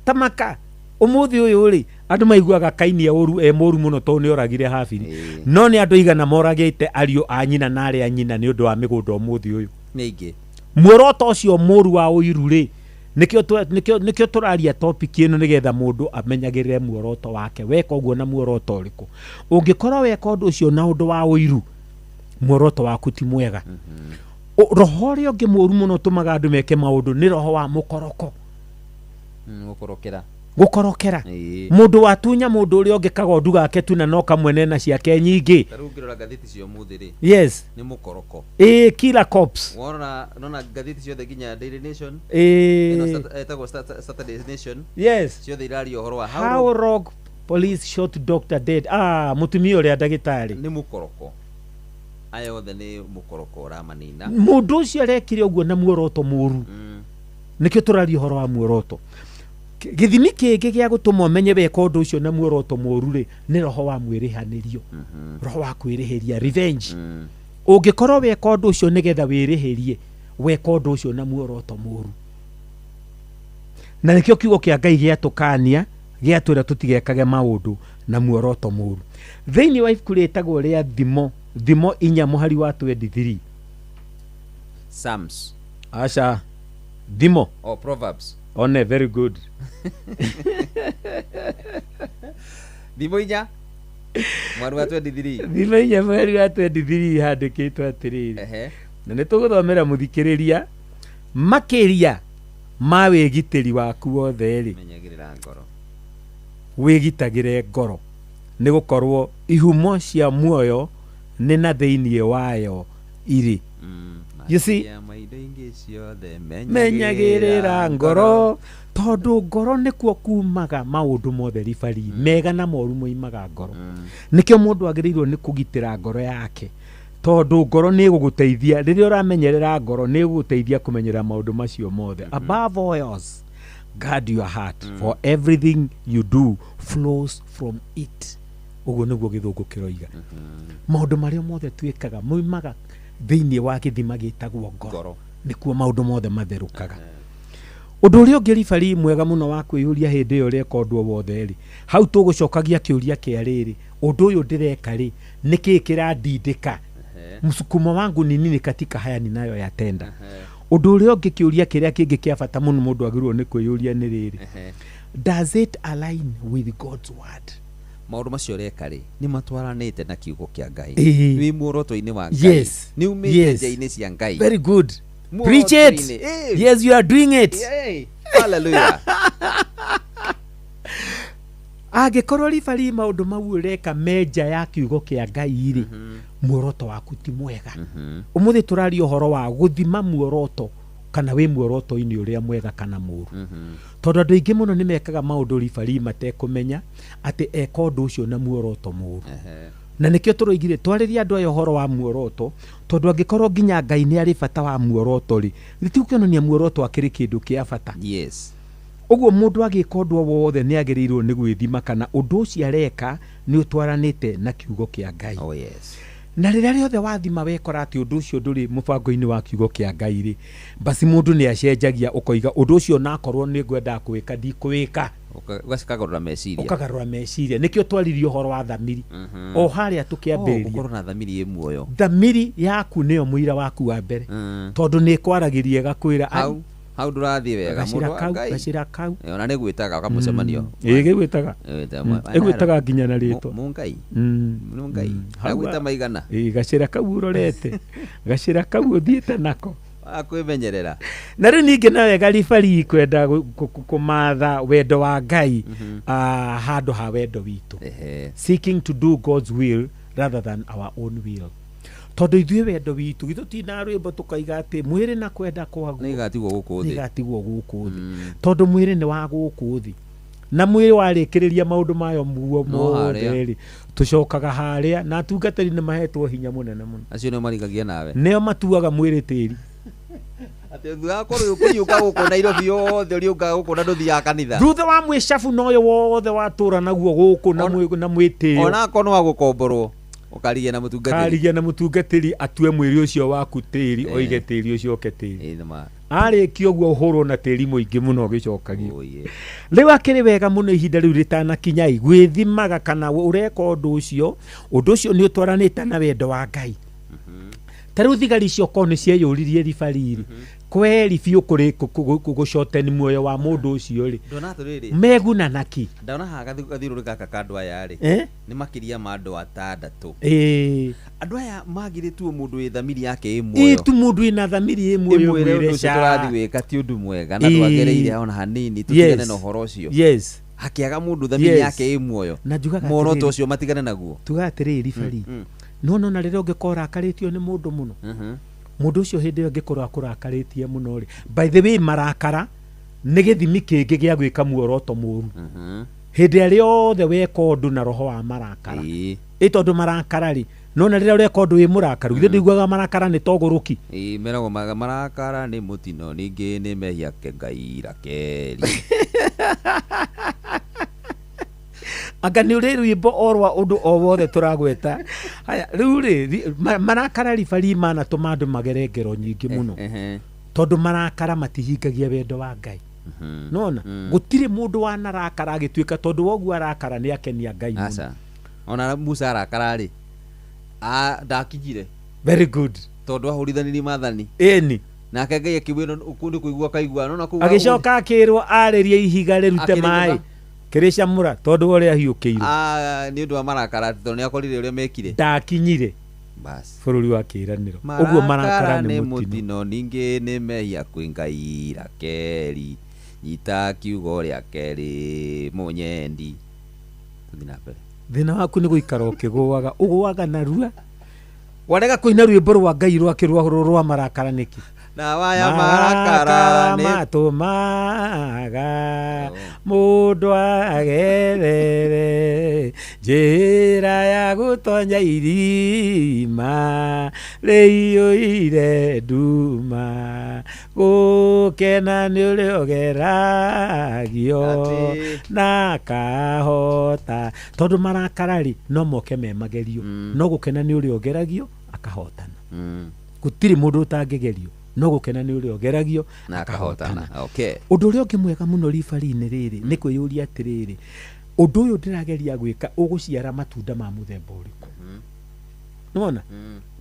tamaka ũmũthĩ ũyũ rĩ andũ maiguaga Kaini ũru mũru mũno tondũ nĩ oragire Habili no nĩ andũ igana moragĩte ariũ a nyina na arĩa nyina nĩ ũndũ wa mĩgũnda ũmũthĩ ũyũ nĩingĩ muoroto ũcio mũru wa ũiru rĩ nikio tũraria topic ĩno nĩgetha mũndũ amenyagĩrĩre muoroto wake weka ũguo na muoroto ũrĩkũ ũngĩkorwo weka ũndũ ũcio na ũndũ wa ũiru muoroto waku ti mwega roho ũrĩa ũngĩ mũru mũno ũtũmaga andũ meke maũndũ nĩ roho wa mũkoroko gukorokera mundu watunya mundu uri onge kagondu gake tu na no kamwene na ciake nyingi tarungirora gatheti cio muthiri yes ni mukoroko killer cops wona gatheti cio the ginya Daily Nation etagwo Saturday Nation yes cio the irario horo wa how rogue police shot doctor dead mutumia uri ndagitari ni mukoroko ayo othe ni mukoroko ramanina mundu ucio arekire uguo na muoroto muru nikio turario horo wa muoroto githimi kĩngĩ gĩa gũtũma ũmenye weka ũndũ ũcio na muoroto mũru rĩ nĩ roho wa mwĩrĩhanĩrio roho wa kwĩrĩhĩria revenge ũngĩkorwo weka ũndũ ũcio nĩgetha wĩrĩhĩrie weka ũndũ ũcio na muoroto mũru na nĩkĩo kiugo kĩa Ngai gĩatũkania gĩatwĩra tũtigekage maũndũ na muoroto mũru thĩinĩ wa ibuku rĩtagwo rĩa thimo 4 mũhari wa 23 Psalms aca thimo Proverbs one very good thimo 4 mwari wa 23 thimo 4 mwari wa 23 handĩkĩtwo atĩrĩrĩ na nĩ tũgũthomera mũthikĩrĩria makĩria ma wĩgitĩri waku wothe rĩ menyagĩrĩra ngoro wĩgitagĩre ngoro nĩ gũkorwo ihumo cia muoyo nĩ na thĩinĩ wayo irĩ you see menyagĩrĩra ngoro tondũ ngoro nĩkuo kumaga maũndũ mothe ribari mega na moru moimaga ngoro nĩkĩo mũndũ agĩrĩirwo nĩ kũgitĩra ngoro yake tondũ ngoro nĩ ĩgũgũteithia rĩrĩa ũramenyerera ngoro nĩ ĩgũgũteithia kũmenyera maũndũ macio mothe above all else guard your heart for everything you do flows from it ũguo nĩguo gĩthũngũ kĩroiga maũndũ marĩa mothe twĩkaga moimaga thĩinĩ wa gĩthima gĩtagwo ngoro nĩkuo maũndũ mothe matherũkaga ũndũ ũrĩa ũngĩ ribari mwega mũno wa kwĩyũria hĩndĩ ĩyo ũreka ũndũ wothe rĩ hau tũgũcokagia kĩũria kĩa rĩrĩ ũndũ ũyũ ndĩreka rĩ nĩkĩĩ kĩrandindĩka msukumo wangu ni nini katika haya ninayoyatenda Undu uria ungi kiuria kiria kingi kia bata muno mundu agirwo ni kwiyuria ni riri. Does it align with God's word? Maundu macio reka ri ni matwaranite na kiugo kia Ngai. Eh. Wi muoroto-ini wa Ngai. Yes. Ni umite njia-ini cia Ngai. Very good. Preach it. Yes, you are doing it. Yay. Hallelujah. Angikorwo ribari maundu mau ureka meja ya kiugo kia Ngai ri muoroto waku ti mwega. Umuthi turari uhoro wa guthima muoroto kana wi muoroto-ini uria mwega kana muru. Tondu andu aingi muno ni mekaga maundu ribari matekumenya ati eka undu ucio na muoroto muru. Na nikio turoigire twariria andu ayo horo wa muoroto tondu angikorwo nginya Ngai ni ari bata wa muoroto ri ritukionania muoroto akiri kindu kia bata. Yes. Uguo mundu agika undu wothe ni agirirwo ni gwithima kana undu ucio areka ni utwaranite na kiugo kia Ngai. Oh yes. Na riria riothe wathima wekora ati undu ucio nduri mubango-ini wa kiugo kia Ngai ri basi mundu ni acenjagia ukoiga undu ucio nakorwo ni ngwenda kuwika ndikuwika. Ukagarura meciria. Ukagarura meciria. Nikio twaririo horo wa thamiri. O haria tukiambiriria. Ukorwo na thamiri ĩ muoyo. Thamiri yaku niyo muira waku wa mbere. Tondu ni kwaragiria gakwira hau ndurathie wega mundu wa Ngai. Gacira kau. Ona ni gwitaga kamucemanio. Gigwitaga. Igwitaga nginya na ritwa. Mungai. Mungai. Agwita maigana. Gacira kau urorete. Gacira kau uthiite nako. Akwimenyerera. Na riu ningi na wega ribari kwenda kumatha wendo wa Ngai handu ha wendo witu. Seeking to do God's will rather than our own will. Tondu ithuĩ wendo witu githutina rwimbo tukaiga ati mwiri na kwenda kwaguo nigatigwo guku thi. Nigatigwo guku thi. Tondu mwiri ni wa guku thi. Na mwiri warikiriria maundu mayo muo mothe tucokaga haria na atungatĩri ni mahetwo hinya munene muno. Acio no marigagia nawe. Neo matuaga mwiri tĩri. Ati thugakoro ukuyuka guku Nairobi yothe uriuka guku na nduthi ya kanitha. Thutha wa mwicabu noyo wothe watura naguo guku na mwitĩo. Ona kono wa gukomborwo. Ukarigia na mutungatĩri. Karigia na mutungatĩri atue mwiri ucio waku tĩri oige tĩri ucio ke tĩri. Arĩkia ũguo ũhũrwo na tĩri mũingĩ mũno ũgĩcokagio. Rĩu akĩrĩ wega mũno ihinda rĩu rĩtanakinya gwĩthimaga kana ũreka ũndũ ũcio nĩ ũtwaranĩte na wendo wa Ngai. Ta rĩu thigari icio korwo nĩ cieyũririe ribari kweri biũ gũcoteni muoyo wa mũndũ ũcio rĩ meguna naki. Ndona haha gathirũrĩ gaka kandu aya rĩ nĩ makiria ma andũ 6. Andũ aya magirĩtwo mũndũ wĩ thamiri yake ĩ muoyo. Tu mũndũ wĩna thamiri ĩ muoyo mwĩre ca tũrathi wĩka ti ũndũ mwega na ndwagereire ona hanini tũtigane na ũhoro ũcio. Yes. Hakĩaga mũndũ thamiri yake ĩ muoyo. Muoroto ũcio matigane naguo. Tugatirĩri bari. No na rĩrĩa ũngĩkorwo akarĩtio nĩ mũndũ mũno. Mundu ucio hindi yo ngikorwo akurakaritie muno ri. By the way marakara ni githimi kingi gia gwika muoroto muru. Hindi aria othe weka undu na roho wa marakara. Tondu marakara ri no na riria ureka undu wi murakaru ithe ndiguaga marakara ni toguruki. Merago marakara ni mutino ningi ni mehia ke Ngai rakeri. Anga ni uri rwimbo orwa undu o wothe turagweta. Haya riu ri marakara ribari mana tumandu magere ngero nyingi muno. Tondu marakara matihingagia wendo wa Ngai. Nona gutire mundu wa narakara agituika tondu wogu arakara ni akenia Ngai muno. Asa ona Musa arakara ri ndakijire. Very good. Tondu ahurithanirie mathani. Eni nake Ngai akiwira ukundi kuigua kaigua nona kuga agicoka akirwo aririe ihiga rirute mai kirisha mura tondu uria hiukiirwo ni undu wa marakara tondu ni akorire uria mekire ndakinyire bas bururi wa kiraniro uguo marakara ni mutino ningi ni mehia kwi Ngai rakeri nyita kiugo ria keri munyendi tuthina mbere. Thina waku ni guikara ukiguaga uguaga narua warega kuina rwimbo rwa Ngai rwa marakara niki na waya marakara matumaga mundu agerere njira ya gutonya irima riiyũire nduma gukena ni uri ogeragio na kahota tondu marakara ri no moke me magerio no gukena ni uri ogeragio akahotana gutiri mundu utangigerio no gukena ni uri ogeragio na akahotana. Okay. Undu uria ungi mwega muno ribari-ini riri ni kwiyuria atiriri undu uyu ndirageria gwika uguciara matunda ma muthemba uriku nona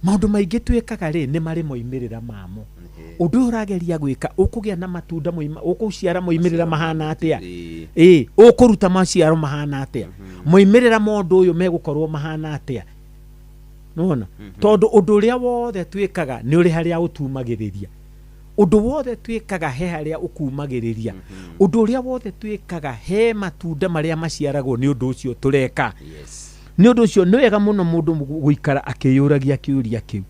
maundu maingi twikaga ri ni mari moimirira mamo undu urageria gwika ukugia na matunda moima ukuciara moimirira mahana atia ukuruta maciaro mahana atia moimirira mundu uyu megukorwo mahana atia nona tondu undu uria wothe twikaga ni uri haria utumagiriria undu wothe twikaga he haria ukumagiriria undu uria wothe twikaga he matunda maria maciaragwo ni undu ucio tureka ni undu ucio ni wega muno mundu guikara akiyuragia kiuria kiu.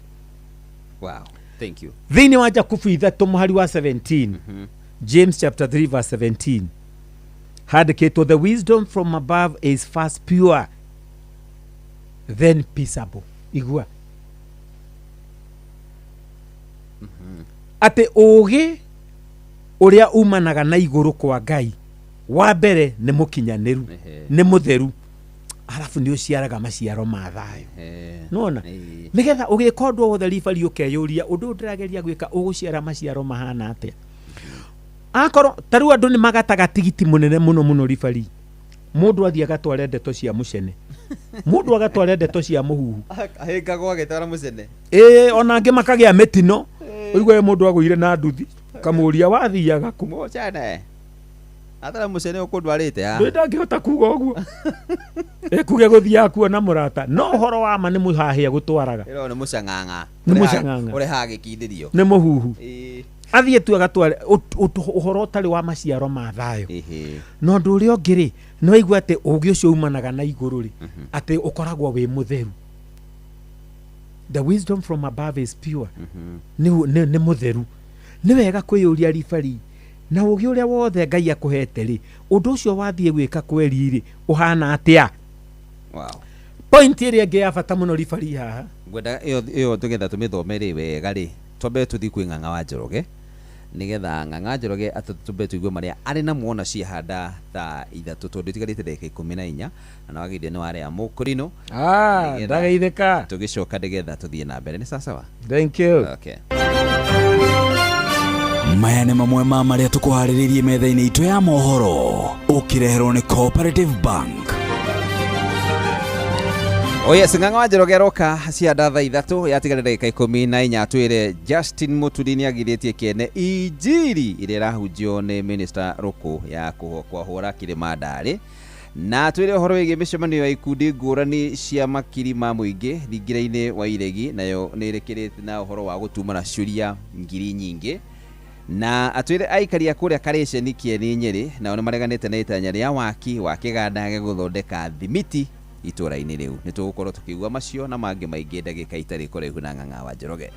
Wow, thank you. Thini wa Jakubu 3 muhari wa 17 James chapter 3 verse 17 handikitwo the wisdom from above is first pure then peaceable. Igua ate ugi uria umanaga na iguru kwa Ngai wa mbere ni mukinyaniru ni mutheru arafu ni uciaraga maciaro ma thayo nona nigetha ugikondwo wothe ribari ukeyuria undu ndirageria gwika uguciara maciaro mahana atia akoro taru andu ni magataga tigiti munene muno ribari mundu athia gatware ndeto cia mucene mundu agatware ndeto cia muhuhu ahingagwo agitwara mucene ona angi makagia mitino urigwe mundu agwire na nduthi kamuria wathiaga ku mucene atara mucene ukundwarite ha ndangihota kuga uguo kuge guthia kuona murata no horo wa ma ni muhahia gutwaraga iro ni mucanganga uri hagikindirio ni muhuhu athie tu agatware uhoro tari wa maciaro ma thayo no ndu uri ongiri no igwa ate ugi ucio umanaga na iguru ri ate ukoragwo wi mutheru. The wisdom from above is pure ni mutheru ni wega kwiyuria ribari na ugi uria wothe Ngai akuhete ri undu ucio wathie gwika kweri ri uhana atia. Wow, point iri ngi ya bata muno ribari haha gwenda iyo tugetha tumithomere wega ri tobe tuthi kwi Ng'ang'a wa Njoroge nigetha Ng'ang'a Njoroge atutumbe tuigue maria ari na muona ciahanda tha ithatu tondu tigarite ndagika 14 na wagithie ni waria mukurino ndagaitheka tugicoka nigetha tuthie na mbere ni sawa. Thank you. Okay, maya nĩ mamwe ma marĩa tũkũharĩrĩirie metha-inĩ itũ ya mohoro ũkĩreherwo nĩ Cooperative Bank. Yes, Ng'ang'a wa Njoroge aroka cianda tha ithatu yatigara ndagika 14 atwire Justin Muturi ni agithĩtie kĩene injiri iria irahunjio nĩ Minister Ruku ya kwahũra Kirima Ndari na atwire ũhoro wĩgiĩ mĩcemanio ya ikundi ngũrani cia makiri ma mũingĩ thingira-inĩ wa iregi nayo nĩ ĩrĩkĩrĩte na ũhoro wa gũtumana ciũria ngiri nyingĩ na atwire aikaria kũrĩa Karĩceni Kĩeni Nyĩrĩ nao nĩ mareganĩte na itanya rĩa waki wa kĩganda gĩa gũthondeka thimiti itũra-inĩ rĩu. Nĩ tũgũkorwo tũkĩigua macio na mangĩ maingĩ ndagĩka itarĩ kũraihu na Ng'ang'a wa Njoroge.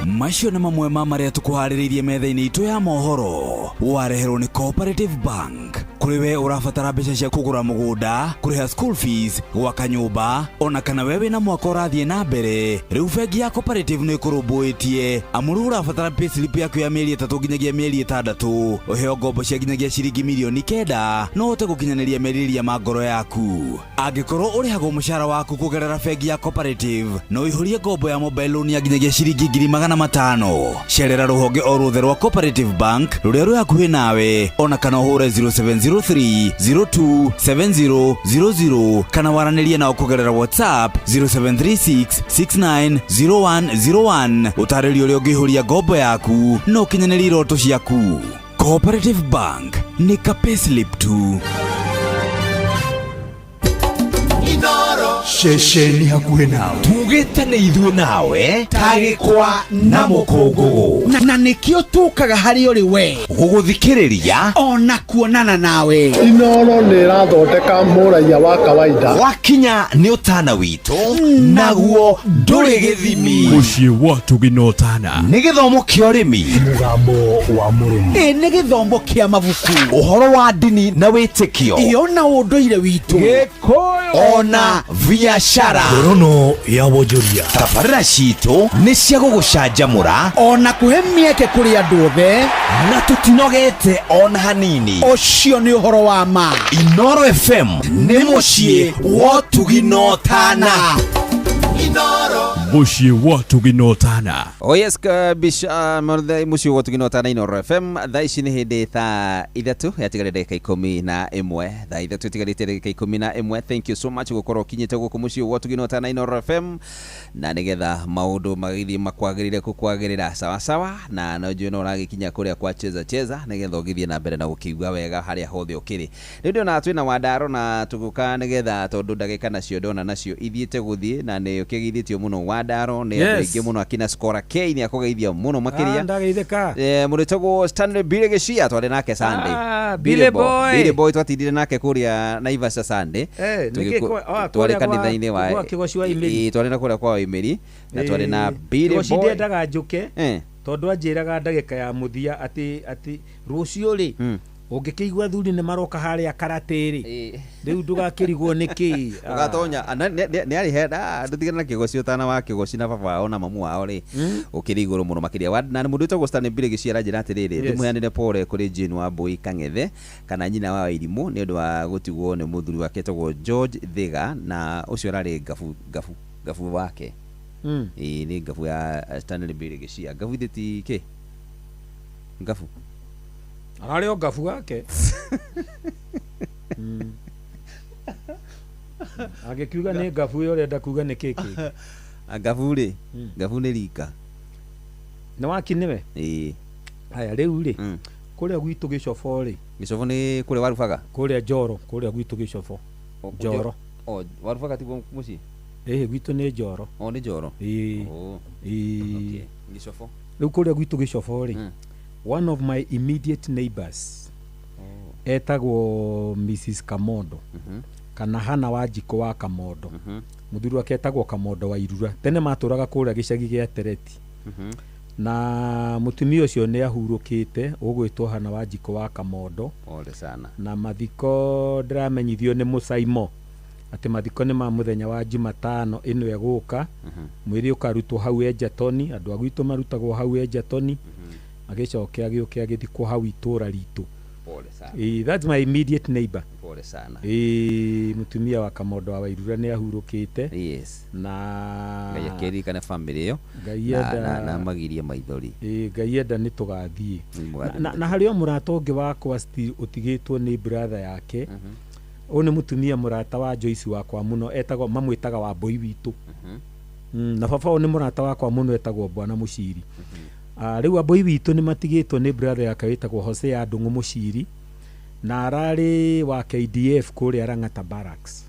Macio nĩ mamwe ma marĩa tũkũharĩrĩirie metha-inĩ itũ ya mohoro wareherwo nĩ Cooperative Bank. Kuri we urabatara mbeca cia kugura mugunda, kuriha school fees, gwaka nyumba, ona kana wewe na mwaka ũrathiĩ na mbere. Rĩu bengi ya Cooperative nĩ ĩkũrũmbũĩtie amuru urabatara payslip yaku ya mĩeri 3 nginyagia mĩeri 6 ũheo ngombo cia nginyagia ciringi milioni 9 no ũhote gũkinyanĩria merirĩria ma ngoro yaku. Angĩkorwo ũrĩhagwo mũcara waku kũgerera bengi ya Cooperative no ihũrie ngombo ya mobile loan ya nginyagia ciringi 500,000. Cerera rũhonge o ruothe rwa Cooperative Bank rũrĩa rwĩ hakuhĩ nawe ona kana ũhũre 0703027000 kana waranĩrie nao kũgerera WhatsApp 0736690101 ũtarĩrio ũrĩa ũngĩihũria ngombo yaku no ũkinyanĩrie iroto ciaku. Cooperative Bank nĩ ka payslip tu. Shesheni hakuhe nawe tugite nĩ ithuĩ nawe tagĩkwa na mũkũngũgũ na nĩkĩo tũkaga harĩ ũrĩ we gũgũthikĩrĩria ona kuonana nawe. Inooro nĩ ĩrathondeka mũraia wa kawaida wakinya nĩ ũtana witũ naguo ndũrĩ gĩthimi. Mũciĩ wa Tũginotana nĩ gĩthomo kĩa ũrĩmi, mũgambo wa mũrĩmi, nĩ gĩthomo kĩa mabuku, ũhoro wa ndini na wĩtĩkio, ona ũndũire witũ, Gĩkũyũ ona biacara, ngorono ya wonjoria. Tabarĩra citũ nĩ cia gũgũcanjamũra ona kũhe mĩeke kũrĩ andũ othe na tũtinogete ona hanini. Ũcio nĩ ũhoro wa ma. Inooro FM nĩ mũciĩ wa Tũginotana. Inooro muciĩ wa Tuginotana. Oh yes, kabisha muciĩ wa Tuginotana Inooro FM. Thaa ici nĩ hĩndĩ thaa 3 yatigarĩte dakika 11. Thaa 3 yatigarĩte dakika 11. Thank you so much gũkorwo kinyĩte gũkũ muciĩ wa Tuginotana Inooro FM. Na nĩgetha maũndũ magĩthiĩ makwagĩrĩre kũkwagĩrĩra sawa sawa, na nojue no ũragĩkinya kũrĩa kwa cheza nĩgetha ũgĩthiĩ na mbere na gũkĩigua wega harĩa hothe ũkĩrĩ. Rĩu ndĩona twĩna Wandaro na tũgũka nĩgetha tondũ ndagĩka nacio ndona nacio ithiĩte gũthiĩ na nĩ ũkĩgithĩtio mũno Wandaro nĩ andũ aingĩ mũno akina Skora K nĩ akũgeithia mũno makĩria. Ndageithĩka. Mũrĩtagwo Stanley Bire Gĩcia twarĩ nake Sunday. Bire Boy twatindire nake kũrĩa Naivasha Sunday. Twarĩ kanitha-inĩ wa twarĩ na kũrĩa kwa Imeri na twarĩ na Bire Boy. Gĩcia ndaga njũke tondũ anjĩraga ndagĩka ya mũthia atĩ rũciũ rĩ ũngĩkĩigua thuri nĩ maroka harĩa Karatĩrĩ rĩu ndũgakĩrigwo nĩkĩ ũgatonya nĩ arĩ henda ndũtigana na Kĩgoci ũtana wa Kĩgoci na baba wao na mamu wao rĩ ũkĩrĩ igũrũ mũno makĩria na mũndũ wĩtagwo Stanley Bire Gĩcia njĩra atĩrĩrĩ tũmũheanĩre pole kũrĩ Jane Wambui Kang'ethe kana nyina wa Irimũ nĩ ũndũ wa gũtigwo nĩ mũthuri wake wĩtagwo George Thiga na ũcio ararĩ gabu wake nĩ gabu ya Stanley Bire Gĩcia gabu ithĩti kĩ gabu ararĩ o gabu wake agĩkiuga nĩ gabu yo ũrenda kuga nĩ kĩkĩ gabu rĩ gabu nĩ rika nĩ wakinĩwe haya rĩu rĩ kũrĩa gwitũ Gĩcobo rĩ Gĩcobo nĩ kũrĩa warubaga kũrĩa Njoro kũrĩa gwitũ Gĩcobo Njoro warubaga tiguo mũciĩ gwitũ nĩ Njoro nĩ Njoro Gĩcobo rĩu kũrĩa gwitũ Gĩcobo rĩ one of my immediate neighbors etagwo Mrs. Kamondo kana Hana Wanjiko wa Kamondo mũthuri wake etagwo Kamondo wa Irura tene matũraga kũrĩa gĩcagi gĩa Tereti na mũtumia ũcio nĩ ahurũkĩte ũgwĩtwo Hana Wanjiko wa Kamondo na mathiko ndĩramenyithio nĩ Mũcaimo atĩ mathiko nĩ ma mũthenya wa Jumatano ĩno ĩgũka mwĩrĩ ũkarutwo hau Enjatoni andũ a gwitũ marutagwo hau Enjatoni agĩcoke agĩũke agĩthikwo hau itũra ritũ. That's my immediate neighbor. Pole sana. Mũtumia wa Kamondo wa Irura nĩ ahurũkĩte. Na Ngai akĩririkane family ĩyo na magirie maithori. Ngai enda nĩ tũgathiĩ. Na harĩ o mũrata ũngĩ wakwa still ũtigĩtwo nĩ brother yake. Ũyũ nĩ mũtumia mũrata wa Joyce wakwa mũno etagwo mamwĩtaga wa Mboi witũ. Na baba ũyũ nĩ mũrata wakwa mũno etagwo Bwana Mũciri. Rĩu Mboi witũ nĩ matigĩtwo nĩ brother yake wĩtagwo Hosea Ndung'u Mũciri na ararĩ wa KDF kũrĩa Rang'ata Barracks.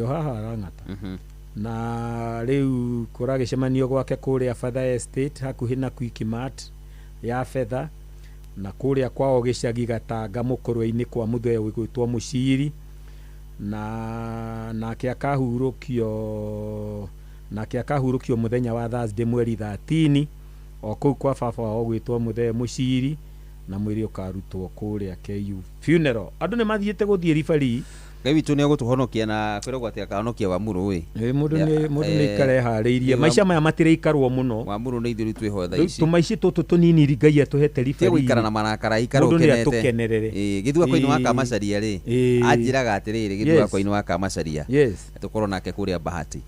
Haha Rang'ata. Na rĩu kũragĩcemanio gwake kũrĩa Father Estate hakuhĩ na Quickmart ya Fetha na kũrĩa kwao gĩcagi Gatanga mũkũrũ-inĩ kwa mũthee wĩgwĩtwo Mũciri na nake akahurũkio mũthenya wa Thursday mweri 13 o kũu kwa baba wao gwĩtwo mũthee Mũciri na mwĩrĩ ũkarutwo kũrĩa KU funeral. Andũ nĩ mathiĩte gũthiĩ ribari. Ngai witũ nĩ agũtũhonokia na kwĩragwo atĩ akahonokia Wamuru ĩ. Mũndũ nĩ ikare harĩirie. Maica maya matĩrĩikarwo mũno. Wamuru nĩ ithuĩ twĩho thaa ici. Tũmaici tũtũ tũnini Ngai atũhete ribari. Gũikara na marakara ikara ũkenete. Gĩthua-inĩ wa Kamacaria rĩ. Anjĩraga atĩrĩrĩ gĩthua-inĩ wa Kamacaria. Tũkorwo nake kũrĩa Bahati.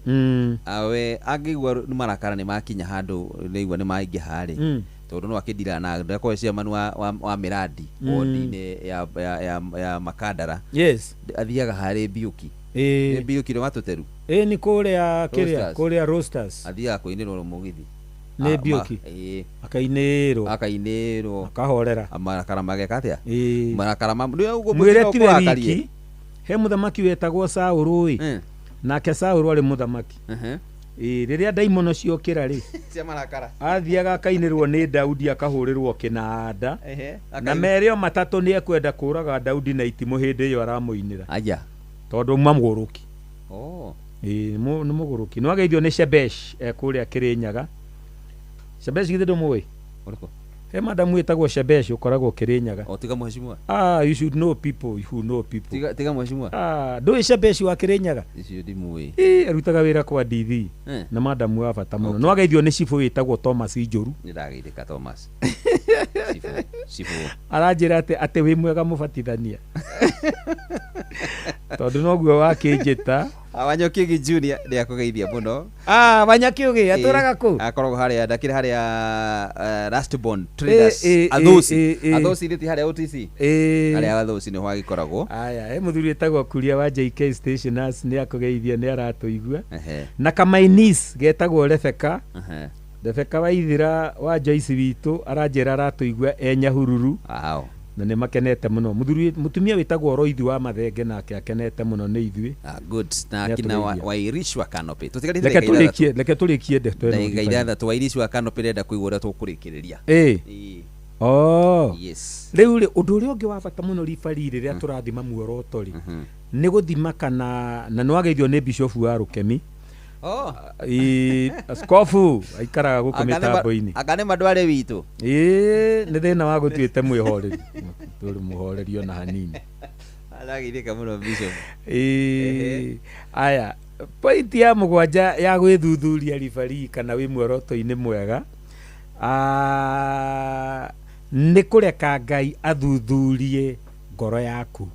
We angĩigua nĩ marakara nĩ makinya handũ nĩigua nĩ maingĩha rĩ. Tondũ no akĩndira na ndakoe ciamanu wa Miradi wodi-inĩ ya Makandara athiaga harĩ Mbiuki Mbiuki nĩ watũteru nĩ kũrĩa Roasters athiaga kũinĩrwo mũgithi nĩ Mbiuki akainĩrwo akahorera marakara mageka atĩa marakara mwĩre tiwe wiki he mũthamaki wetagwo Saũlũ ĩ nake Saũlũ arĩ mũthamaki rĩrĩa ndaimono ciokĩra rĩ cia marakara athiaga akainĩrwo nĩ Daudi akahũrĩrwo kĩnanda na merĩ o matatũ nĩ ekwenda kũraga Daudi na itimũ hĩndĩ ĩyo aramũinĩra tondũ mamũgũrũki nĩ mũgũrũki no ageithio nĩ Shebesh kũrĩa Kĩrĩnyaga. Shebesh githĩ ndũmũĩ he madamu wĩtagwo Shebesh ũkoragwo Kĩrĩnyaga tiga mheshimiwa you should know people who know people tiga mheshimiwa ndũĩ Shebesh wa Kĩrĩnyaga icio ndimũĩ arutaga wĩra kwa DV na madamu wa bata mũno no ageithio nĩ Cibu wĩtagwo Thomas Njũru nĩndageithĩka Thomas Cibu aranjĩra atĩ wĩ mwega mũbatithania tondũ noguo wakĩnjĩta Wanyokiugi Junior nĩ akũgeithia mũno. Wanyokiugi atũraga kũ? Akoragwo harĩa ndakĩrĩ harĩa Rustbond Traders Athosi nĩ ti harĩa OTC. Harĩa Athosi nĩ ho agĩkoragwo. Aya mũthuri etagwo Kuria wa JK Stationers nĩ akũgeithia nĩ aratũigua. Na Kamainis getagwo Rebecca. Rebecca Waithira wa Joyce witũ aranjĩra aratũigua Nyahururu. Na nĩ makenete mũno. Mutumia wĩtagwo Roithi wa Mathenge nake akenete mũno nĩ ithuĩ. Good. Na kina Wairish wa Canopy. Reke tũrĩkie ndeto ĩno. Ndagĩka 3 Wairish wa Canopy renda kũigua ũrĩa tũkũrĩkĩrĩria. Rĩu ũndũ ũrĩa ũngĩ wa bata mũno ribari rĩrĩa tũrathima muoroto rĩ nĩ gũthima kana na nĩwageithio nĩ Bishop wa Rukemi. Askofu aikaraga gũkũ mĩtambo-inĩ. Anga nĩ mandware witũ. Nĩ thĩna wa gũtuĩte mwĩhoreri. Tũrĩ mũhorerio na hanini. Arageithĩka mũno Bishop. Aya, pointi ya mũgwanja ya gwĩthuthuria ribari kana wĩ muoroto-inĩ mwega nĩ kũreka Ngai athuthurie ngoro yaku.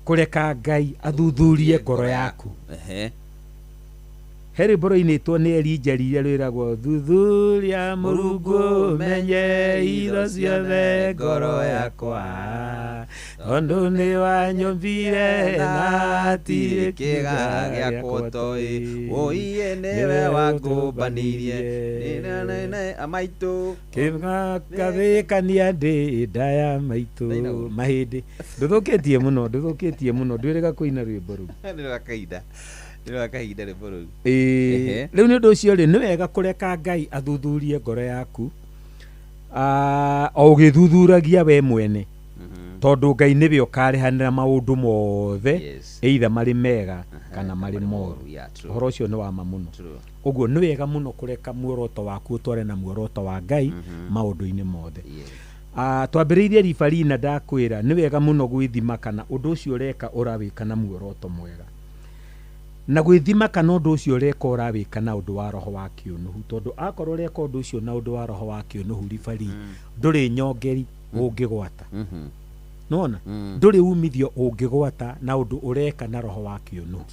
Kũreka Ngai athuthurie ngoro yaku. Heri boroinĩtwo nĩ Elijah rwĩragwo thuthuria Mũrungu menye itho ciothe ngoro yakwa tondũ nĩ wanyũmbire na hatirĩ kĩga gĩakwa toĩ woiye nĩwe wangũmbanirie amaitũ kĩgathĩkania ndĩ nda ya maitũ mahĩndĩ. Ndũthũkĩtie mũno ndwĩrĩga kũina rwĩmbo rũu. Rĩu nĩ ũndũ ũcio rĩ nĩ wega kũreka Ngai athuthurie ngoro yaku o ũgĩthuthuragia we mwene tondũ Ngai nĩwe ũkarehanĩra maũndũ mothe either marĩ mega kana marĩ moru. Ũhoro ũcio nĩ wa ma mũno. Ũguo nĩ wega mũno kũreka muoroto waku ũtware na muoroto wa Ngai maũndũ-inĩ mothe. Twambĩrĩirie ribari na ndakwĩra nĩ wega mũno gwĩthima kana ũndũ ũcio ũreka ũrawĩka na muoroto mwega. Na gwĩthima kana ũndũ ũcio ũreka ũrawĩka na ũndũ wa roho wa kĩũnũhu tondũ akorwo ũreka ũndũ ũcio na ũndũ wa roho wa kĩũnũhu ribari ndũrĩ nyongeri ũngĩgwata. Nona ndũrĩ umithio ũngĩgwata na ũndũ ũreka na roho wa kĩũnũhu.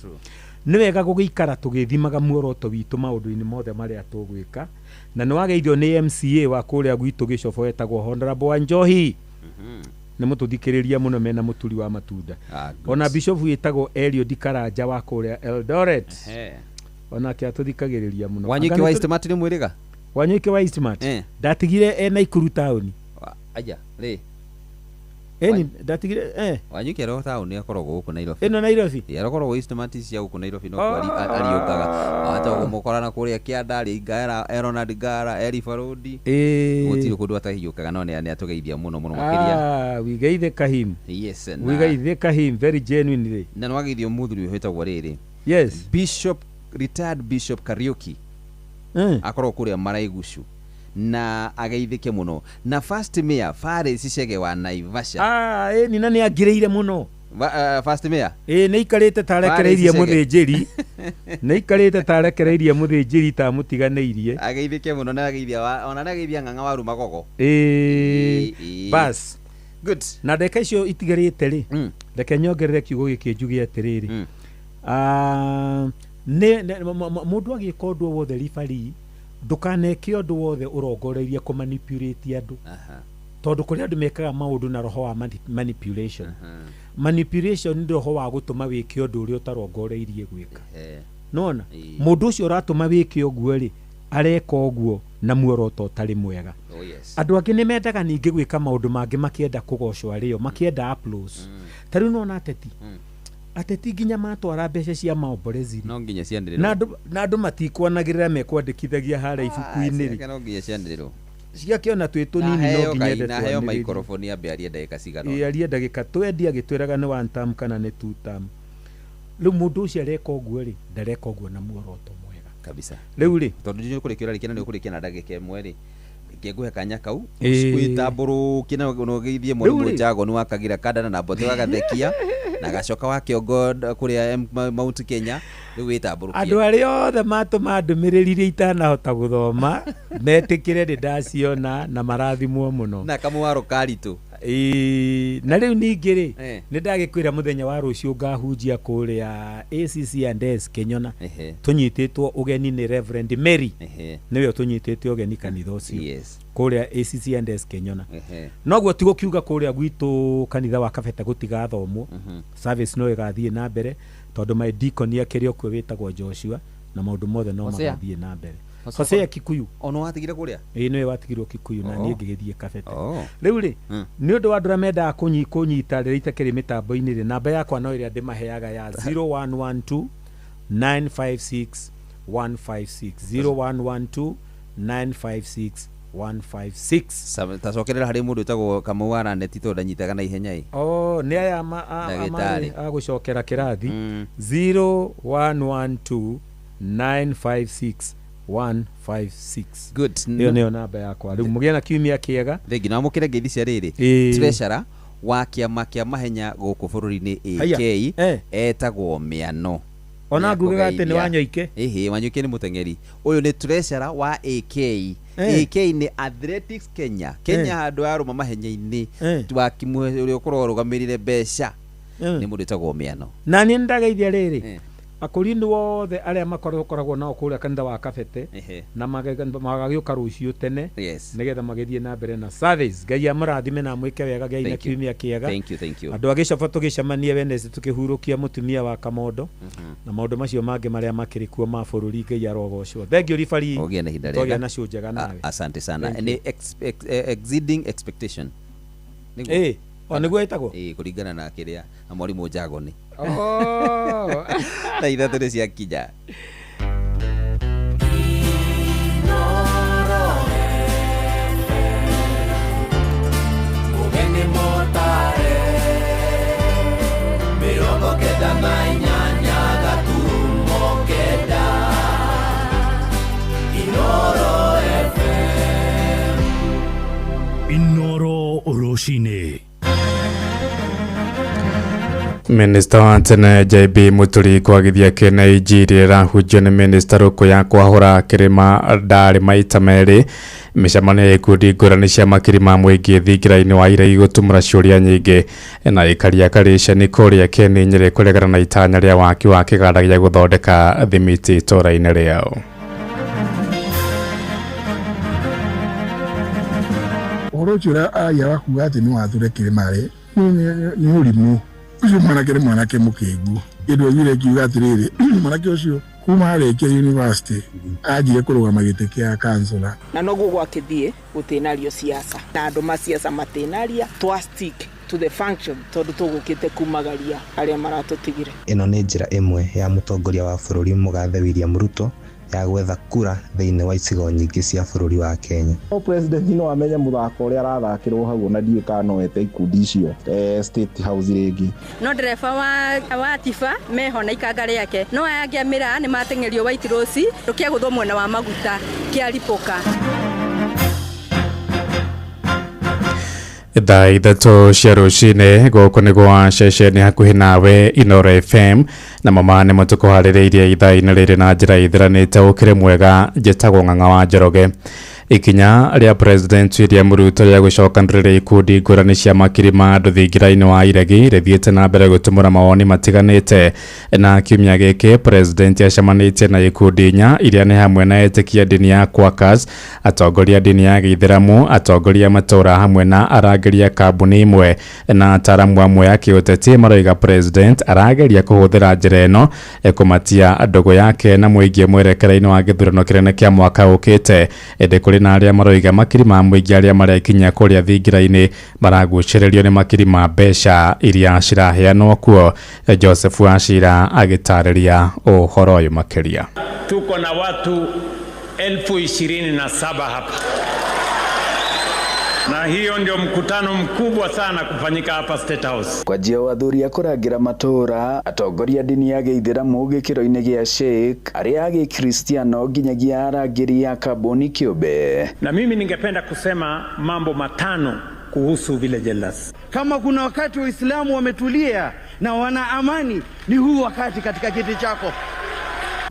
Nĩ wega gũgĩikara tũgĩthimaga muoroto witũ maũndũ-inĩ mothe marĩa tũgwĩka. Na nĩ wageithio nĩ MCA wa kũrĩa gwitũ Gĩcobo etagwo Honorable Wanjohi. Nĩ mũtũthikĩrĩria mũno mena mũturi wa matunda. Ona Bishop wĩtagwo Eliud Karanja wa kũrĩa Eldoret. Onake atũthikagĩrĩria mũno. Wanyuki wa Eastmart nĩ mwĩrĩga? Wanyuki wa Eastmart ndatigire Naikuru town. Aja rĩ ndatigire Wanyuki aro town akoragwo gũkũ Nairobi. Ĩno Nairobi akoragwo Eastmart cia gũkũ Nairobi no ariũkaga atagwo mũkorana kũrĩa Kĩandari Ngara Ronald Ngara Elifa Road gũtirĩ kũndũ atahiũkaga no nĩ atũgeithia mũno makĩria. Wigeithĩka him. Yes. Wigeithĩka him very genuinely. Na nĩ wageithio mũthuri wĩtagwo rĩrĩ. Yes. Retired Bishop Kariuki akorwo kũrĩa Maraigushu na ageithĩke mũno na first mayor Faris Chege wa Naivasha. Nina nĩ angĩrĩire mũno. First mayor nĩ ikarĩte tarekereirie mũthĩnjĩri nĩ ikarĩte tarekereirie mũthĩnjĩri ta mũtiganĩirie. Ageithĩke mũno na ageithia ona ageithia Ng'ang'a wa Rumagogo. Bas good. Na ndeka icio itigarĩte rĩ reke nyongerere kiugo gĩkĩ njuge atĩrĩrĩ mũndũ agĩka ũndũ wothe ribari ndũkaneke ũndũ wothe ũrongoreirie kũmanipulate andũ tondũ kũrĩ andũ mekaga maũndũ na roho wa manipulation. Manipulation nĩ roho wa gũtũma wĩke ũndũ ũrĩa ũtarongoreirie gwĩka. Nona mũndũ ũcio ũratũma wĩke ũguo rĩ areka ũguo na muoroto ũtarĩ mwega. Andũ angĩ nĩ mendaga ningĩ gwĩka maũndũ mangĩ makĩenda kũgocwo arĩo makĩenda applause. Ta rĩu nona ateti nginya matwara mbeca cia maomborezi no nginya cianĩrĩrwo na andũ matikwanagĩrĩra mekwandĩkithagia harĩa ibuku-inĩ rĩ no nginya cianĩrĩrwo ciakĩona twĩ tũnini no nginya na heo microphone ambe arie ndagĩka cigana arie ndagĩka twendi agĩtwĩraga nĩ 1 term kana nĩ 2 term. Rĩu mũndũ ũcio areka ũguo rĩ ndareka ũguo na muoroto mwega kabisa. Rĩu rĩ tondũ nĩ ũkũrĩkĩra rĩkĩna nĩ ũkũrĩkĩa na ndagĩka ĩmwe rĩ ngĩngũhe kanya kau gwĩtambũrũkie na ũgeithie Mũrimũ Njago nĩ wakagira kandana na Mbote wagathekia na Gacoka wa Kĩongo kũrĩa Mount Kenya rĩu wĩtambũrũkie. Andũ arĩa othe matũma ndũmĩrĩri iria itanahota gũthoma metĩkĩre nĩ ndaciona na marathimwo mũno na kamwaro karitũ Na riu ningiri nindagikwira muthenya wa rucio ngahunjia kuria ACC Andes Kenyona tunyititwo ugeni ni Reverend Mary niwe tunyitite ugeni kanitha ucio kuria ACC Andes Kenyona noguo tigo kiuga kuria gwitu kanitha wa Kabete gutiga thomwo service no igathie na mbere tondu my deacon yakirio kwe witagwo Joshua na maundu mothe no magathie na mbere Hosea Kikuyu ono watigire kuria niwe watigirwo Kikuyu na niĩ ngĩgĩthie Kabete rĩu rĩ nĩ ũndũ wa andũ menda kunyita rĩrĩa itakĩrĩ mĩtambo-inĩ rĩ namba yakwa no ĩrĩa ndĩmaheaga ya 0112 956 156 0112 956 156 tacokerera harĩ mũndũ ũtagwo Kamau wa Raneti to ndanyitaga na ihenya nĩ aya agũcokera kĩrathi 0112 956 156 good nĩyo namba yakwa rĩu mũgĩe na kiumia kĩega thengi na mũkĩre ngeithi cia rĩrĩ treasurer wa kĩama kĩa mahenya gũkũ bũrũri-inĩ AK etagwo Mĩano ona ngugaga atĩ nĩ Wanyoike Wanyoike nĩ mũteng'eri ũyũ nĩ treasurer wa AK AK nĩ Athletics Kenya handũ ya rũma mahenya-inĩ twakimwe ũrĩa ũkorwo rũgamĩrĩire mbeca nĩ mũndũ etagwo Mĩano na niĩ ndageithia rĩrĩ akorindu wothe aria makoragwo nao kuria kanitha wa Kabete na magagĩũka rũciũ tene nigetha magĩthie na mbere na service Ngai amũrathime na mwĩke wega Ngai na kiumia kĩega andũ agĩcoba tũgĩcemanie Wednesday tukĩhurũkia mũtumia wa Kamondo na maũndũ macio mangĩ marĩa makĩrĩ kuo ma bũrũri Ngai arogocwo thengiũ ribari tũgĩa na show njega nawe asante sana ni exceeding expectation nĩguo etagwo kũringana na kĩrĩa na mwarimũ Njagoni na ithatũ nĩ ciakinya Ugeni Motare mĩrongo kenda na inyanya gaturumo kenda Inoro FM Inoro Oroshine Minister wa tene JB Muturi kwagithia kena Nigeria rahunjio ni minister ruko ya kwahura kirima ndari maita meri micemania ya ikundi ngũrani cia makirima mũingĩ thingira-inĩ wa iregi gũtumũra ciũria nyingĩ na ikaria karisha nĩ kũrĩa Keni Nyeri kũregana na itanya rĩa waki wa kĩganda gĩa gũthondeka thimiti itũra-inĩ rĩao. Ũhoro ũcio ũrĩa aragia kuuga atĩ nĩ wathure kĩrĩma rĩ nĩ ũrimũ ucio mwanake mũkĩngu kĩndũ gire kiuga atĩrĩrĩ mwanake ũcio kuma arĩkia university anjire kũrũgama gĩtĩ kĩa kansula na noguo gwakĩthiĩ gũtĩnario siasa na andũ masiasa matĩnaria twa stick to the function tondu tũgũkĩte kumagaria arĩa maratũtigire. Ĩno nĩ njĩra ĩmwe ya mũtongoria wa bũrũri Mũgathe William Ruto ya gwetha kura thĩinĩ wa icigo nyingĩ cia bũrũri wa Kenya. President no amenye muthako ũrĩa arathakĩrwo hau na ndiĩ kanoete ikundi icio State House rĩngĩ. No ndereba wa Tifa meho na ikanga rĩake no angĩamĩra nĩ mateng'erio White Rose rũkĩa gũthwo mwena wa maguta kĩaripoka. Thaa ithatũ cia rũcinĩ gũkũ nĩ gwa ceceni hakuhĩ nawe Inoro FM na mama nĩ mũtũkũharĩrĩirie ithaa-inĩ rĩrĩ na njĩra ithiranĩte ũkĩrĩ mwega njĩtagwo Ng'ang'a wa Njoroge. Ikinya rĩa President William Ruto rĩa gũcokanĩrĩria ikundi ngũrani cia makirima andũ thingira-inĩ wa iregi rĩthiĩte na mbere gũtumũra mawoni matiganĩte na kiumia gĩkĩ President acemanĩtie na ikundi inya iria nĩ hamwe na etĩkia ndini ya Quakers, atongoria ndini ya Gĩithĩramu, atongoria matũra hamwe na arangĩria kambuni imwe na ataaramu amwe a kĩũteti. Maroiga President arageria kũhũthĩra njĩra ĩno kũmatia ndũgũ yake na mũingĩ mwerekera-inĩ wa gĩthurano kĩnene kĩa mwaka ũkĩte. Kũrĩ na arĩa maroiga makirima mũingĩ arĩa marekinyia kũrĩa thingira-inĩ maragucĩrĩrio nĩ makirima mbeca iria ciraheanwo kuo. Joseph Wachira agĩtarĩria ũhoro ũyũ makĩria. Tuko na watu 27,000 hapa na hiyo ndio mkutano mkubwa sana kufanyika hapa State House. Kwa njia wathuria kũrangĩra matũra, atongoria ndini ya Gĩithĩramu gĩkĩro-inĩ gĩa Sheikh, arĩa Gĩkristiano nginyagia arangĩri ya kambuni kĩũmbe. Na mimi ningependa kusema mambo matano kuhusu Village Elders. Kama kuna wakati Waislamu wametulia na wana amani, ni huu wakati katika kiti chako.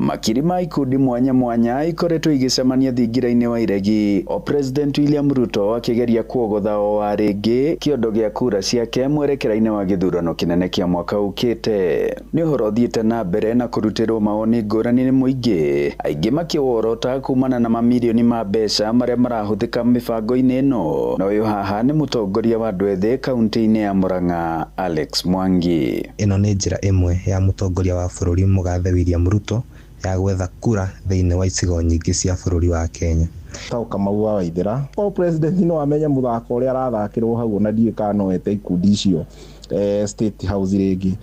makiri ma ikundi mwanya mwanya ikoretwo igicemania thingira-inĩ wa iregi o President William Ruto akigeria kuogotha o wa ringi kiondo gia kura ciake mwerekera-inĩ wa githurano kinene kia mwaka ukite. Ni uhoro thiite na mbere na kurutirwo maoni ngũrani nĩ mũingĩ, aingĩ makiworota kumana na mamirioni ma mbeca maria marahuthika mibango-inĩ ĩno. Na uyu haha ni mutongoria wa andũ ethĩ kaunti-inĩ ya Murang'a Alex Mwangi. Ino nĩ njĩra ĩmwe ya mutongoria wa bũrũri Mũgathe William Ruto ya gwetha kura thĩinĩ wa icigo nyingĩ cia bũrũri wa Kenya. Tauka maua waithira o president no amenya muthako uria arathakirwo hau na ndiĩ kanoete ikundi icio State House ringi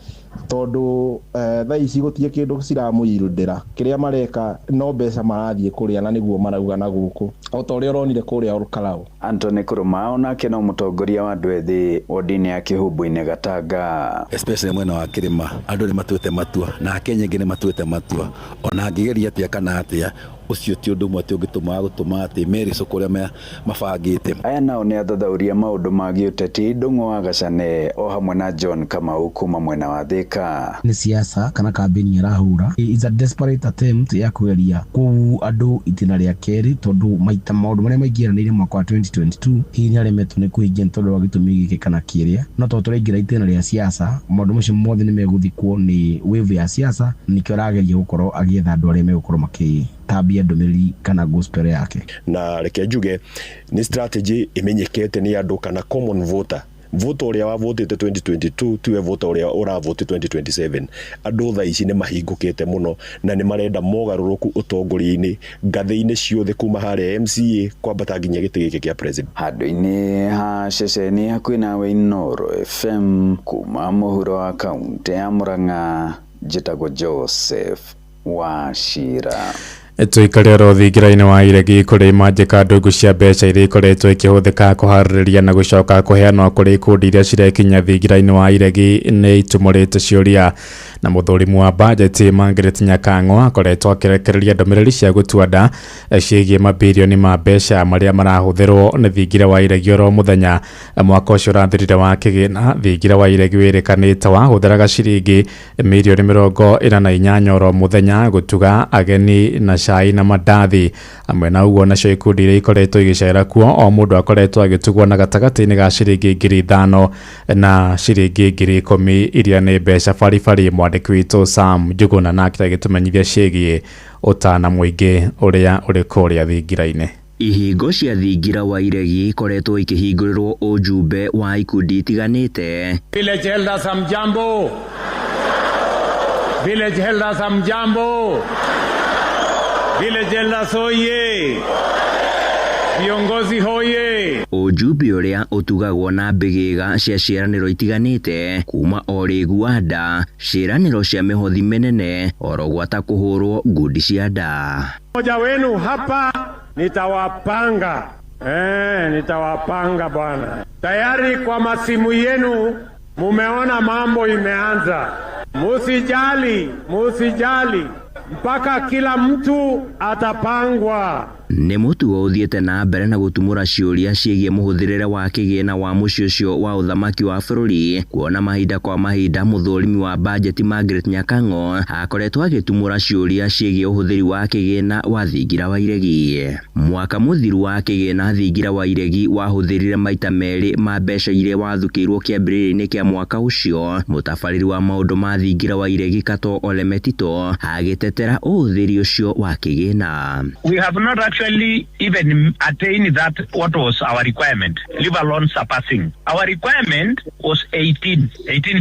tondu thaa ici gutie kindu ciramuyirundira kiria mareka no mbeca marathie kuria na niguo marauga na guku o ta uria uronire kuria Olkarau. Anthony Kuruma onake no mutongoria wa andũ ethĩ wodi-inĩ ya Kĩhumbu-inĩ Gatanga. Especially mwena wa Kirima andũ nĩ matuĩte matua na Kenya ingĩ nĩ matuĩte matua ona ngĩgeria atia kana atia ucio ti undu mwe ti ungituma gutuma ati meri soko uria mabangite. Aya nao nĩ athathauria maundu ma gĩũteti Ndung'u wa Gacane o hamwe na John Kamau kuma mwena wa Thika. Ni siasa kana kampeni yarahura is a desperate attempt ya kugeria ku andu itina ria keri tondu maita maundu maria maingĩranĩire mwaka wa 2022 hihi nĩaremetwo nĩ kũhingia tondu wa gĩtũmi gĩkĩ kana kĩrĩa no to tũraingĩra itina ria siasa maundu macio mothe nĩ megũthikwo nĩ wave ya siasa nikĩo arageria gũkorwo agĩetha andũ arĩa megũkorwo tabia ndomiri kana gospel yake. Na reke njuge ni strategy imenyekete ni andu kana common voter uria wa votete 2022 tiwe voter uria uravote 2027. Andu tha ici ni mahingukite muno na ni marenda mogaruruku utongoria-ini ngathĩ-inĩ ciothe kuma harĩa MCA kwambata nginya gĩtĩ gĩkĩ kĩa president. Handũ-inĩ ha ceceni hakuhĩ nawe Inooro FM kuma mũhuro wa kaunti ya Murang'a njĩtagwo Joseph Wachira. Tuikare ro thingira-inĩ wa iregi kũrĩ manjĩka ndũngũ cia mbeca iria ikoretwo ikĩhũthĩka kũharĩrĩria na gũcoka kũheanwo kũrĩ ikundi iria cirekinya thingira-inĩ wa iregi nĩ itumũrĩte ciũria na mũthũrimu wa bajeti Margaret Nyakang'o akoretwo akĩrekereria ndũmĩrĩri cia gũtua nda ciĩgiĩ mabirioni ma mbeca marĩa marahũthĩrwo nĩ thingira wa iregi oro mũthenya. Mwaka ũcio ũrathirire wa kĩgĩna thingira wa iregi wĩrĩkanĩte wahũthĩraga ciringi mirioni 48 oro mũthenya gũtuga ageni na cai na mandathi. Amwe na uguo nacio ikundi iria ikoretwo igĩcera kuo o mũndũ akoretwo agĩtugwo na gatagatĩ-inĩ ga ciringi 5,000 na ciringi 10,000 iria nĩ mbeca baribari. Mwandĩki witũ Sam Njuguna nake agĩtũmenyithia ciĩgiĩ ũtana mũingĩ ũrĩa ũrĩ kũrĩa thingira-inĩ. Ihingo cia thingira wa iregi ikoretwo ikĩhingũrĩrwo ũjumbe wa ikundi itiganĩte. Village elders hamjambo. Village elders hamjambo. Village elders hoye. Viongozi hoye. Ũjumbe ũrĩa ũtugagwo na mbĩgĩga cia ciĩranĩro itiganĩte kuma o rĩgu nda, ciĩranĩro cia mĩhothi mĩnene oro gwata kũhũrwo ngundi cia nda. Mmoja wenu hapa nitawapanga. Nitawapanga bwana. Tayari kwa masimu yenu mumeona mambo imeanza. Musijali. Mpaka kila mtu atapangwa. Nĩ mũtugo ũthiĩte na mbere na gũtumũra ciũria ciĩgiĩ mũhũthĩrĩre wa kĩgĩna wa mũciĩ ũcio wa ũthamaki wa bũrũri. Kuona mahinda kwa mahinda mũthũrimi wa bajeti Margaret Nyakang'o akoretwo agĩtumũra ciũria ciĩgiĩ ũhũthĩri wa kĩgĩna wa thingira wa iregi. Mwaka mũthiru wa kĩgĩna thingira wa iregi wahũthĩrire maita merĩ ma mbeca iria wathukĩirwo kĩambĩrĩria-inĩ kĩa mwaka ũcio. Mũtabarĩri wa maũndũ ma thingira wa iregi Kato Ole Metito agĩtetera ũhũthĩri ũcio wa kĩgĩna. We have not actually even attained that what was our requirement, leave alone surpassing. Our requirement was 18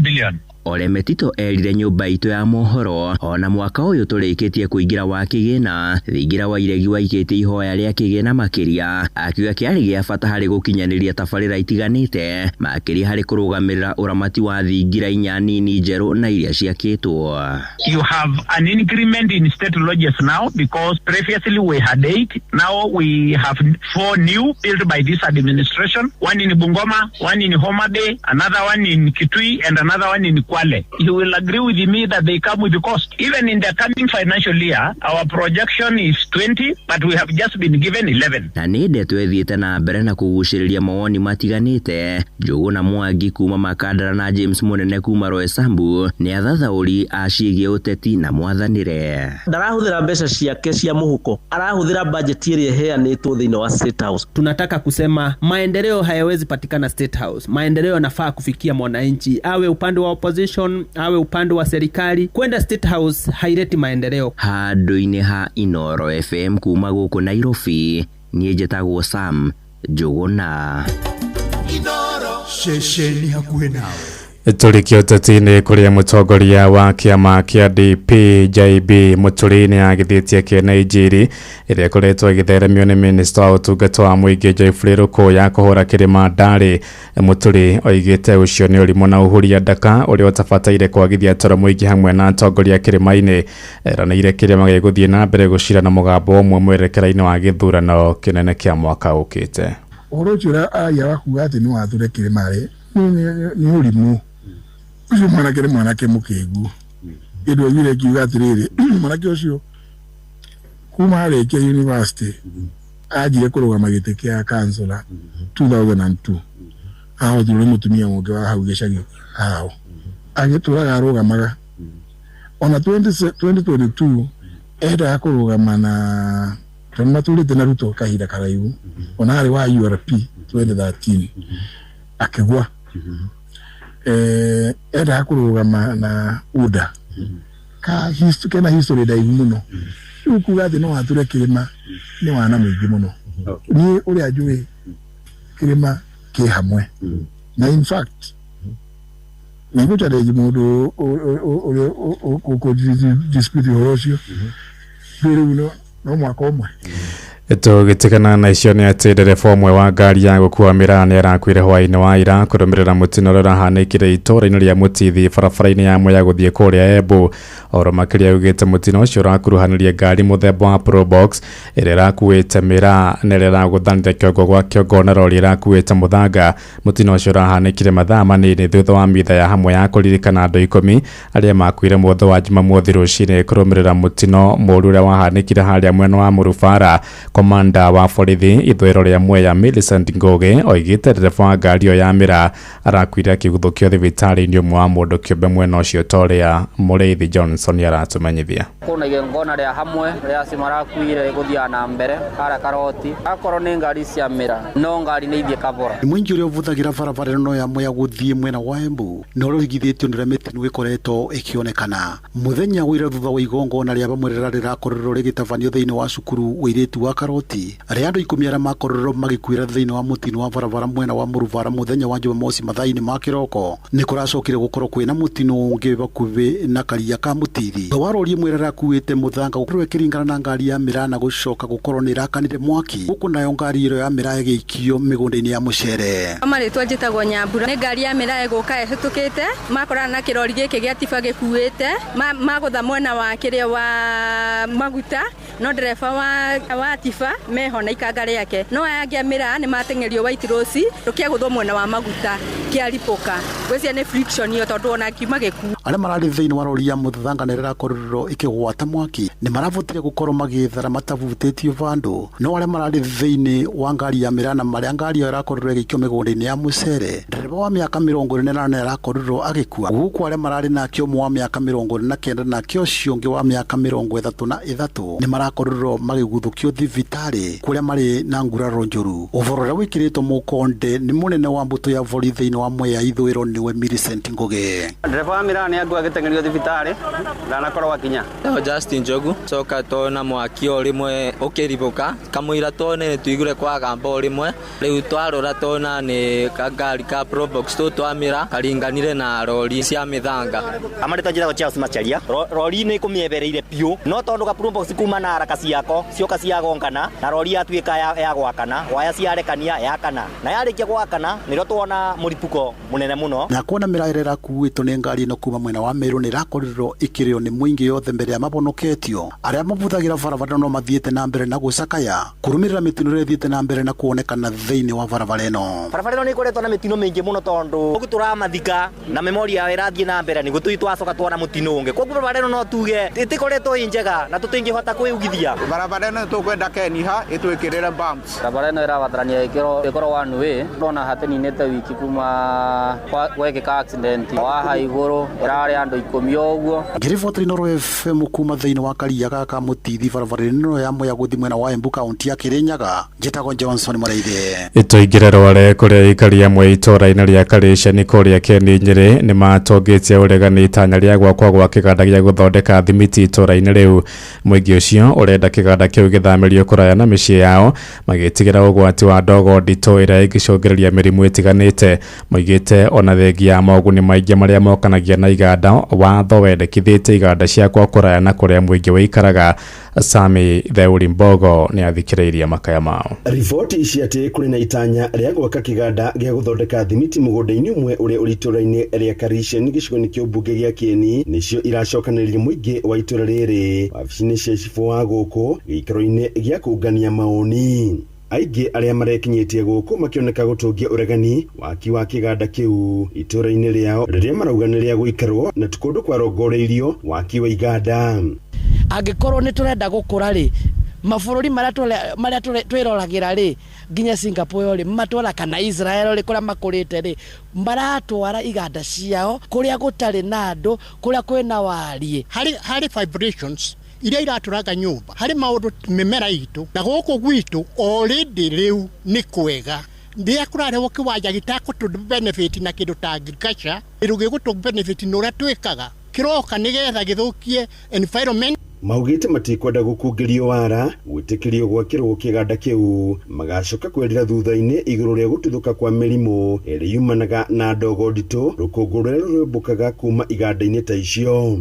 billion. Ole Metito erire nyũmba itũ ya mohoro ona mwaka ũyũ tũrĩkĩtie kũingĩra wa kĩgĩna thingira wa iregi waikĩtie ihoya rĩa kĩgĩna makĩria, akiuga kĩarĩ gĩa bata harĩ gũkinyanĩria tabarĩra itiganĩte makĩria harĩ kũrũgamĩrĩra ũramati wa thingira inya nini njerũ na iria ciakĩtwo. You have an increment in state lodges now because previously we had 8, now we have 4 new built by this administration, one in Bungoma, one in Homa Bay, another one in Kitui and another one in Kwale. Kwale, you will agree with me that they come with the cost. Even in the coming financial year, our projection is 20, but we have just been given 11. Na nende twethiete na mbere na kuguciriria mawoni matiganite. Njuguna Mwangi kuma Makandara na James Munene kuma Roysambu ni athathauri acigie uteti na mwathanire. Ndarahuthira mbeca ciake cia muhuko, arahuthira budget iria heanitwo thiini wa State House. Tunataka kusema maendeleo hayawezi patikana State House. Maendeleo yanafaa kufikia mwananchi, awe upande wa opposition, awe upande wa serikali. Kwenda State House haileti maendeleo. Handu-ini ha Inoro FM kuma guku Nairobi, nie njĩtagwo Sam Njuguna. Inoro shesheni hakuhe nawe. Turikio tatini kuria mutongoria wa kiama kia DPJB Muturi agithitie kia Nigeria iria koretwo igitheremio ni minister wa utungata wa muingi Geoffrey Rukuya kuhura kirima Ndari. Muturi oigite ucio ni urimo na uhuria ndaka uria utabataire kwagithia toro muingi hamwe na atongoria kirima-ini. Eranĩire kirima giguthie na mbere gucira na mugambo umwe mwerekera-ini wa githurano kinene kia mwaka ukite. Uhoro ucio aya wakuga ati ni wathure kirima-ri ni urimu ucio mwanake mukingu indo yire kiuga atiriri mwanake ucio kuma arĩkia university ajire kurugama gĩtĩ kĩa kansula 2002 ahotire mutumia mũngĩ wa hau gĩcagi hao agĩtũraga arugamaga ona 2022 enda kurugama na tona tulite na Ruto kahinda karaihu ona ari wa URP 2013 akigwa enda kurugama na UDA kena history da muno ukuga ati no ature kirima ni wana mwingi muno ni uri ajue kirima ki hamwe na in fact ni gutare mundu o dispute horocio pero no mwaka umwe. Eto gitikana na icio ni ati ndereba umwe wa ngari ya gukua miraa ni arakuire hwaini wa ira kurumirira mutino rira hanikire itora-ini ria Mutithi barabara-ini yamwe ya guthie kuria Embu. Oro makiria ugite mutino ucio urakuruhaniria ngari muthemba wa Probox iria irakuite miraa na iria iraguthanire kiongo gwa kiongo na rori irakuite muthanga. Mutino ucio urahanikire mathaa manini thutha wa mitha ya hamwe ya kuririkana andu 10 aria makuire motho wa Jumamothi rucini kurumirira mutino muru uria wahanikire haria mwena wa Murubara. Komanda wa borithi ithwero ria Mwea Millicent Ngoge oigite ndereba wa ngari iyo ya miraa arakuire akiguthukio thibitari-ini umwe wa mundu kiumbe mwena ucio toria Muriithi Johnson aratumenyithia. Kuna igongona ria hamwe ria simarakuire guthia na mbere ara karoti akorwo ni ngari cia miraa no ngari ni ithie kabora mwingi uria uvuthagira barabara no ya Mwea guthie mwena wa Embu no rurigithitio ndire mitino ikoretwo ikionekana muthenya wira thutha wa igongona ria bamwe rirakorerwo rigitabanio thiini wa cukuru wiritu wa karoti aria andu 10 aria makorerwo magikuira thiini wa mutino wa barabara mwena wa Murubara muthenya wa Jumamosi mathaa-ini ma kiroko ni kuracokire gukorwo kwina mutino ungi bakuvi na karia ka Mutithi warori imwe rirakuite muthanga gukorwo ikiringana na ngari ya miraa na gucoka gukorwo ni irakanire mwaki guku nayo ngari iyo ya miraa igikio migunda-ini ya mucere amaritwa njitagwo Nyambura ni ngari ya miraa iguka ihitukite makorana na kirori giki gia tiba gikuite magutha mwena wa kiria wa maguta no ndereba wa tiba meho na ikanga riake no aya miraa ni matengerio White Rose rukia guthwo mwena wa maguta kia ripoka gwecia ni friction iyo tondu ona kiuma giku aria marari thiini wa rori ya muthanga na rirakorerwo ikigwata mwaki ni maravutire gukorwo magithara matavutitio vandu no aria marari thiini wa ngari ya miraa na maria ngari iyo irakorerwo igikio migunda-ini ya mucere ndereba wa miaka 48 irakorerwo agikua guku aria marari nakio umwe wa miaka 49 na kio cio ungi wa miaka 33 ni marakorerwo magiguthukio thibitari kuria mari na nguraro njuru uvorora wikiritwo mukonde ni munene wa mbuto ya borithi thiini wa Mwea ithwiro niwe Millicent Ngoge ndereba wa miraa ni andu agitengerio thibitari ndanakorwo akinya Justin Jogu coka tona mwaki o rimwe ukiribuka kamwira tone tuigure kwaga mbo rimwe riu twarora tona ni kangari ka Probox tu twamira karinganire na rori cia mithanga amarita njira Charles Macharia rori ni kumiebereire piu no tondu ka Probox kuma na haraka ciako cioka ciagongana na rori atuika ya gwakana waya ciarekania yakana na yarikia gwakana niro tuona muripuko munene muno na kuona mirairera kuwito ni ngari no kuma mwena wa Meru ni rakorirwo ikirio ni mwingi yothe mbere ya mabonoketio aria mabuthagira barabara no mathiete na mbere na gucakaya kurumirira mitino thiete na mbere na kuonekana thiini wa barabara ino ni koretwo na mitino mingi muno tondu ugutura mathika na memoria irathie na mbere ni gutu twacoka tuona mutino ungi koguo barabara ino no tuge itikoretwo injega na tutingihota kwiugithia barabara ino tukwenda keniha itwikirire bumps barabara ino irabatarania ikoro one way ndona hateninete wiki kuma gwekika accident wa haiguru irari andu 10 uguo ngiribotri no FM kuma thiini wa karia gaka mutithi barabara ino ya moya guthi mwena wa Embu county ya Kirinyaga njitagwo Johnson Muraithe itoingire rware kuria ikaria mwe itora-ini ria Karisha ni kuria Keni Nyeri ni matongetie uregani itanya ria gwakwa gwa kiganda gia guthondeka thimiti itora-ini riu mwingi ucio urenda kiganda kiu githamirio kuraya na micii yao magitigira ugwati wa ndogo ndito iria ingicungireria mirimu itiganite moigite ona thengia moguni maingi maria mokanagia na iganda watho wendekithite iganda ciakwa kuraya na kuria mwingi wikaraga Sami Theuri Mbogo ni athikiriria makaya mao. Riboti ciati kuri na itanya ria gwaka kiganda gia guthondeka thimiti mugunda-ini umwe uria uri itura-ini ria Karisha ni gicigo-ini kia mbunge gia Kieni nicio iracokaniriria mwingi wa itura riri wabici-ini cia cibu wa guku giikaro-ini gia kungania maoni aingi aria marekinyitie guku makioneka gutungia uregani waki wa kiganda kiu itura-ini riao riria marauganiria guikarwo na tukundu kwa rongoreirio waki wa iganda angikorwo ni turenda gukura ri mabururi maria twirolagira ri nginya Singapore ri matwara kana Israel ri kuria makurite ri maratwara iganda ciao kuria gutari na andu kuria kwina warie hari vibrations iria iraturaga nyumba hari maundu mimera itu na guku gwitu already riu ni kwega ndia kurarewo kiwanja gitako to benefit na kindu ta agriculture irugi gutu benefit nuria twikaga kiroka nigetha githukie environment maugite matikwenda gukungerio wara gwitikirio gwakirwo kiganda kiu magacoka kwendira thutha-ini iguru ria gututhuka kwa mirimo iri yumanaga na ndogo ndito rukungu ruria rurumbukaga kuma iganda-ini ta icio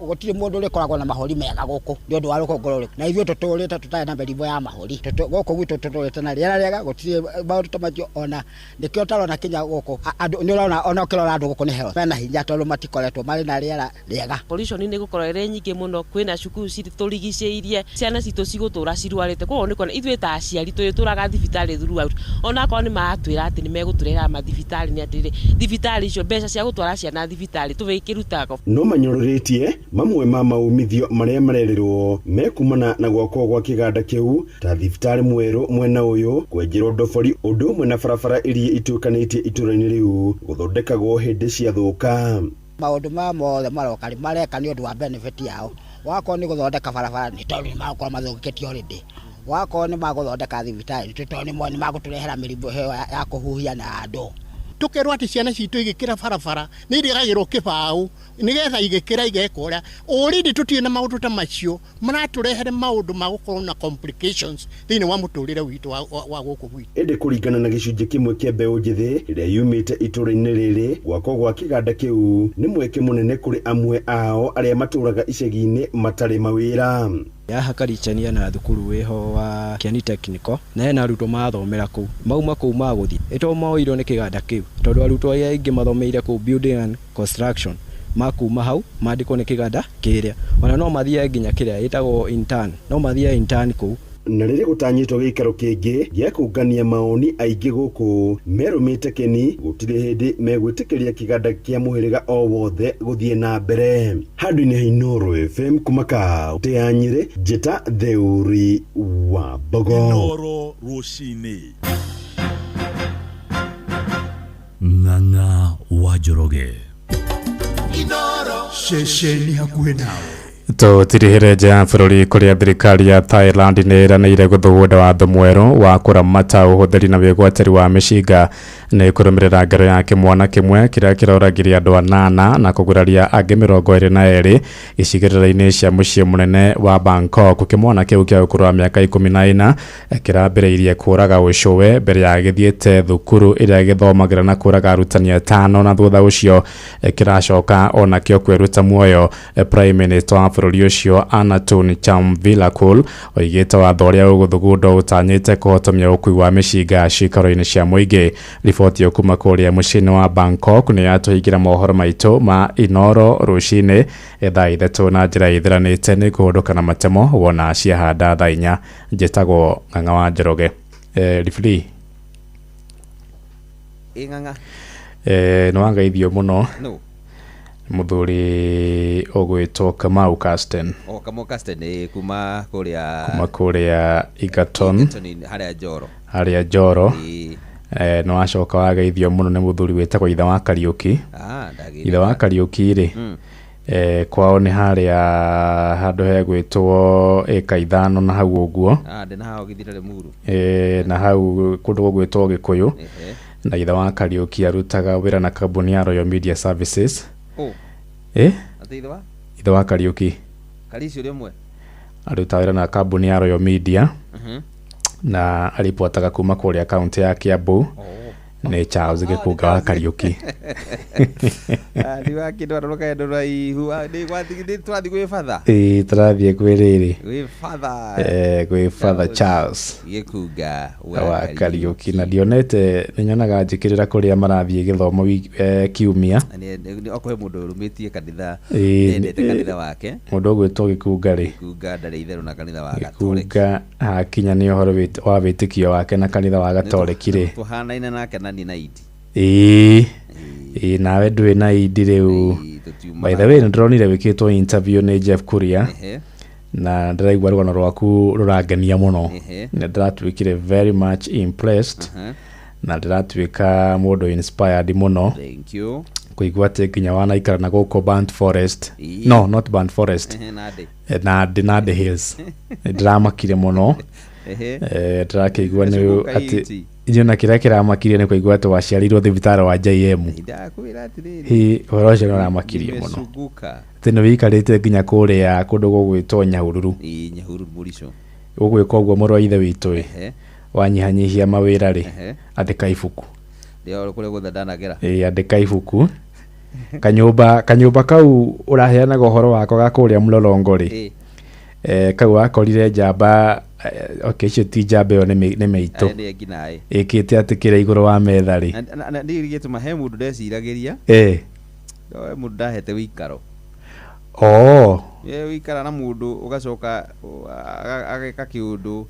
gutire mundu uri koragwo na mahori mega guku ni undu wa rukungu ruri na ithuĩ tuturite tutari na mĩrimũ ya mahori guku gwitu tuturite na riera riega gutire maundu ta macio ona nikio tarona kinya guku andu ni urona ona ukirora andu guku ni hero mena hinya tondu matikoretwo mari na riera riega pollution ni gukorwo iri nyingi muno kwina cukuru ciri turigicĩirie ciana citu cigutura cirwarite koguo ni kona ithuĩ ta aciari tuyituraga thibitari throughout ona korwo ni matwira ati ni meguturera mathibitari ni atiri thibitari icio mbeca cia gutwara ciana thibitari tuvikirutaga no manyororetie mamwe ma maumithio maria marerirwo mekumana na gwakwo gwa kiganda kiu ta thibitari mweru mwena uyu kwenjerwo ndobori undu umwe na barabara iria ituikanitie itura-ini riu guthondekagwo hindi cia thuka maundu ma mothe maroka ri mareka ni undu wa benefit yao wako ni guthondeka barabara ni tondu ni magukora mathukitio already wako ni maguthondeka thibitari tondu ni maguturehera mirimu ya kuhuhia na andu tukirwo ati ciana citu igikira barabara ni irigagirwo kibau nigetha igikira igekora already tutie na maundu ta macio maraturehere maundu ma gukorwo na complications thiini wa muturire witu wa guku gwitu ende kuringana na gicunji kimwe kia mbeu njithi iria yumite itura-ini riri gwakwo gwa kiganda kiu ni mweke munene kuri amwe ao aria maturaga icagi-ini matari mawira yahakaricania na thukuru wiho wa Kieni Technical na ena arutwo mathomera kuu mauma kuu maguthi ito moirwo ni kiganda kiu tondu arutwo aria aingi mathomeire kuu building and construction makuma hau mandikwo ni kiganda kiria ona no mathie nginya kiria itagwo intern no mathie intern kuu na riria gutanyitwo gikaro kingi gia kungania maoni aingi guku merumite Keni gutire hindi megwitikiria kiganda kia muhiriga o wothe guthie na mbere handu-ini Inooro FM kumaka ya Nyeri njita Theuri wa Mbogo Inooro rucini Ng'ang'a wa Njoroge Inooro ceceni hakuhĩ nawe tutirihere nja bururi kuria thirikari ya Thailand ni iranĩire guthugunda watho mwerũ wa kuramata ũhũthĩri na wĩgwatĩri wa mĩcinga nĩ kũrũmĩrĩra ngero ya kĩmwana kĩmwe kĩrĩa kĩraũragirie andũ 8 na kũguraria angĩ 22 icigĩrĩra-inĩ cia mũciĩ mũnene wa Bangkok. Kĩmwana kĩu kĩa ũkũrũ wa mĩaka 14 kĩrambĩrĩirie kũraga ũcũwe mbere ya gĩthiĩte thukuru ĩrĩa gĩthomagĩra na kũraga arutani 5 na thutha ũcio kĩracoka onakĩo kwĩruta muoyo. Prime Minister wa bũrũri ũcio Anatoni Chamvilakul oigĩte watho ũrĩa ũgũthugundwo ũtanyĩte kũhotomia ũkui wa mĩcinga ciikaro-inĩ cia mũingĩ. Riboti yo kuma kũrĩa mũciĩ-inĩ wa Bangkok nĩ yatũhingĩra mohoro maitũ ma Inoro rũcinĩ thaa 3 na njĩra ithĩranĩte nĩ kũhũndũka na matemo wona ciahanda thaa 4. Njĩtagwo Ng'ang'a wa Njoroge. Rifli Ng'ang'a nĩ wangeithio mũno no mũthuri ũgwĩtwo Kamau Casten. Kamau Casten kuma kũrĩa Egerton harĩa Njoro nĩ wacoka wageithio mũno nĩ mũthuri wĩtagwo ithe wa Kariũki. Ithe wa Kariũki rĩ kwao nĩ harĩa handũ hegwĩtwo ĩka 5 na hau ũguo na hau kũndũ gwĩtwo Gĩkũyũ. Na ithe wa Kariũki arutaga wĩra na kambuni ya Royal Media Services. Ithe wa Kariũki arutaga wĩra na kambuni ya Royal Media na alipotaga kuma kũrĩa kaunti ya Kiambu nĩ Charles Gĩkunga wa Kariũki. Tũrathiĩ gwĩ rĩrĩ gwĩ Father Charles Gĩkunga wa Kariũki na ndionete nĩ nyonaga njĩkĩrĩra kũrĩa marathiĩ gĩthomo kiumia. Okorwo mũndũ ũrũmĩtie kanitha endete kanitha wake mũndũ ũgwĩtwo Gĩkunga rĩ Gĩkunga ndarĩ itherũ na kanitha wa Gĩkunga hakinya nĩ ũhoro wa wĩtĩkio wake na kanitha wa Gatoreki rĩ tuhanaine nake na ni na idi nawe ndũĩ na idi rĩu. By the way nĩ ndĩronire wĩkĩtwo interview nĩ Jeff Kuria na ndĩraigua rũgano rwaku rũrangenia mũno. Nĩ ndĩratuĩkire very much impressed na ndĩratuĩka mũndũ inspired mũno kũigua atĩ nginya wanaikara na gũkũ Burnt Forest no not Burnt Forest Nandi Hills. Ndĩramakire mũno ndĩrakĩigua nĩ atĩ Jona kĩrĩa kĩramakirie nĩ kũigua atĩ waciarirwo thibitarĩ wa JM. Ũhoro ũcio nĩ ũramakirie mũno atĩ nĩ wĩikarĩte nginya kũrĩa kũndũ gũgwĩtwo Nyahururu ũgwĩka ũguo mũrũ wa ithe witũ wanyihanyihia mawĩra rĩ andĩka ibuku andĩka ibuku kanyũmba kau ũraheanaga ũhoro wako ga kũrĩa Mlolongo rĩ kau wakorire njamba icio ti njamba ĩyo nĩ mĩitũ ĩkĩte atĩ kĩrĩa igũrũ wa metha rĩ ndirigĩtũma he mũndũ ndeciragĩria mũndũ ndahete wĩikaro wĩikara na mũndũ ũgacoka ageka kĩũndũ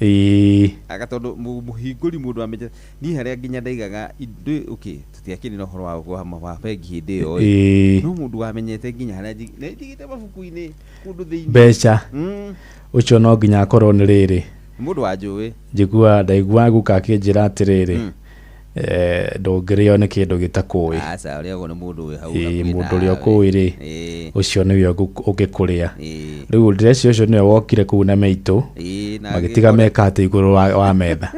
tondũ mũhingũri mũndũ amenye niĩ harĩa nginya ndaigaga tũtiakĩrĩ na ũhoro wa bengi hĩndĩ ĩyo no mũndũ wamenyete nginya harĩa ndigĩte mabuku-inĩ kũndũ thĩinĩ mbeca ũcio no nginya akorwo nĩ rĩrĩ mũndũ wa njũĩ njigua ndaigua guka akĩnjĩra atĩrĩrĩ ndũngĩrĩo nĩ kĩndũ gĩtakũĩ mũndũ ũrĩa ũkũĩ rĩ ũcio nĩwe ũngĩkũrĩa. Rĩu ndĩreci ũcio nĩwe wokire kũu na mĩitũ magĩtiga meka atĩ igũrũ wa metha.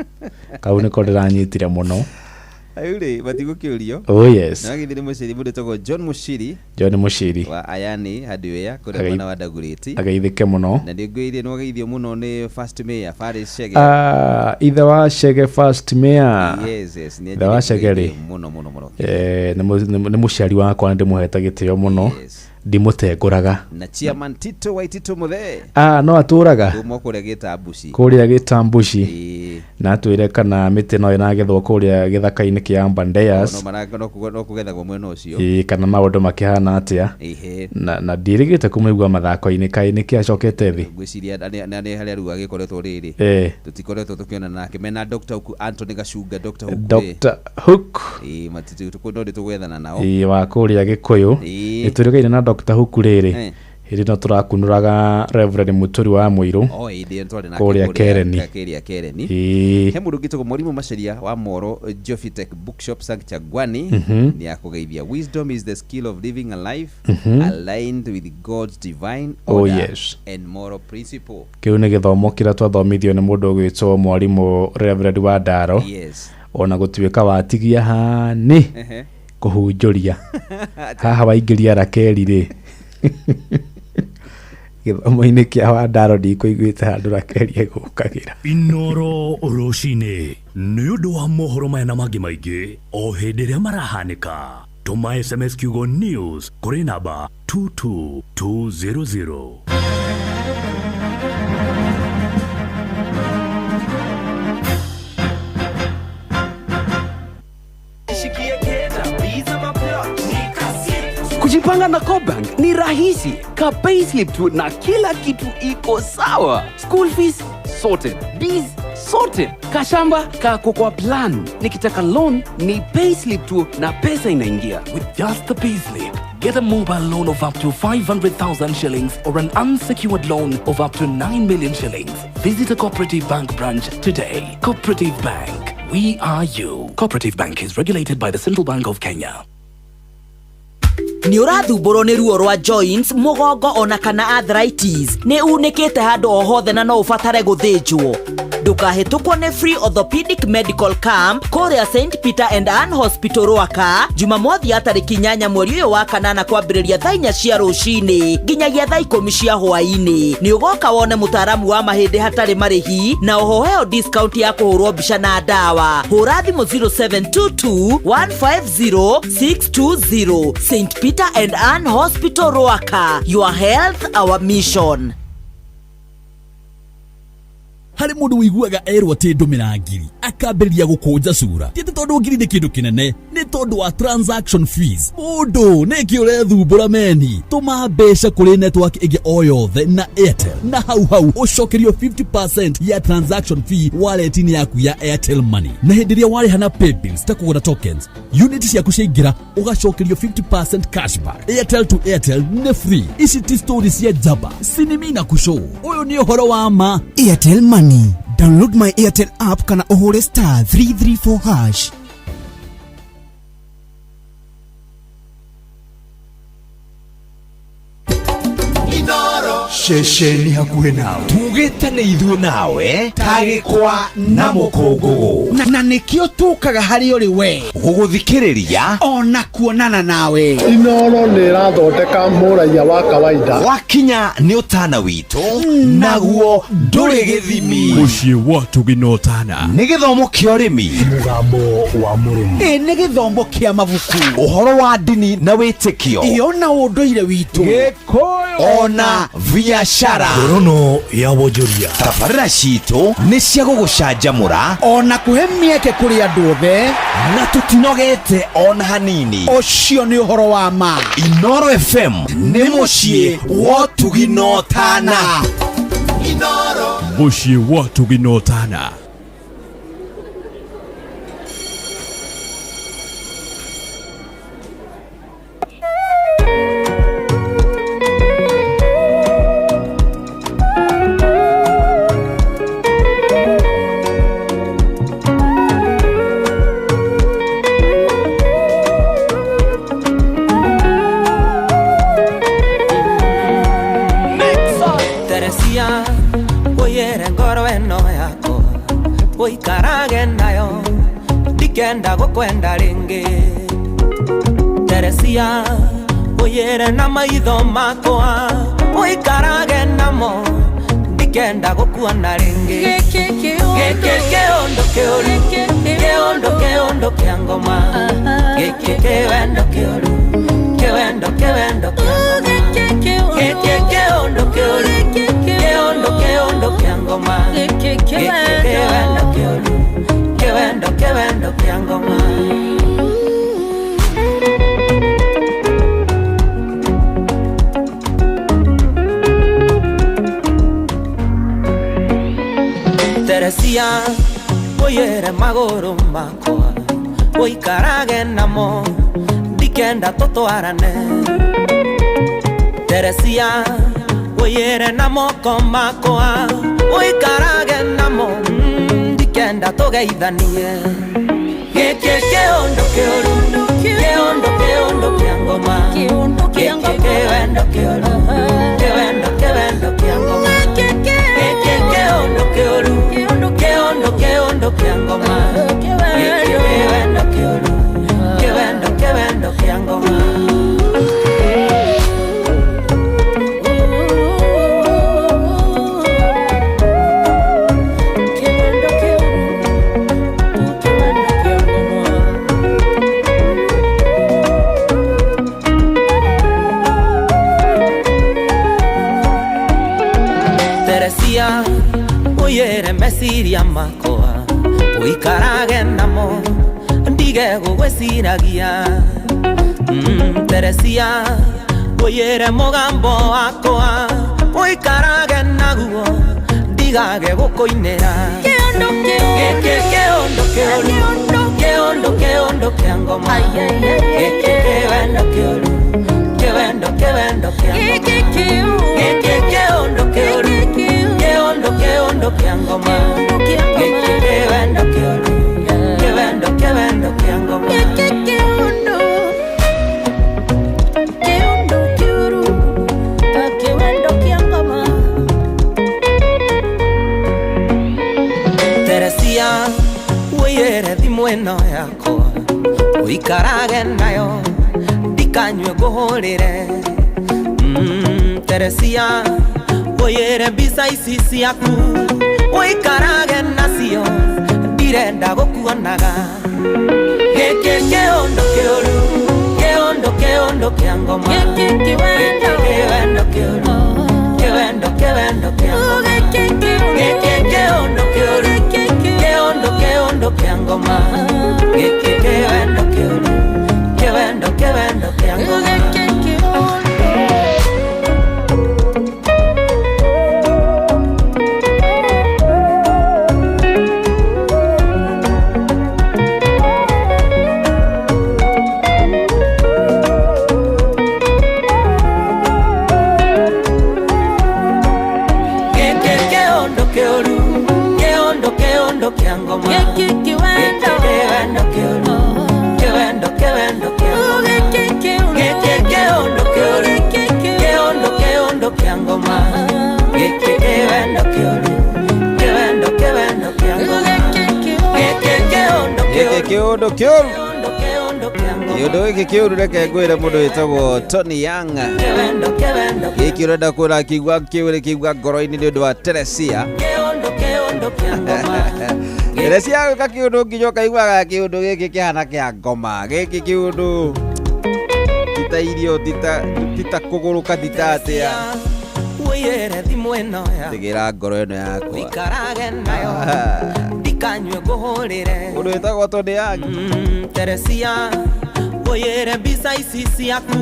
Kau nĩko ndĩranyitire mũno. Ayure batigũkĩũrio na githiri mũciri mũndũ tagwo John Mushiri wa Ayani Hardware kũrĩa mwana wa Dagoretti ageithĩke mũno na nĩngwĩire nĩ wageithio mũno nĩ First Mayor Faris Chege ithe wa Chege First Mayor ithe wa Chege rĩ mũno nĩ mũciari wakwa ndĩmũhete gĩtĩo mũno ndimũtengũraga na Chairman Tito Waititu Muthe no atũraga kũrĩa Gĩtambuci na atwĩre kana mĩtĩ no ĩnagethwo kũrĩa gĩthaka-inĩ kĩa Ambandeyas no kũgethagwo mwena ũcio kana maũndũ makĩhana atĩa na ndirigĩte kũmĩigua mathako-inĩ kaĩ nĩkĩ acokete thĩ ngwĩciria nĩ harĩa rĩu agĩkoretwo rĩrĩ tũtikoretwo tũkĩona nake mena Dr. Hook Anthony Gacunga Dr. Hook no ndĩtũgwethana nao wa kũrĩa Gĩkũyũ nĩtũrĩgaine na Dr. Hook rĩrĩ hĩndĩ no tũrakunũraga Reverend Muturi wa Mũirũ kũrĩa Kereni he mũndũ ũngĩtagwo Mwarimũ Macharia wa Moro Jofitech Bookshop Sanctuary nĩ akũgeithia wisdom is the skill of living a life aligned with God's divine order and moral principle. Kĩu nĩ gĩthomo kĩrĩa twathomithio nĩ mũndũ ũgwĩtwo Mwarimũ Reverend wa Ndaro ona gũtuĩka watigia hanĩ kũhunjũria haha waingĩria Rakeri rĩ gĩthomo-inĩ kĩa wa Ndaro ndikũiguĩte handũ Rakeri egũkagĩra Inoro rũcinĩ nĩ ũndũ wa mohoro maya na mangĩ maingĩ o hĩndĩ ĩrĩa marahanĩka tũma SMS kiugo news kũrĩ namba 22200. Kupanga na CoBank ni rahisi. Ka payslip tu na kila kitu iko sawa. School fees sorted, bills sorted, kashamba kako kwa plan. Nikitaka loan ni payslip tu na pesa inaingia. With just the payslip, get a mobile loan of up to 500,000 shillings or an unsecured loan of up to 9 million shillings. Visit a Cooperative Bank branch today. Cooperative Bank, we are you. Cooperative Bank is regulated by the Central Bank of Kenya. Ni urathumbũrwo nĩ ruo rwa joints, mugongo ona kana arthritis. Ni unikite handu o hothe na no ubatare guthĩnjwo. Ndũkahĩtũkwo nĩ Free Orthopedic Medical Camp kũrĩa St Peter and Ann Hospital Rwaka Jumamothi ya tarĩki 8 mweri ũyũ wa kanana kwambĩrĩria thaa 4 cia rũcinĩ nginyagia thaa 10 cia hwaĩ-inĩ. Nĩ ũgoka wone mũtaaramu wa mahĩndĩ hatarĩ marĩhi na ũhoheo discount ya kũhũrwo mbica na ndawa. Hũra thimũ 0722 150 620. St Peter and Ann Hospital Rwaka. Your health, our mission. Hari mundu wiguaga erwo ati ndumira ngiri akambĩrĩria gũkũnja cura ti tondu ngiri nĩ kĩndũ kĩnene nĩ tondu wa transaction fees. Mundu nĩkĩ ũrethumbũra meni tũma mbeca kũrĩ network ĩngĩ o yothe na Airtel na hau ũcokerio 50% ya transaction fee wallet-inĩ yaku ya Airtel Money. Na hĩndĩ ĩrĩa warĩha na paybills ta kũgũra tokens unit ciaku ciaingĩra ũgacokerio 50% cashback. Airtel to Airtel nĩ free. Ici ti story cia jaba sinimina kushow. Ũyũ nĩ ũhoro wa ma. Airtel Money. Download my Airtel app kana uhure *334#. Shesheni hakuhe nawe tugĩte nĩ ithuĩ nawe Tagĩkwa na Mũkũngũgũ na nĩkĩo tũkaga harĩ ũrĩ we gũgũthikĩrĩria ona kuonana nawe. Inooro nĩ ĩrathondeka mũraiya wa kawaida wakinya nĩ ũtana witũ naguo ndũrĩ gĩthimi. Mũciĩ wa Tũginotana nĩ gĩthomo kĩa ũrĩmi, mũgambo wa mũrĩmi, nĩ gĩthomo kĩa mabuku, ũhoro wa ndini na wĩtĩkio, ona ũndũire witũ, Gĩkũyũ ona biashara, ngorono ya wonjoria. Tabarĩra citũ nĩ cia gũgũcanjamũra ona kũhe mĩeke kũrĩ andũ othe na tũtinogete ona hanini. Ũcio nĩ ũhoro wa ma. Inooro FM nĩ mũciĩ wa Tũginotana. Inooro mũciĩ wa Tũginotana. Uikarage nayo ndikenda gukwenda ringi. Teresia uyere na maitho makwa uikarage namo ndikenda gukuona ringi. Kĩondo kĩũru kĩondo kĩa ngoma kĩwendo kĩũru kĩwendo kĩa ngoma kĩondo kĩũru kĩondo kĩa ngoma kĩwendo kĩa ngoma. Teresia uyere magũrũ makwa uikarage namo ndikenda tũtwarane. Teresia uyere na moko makwa uikarage namo ndikenda tũgeithanie. Kĩondo kĩũru kĩondo kĩa ngoma kĩwendo kĩũru kĩwendo kĩa ngoma kĩondo kĩũru kĩondo kĩa ngoma kĩwendo kĩũru kĩwendo kĩa ngoma. Uyere meciria makwa uikarage namo ndige gũgwĩciragia. Teresia Oyere mugambo wakwa Oikarage naguo Ndigage gukoinera Keondo kia ngoma Kewendo kioru Kewendo kia ngoma Kewendo kioru Kewendo kia ngoma Teresia Oyere thimũ ĩno yakwa Ũikarage nayo Ndikanyue ngũhũrĩre Teresia Oyere mbica ici ciaku Ũikarage nacio Ndirenda gũkuonaga Gĩkĩ kĩũndũ kĩũru Kĩũndũ kĩa ngoma Kĩwendo kĩũru Kĩwendo kia ngoma Gĩkĩ kĩũndũ kĩũru Kĩũndũ kia ngoma Gĩkĩ kĩwendo kĩũru Kĩwendo kia ngoma Kĩũndũ gĩkĩ kĩũru reke ngwĩre mũndũ wĩtagwo Tony Young gĩkĩ ũrenda kũra kĩigua kĩũrĩ kĩigua ngoro-inĩ nĩ ũndũ wa Teresia Teresia gwĩka kĩũndũ nginya ũkaiguaga kĩũndũ gĩkĩ kĩhana kĩa ngoma gĩkĩ kĩũndũ tita irio tita kũgũrũka tita atĩa tigĩra ngoro ĩno yakwa ndikanyue ngũhũrĩre mũndũ wĩtagwo Tony Young Teresia Oyere mbica ici ciaku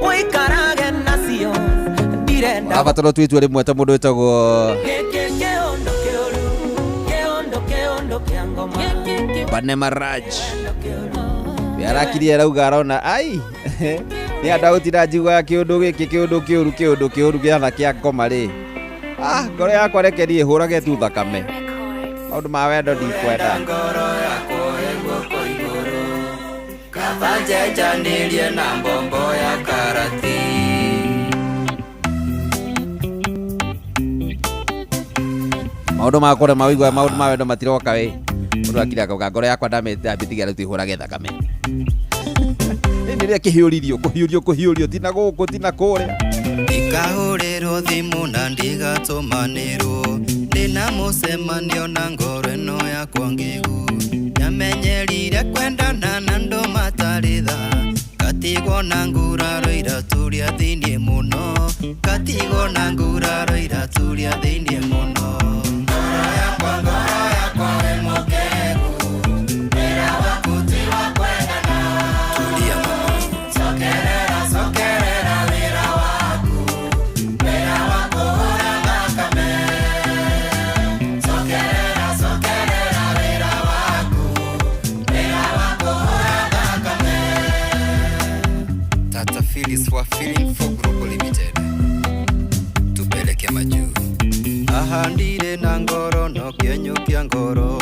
Ũikarage nacio Ndirenda abataro twitua rĩmwe ta mũndũ wĩtagwo Banema Raj Yarakirie rauga arona ai Nĩ andũ agũtira njiuga kĩũndũ gĩkĩ kĩũndũ kĩũru kĩhana kĩa ngoma rĩ ngoro yakwa rekerie hũrage tu thakame maũndũ ma wendo ndikwenda Kabanjenjanĩrie na mbombo ya karati maũndũ ma kũrema wĩigua maũndũ ma wendo matiroka wĩ mũndũ akira akauga ngoro yakwa ndamĩtiga rĩu twĩhũrage thakame nĩrĩa kũhiũrio tina gũkũ tina kũrĩa ikahũrĩrwo thimũ na ndigatũmanĩrwo ndĩna mũcemanio na ngoro ĩno yakwa ngĩgu nyamenyerire kwendana na andũ matarĩ tha katigwo na nguraro iraturia thĩinĩ mũno katigwo na nguraro iraturia thĩinĩ mũno ngoro yakwa wĩ mũkegu wĩra waku ti wa kwendana tulia sokerera wĩra waku hũra thakame sokerera wĩra waku hũra thakame Tata Phyllis wa Feeling for Global Limited tupeleke majuu ahandire na ngoro no kĩenyũ kĩa ngoro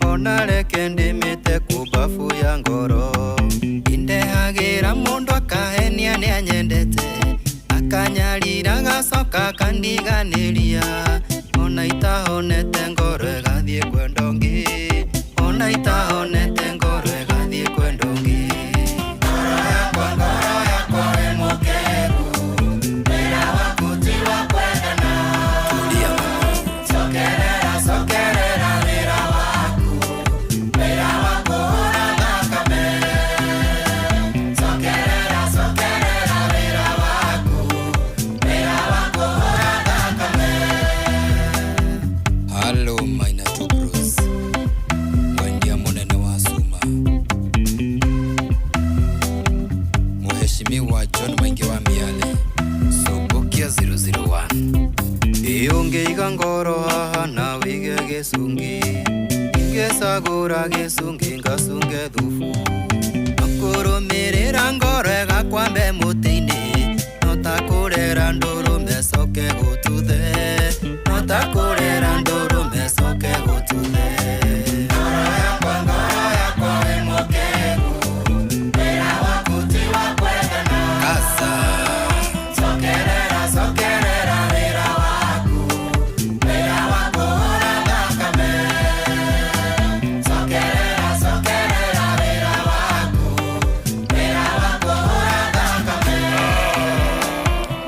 ona reke ndĩmĩte kubafu ya ngoro indehagĩra mũndũ akahenia nĩ anyendete akanyarira gacoka kandiganĩria ona itahonete ngoro ĩgathiĩ kwenda ũngĩ ona itahonete ngoro ĩgathiĩ kwenda ũngĩ ngoro yakwa wĩ mũkegu wĩra waku ti wa kwendana tulia sokerera wĩra waku hũra thakame sokerera wĩra waku hũra thakame Hello Maina Tubros mwendia mũnene wa ngĩcagũra gĩcungi ngasunge thubu kũrũmĩrĩra ngoro ĩgakwambe mũtĩ-inĩ no ta kũrera ndũrũme coke gũtuthe no ta kũrera ndũrũme coke gũtuthe ngoro yakwa wĩ mũkegu wĩra waku ti wa kwendana kasa cokerera wĩra waku hũra thakame cokerera wĩra waku hũra thakame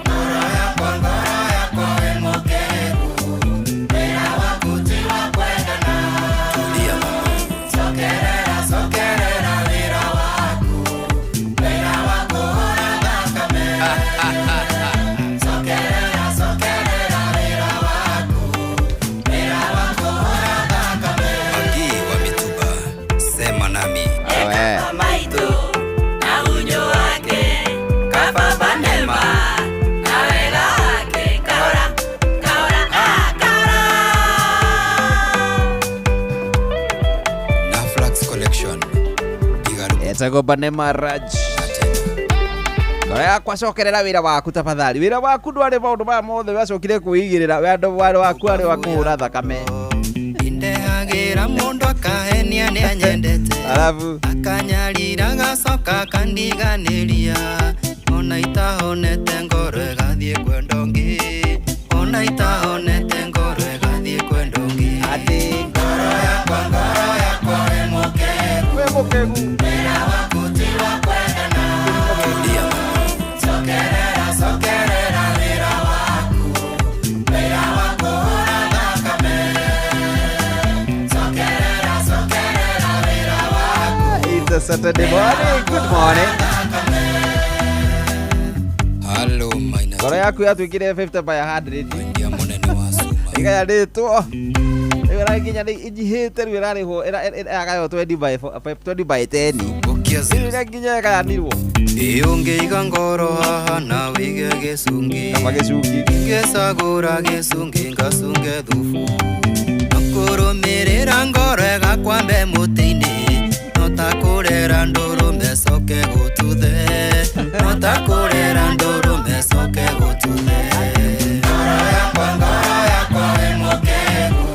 ngoro yakwa wĩ mũkegu wĩra waku ti wa kwendana tulia cokerera wĩra waku hũra thakame cokerera wĩra waku hũra thakame Magi wa Mituba sema nami Maitu na unyo wake kababa nema na wega wake kahora na Flax Collection Etago Banema Raj ngoro yakwa cokerera wĩra waku tafadhali wĩra waku ndwarĩ maũndũ maya mothe wacokire kwĩigĩrĩra wendo waku arĩ wa kũhũra thakame indehagĩra mũndũ akahenia nĩ anyendete alafu akanyarira gacoka kandiganĩria ona itahonete ngoro ĩgathiĩ kwenda ũngĩ ona itahonete ngoro ĩgathiĩ kwenda ũngĩ ati ngoro yakwa wĩ mũkegu wĩra waku ti wa kwendana cokerera wĩra waku hũra thakame cokerera wĩra waku It's a Saturday morning. Good morning. Hello minus ngoro yaku yatuĩkire 50 by 100 igayandĩtwo ĩrakinya ĩnyihĩte rĩu ĩrarĩhwo ĩragayo 20 by 10 ĩrakinya ĩgayanirwo ũngĩiga ngoro haha na wĩige gĩcungi ngĩcagũra gĩcungi ngasunge thubu kũrũmĩrĩra ngoro ĩgakwambe mũtĩ-inĩ no ta kũrera ndũrũme coke gũtuthe no ta kũrera ndũrũme coke gũtuthe ngoro yakwa wĩ mũkegu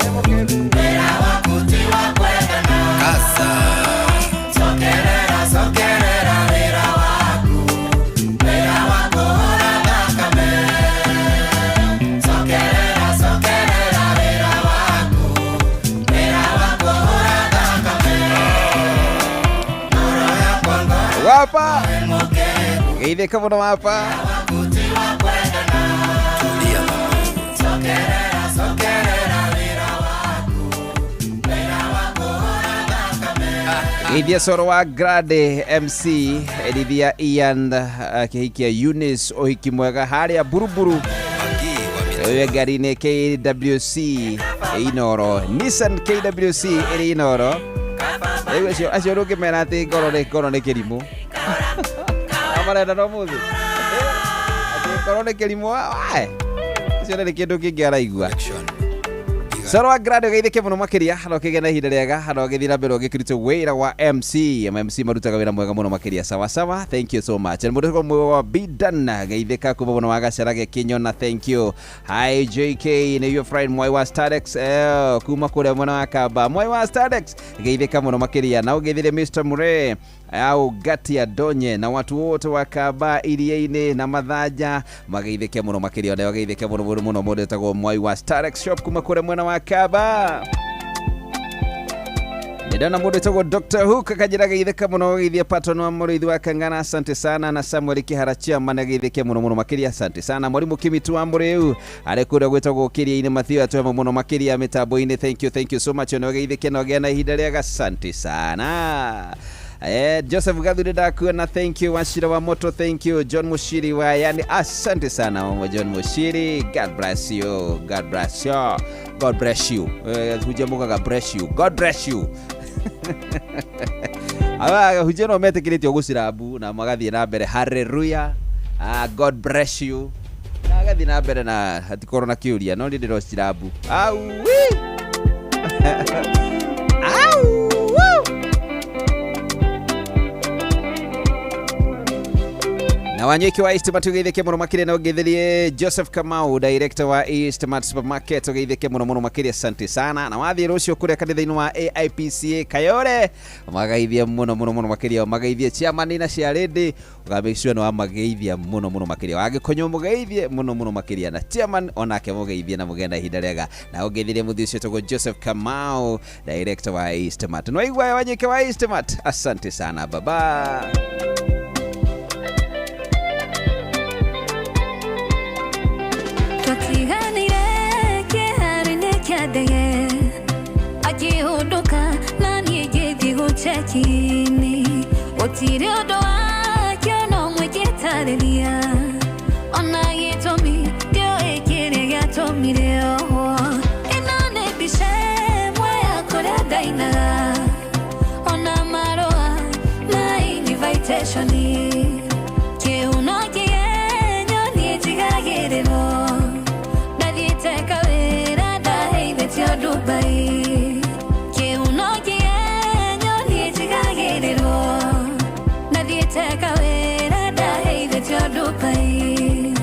wĩra waku ti wa kwendana kasa cokerera wĩra waku hũra thakame cokerera wĩra waku hũra thakame ngoro yakwa wapa geithĩka mũno wapa tulia cokerera wĩra waku hũra thakame geithia coro wa Grade MC Edithia Ian akĩhikia Eunice ũhiki mwega harĩa Buruburu ũyũ ngari-inĩ KWC Inoro Nissan KWC ĩrĩ Inoro rĩu acio rũngĩmera atĩ ngoro nĩ kĩrimũ amarenda no mũthĩ atĩ ngoro nĩ kĩrimũ acio nĩ kĩndũ kĩngĩ araigua coro wa Grade geithĩke mũno makĩria hano kĩgĩa na ihinda rĩega hano gĩthiĩ na mbere ũgĩkĩrĩte wĩra wa MC marutaga wĩra mwega mũno makĩria sawa thank you so much mũndũ mwe wa Bidan geithĩka kuma mũno wa Gacarage Kinyona thank you hi JK nĩ your friend Mwai wa Starex kuma kũrĩa mwena wa Kamba Mwai wa Starex geithĩka mũno makĩria na ũgeithĩre Mr Mure au Gatia Donye na watu wote wa Kamba iria-inĩ na Mathanja mageithĩke mũno makĩria na geithĩke mũno mũndũ etagwo Mwai wa Starex shop kuma kũrĩa mwena wa Kamba Nidana mũndũ etagwo Dr. Hook akajira geithĩka mũno geithia Patton wa Mũrĩithi wa Kangana asante sana na Samuel Kĩharachia mana geithĩke mũno makĩria asante sana Mwalimu Kimitu wa Mũrĩu arĩ kũrĩa gwĩtagwo Kĩria-inĩ Mathio atwema mũno makĩria mĩtambo-inĩ thank you so much na geithĩke na gĩa na ihinda rĩega asante sana Joseph Gathuri ndakuona thank you Washira wa Moto thank you John Mushiri wa yani asante sana John Mushiri God bless you hujamugaga bless you God bless you awa hujeno metekirĩtio gũcirabu na magathiĩ na mbere hallelujah God bless you na gathi na mbere na hatikorwo na kĩũria no ndĩrĩro cirabu au na wanyeki wa Eastmart ugeitheke muno makire na ugetherie Joseph Kamau director wa Eastmart Supermarket ugeitheke muno makire, asante sana. Na wathi rucio kuria kanitha-ini wa AIPCA Kayore magaithia muno makire, magaithia chairman na ciarindi ugamekiswa no magaithia muno makire, wagikonyo mugeithie muno makire na chairman onake mugeithie na mugenda ihinda rega, na ugeithirie muthi ucio togo Joseph Kamau director wa Eastmart. No igwa wanyeki wa Eastmart, asante sana, baba. Ndege akihunduka na nigethi guchekini otire ondo wakyo no mwigitariria ona gitumi dio ikire gatumire oho inone bishemwe yakore daina ona maroa na invitation kiuno kienyo nitigagiriro ndathiteka Dubai kiuno kienyo nitigagiriro nathieteka wira ndaheithĩtio Dubai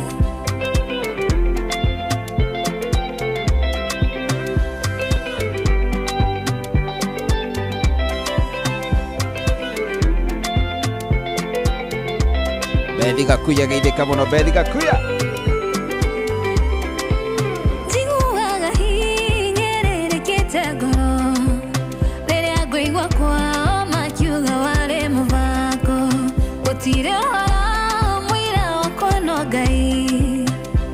Bethi Gakuya geithĩka muno, Bethi Gakuya. Tire mwira okono gai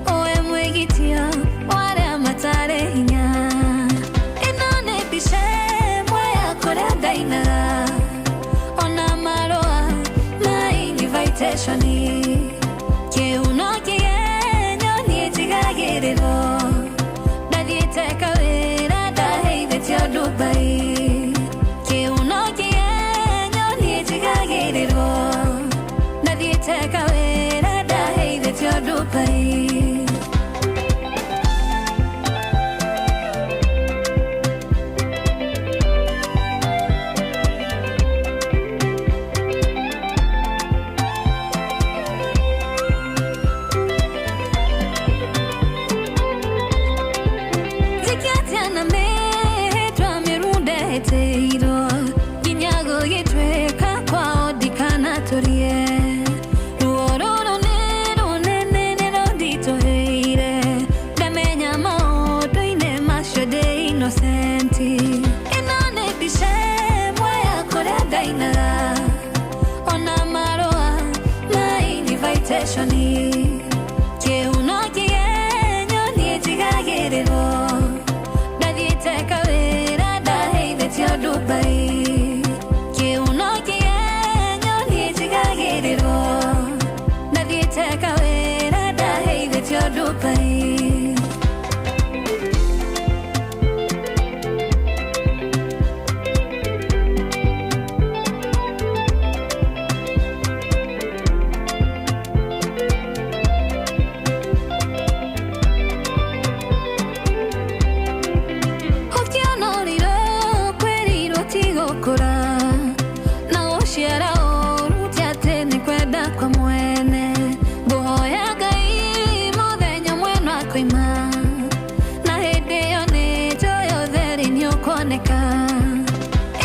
oe mwigitio ware matare hinya inone bishe moya kore daina ona maroa na invitation kiuno kienyo nitigagiriro ndathiteka wira ndaheithĩtio Dubai kiuno kienyo nitigagiriro nathieteka wira ndaheithĩtio Dubai zikiatiana mehetwa mirundeheteiro ginyago gitweka kwao dikanatoriye inone bishemwe yakore daina ona maroa na invitation kiuno kienyo nitigagiriro ndathiteka wira ndaheithĩtio Dubai kiuno kienyo nitigagiriro ndathiteka wira ndaheithĩtio Dubai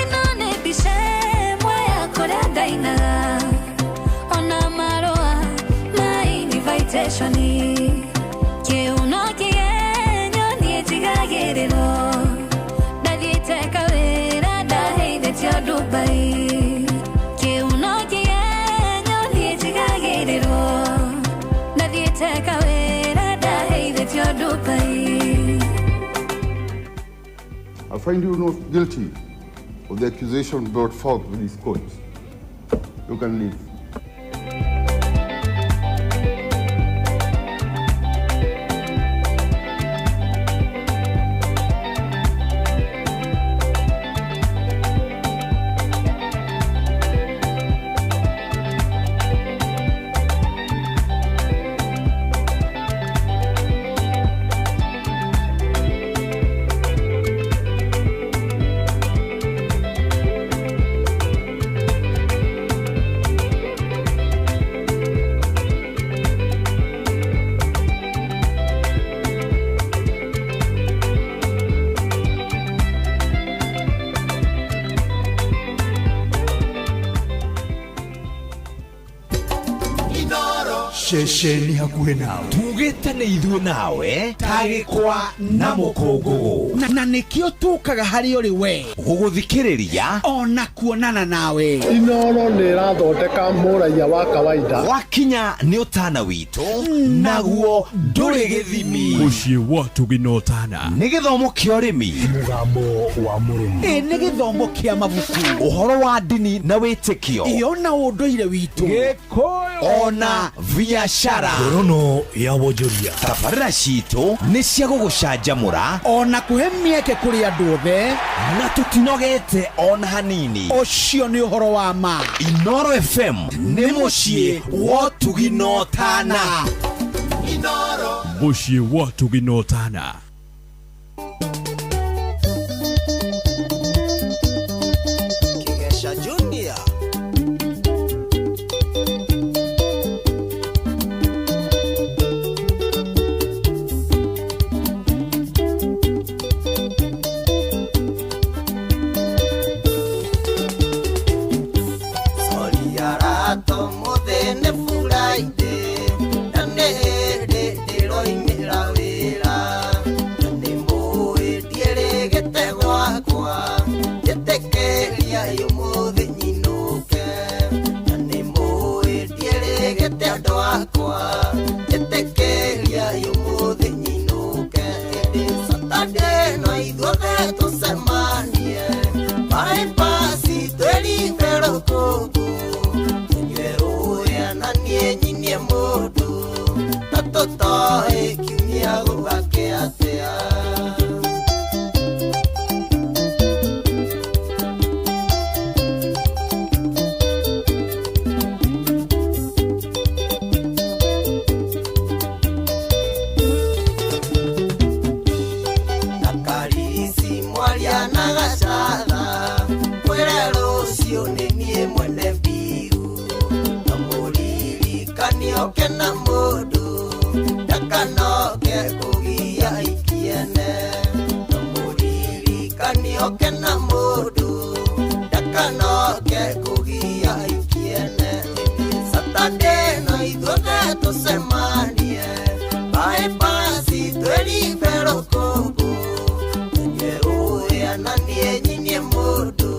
inone bishemwe yakore daina ona maroa na invitation kiuno kienyo nitigagiriro ndathiteka wira ndaheithĩtio Dubai kiuno kienyo nitigagiriro ndathiteka wira ndaheithĩtio Dubai. I find you not guilty of the accusation brought forth with this court. You can leave. ceceni hakuhĩ nawe tugĩte nĩ ithuĩ nawe tagĩkwa na mũkũngũgũ na nĩkĩo tũkaga harĩ ũrĩ we gũgũthikĩrĩria ona kuonana nawe. Inooro nĩ ĩrathondeka mũraiya wa kawaida wakinya nĩ ũtana witũ naguo ndũrĩ gĩthimi. Mũciĩ wa Tuginotana nĩ gĩthomo kĩa ũrĩmi, mũgambo wa mũrĩmi, nĩ gĩthomo kĩa mabuku, ũhoro wa ndini na wĩtĩkio, ona ũndũire witũ, Gĩkũyũ ona biacara, ngorono ya wonjoria. tabarĩra citũ nĩ cia gũgũcanjamũra ona kũhe mĩeke kũrĩ andũ othe, na tũtinogete ona hanini. ũcio nĩ ũhoro wa ma. Inooro FM nĩ mũciĩ wa Tuginotana. Inooro Mũciĩ wa Tuginotana. Kigesha Junior. Sorry arato muthene furaide nane ndiroimira wira nani muĩtie gĩte gwakwa njĩtĩkĩria ũmũthĩ nyinuke nani muĩtie gĩte andũ akwa njĩtĩkĩria ũmũthĩ nyinuke ĩndĩ Saturday no ithuothe tũcemanie bypassi twĩrinde rũkũngũ tunyue rũũya na niĩ nyinie mũndũ na tũtoĩ kiumia gũgake atĩa. Na Karisi mwaria na Gacatha kwĩre rũciũ nĩ niĩ mwene mbiu na mũririkanio kena mũndũ ndakanoke kũgia ikiene na mũririkanio kena mũndũ ndakanoke kũgia ikiene. Saturday no ithuothe tũcemanie bypassi twĩrinde rũkũngũ tunyue rũũya na niĩ nyinie mũndũ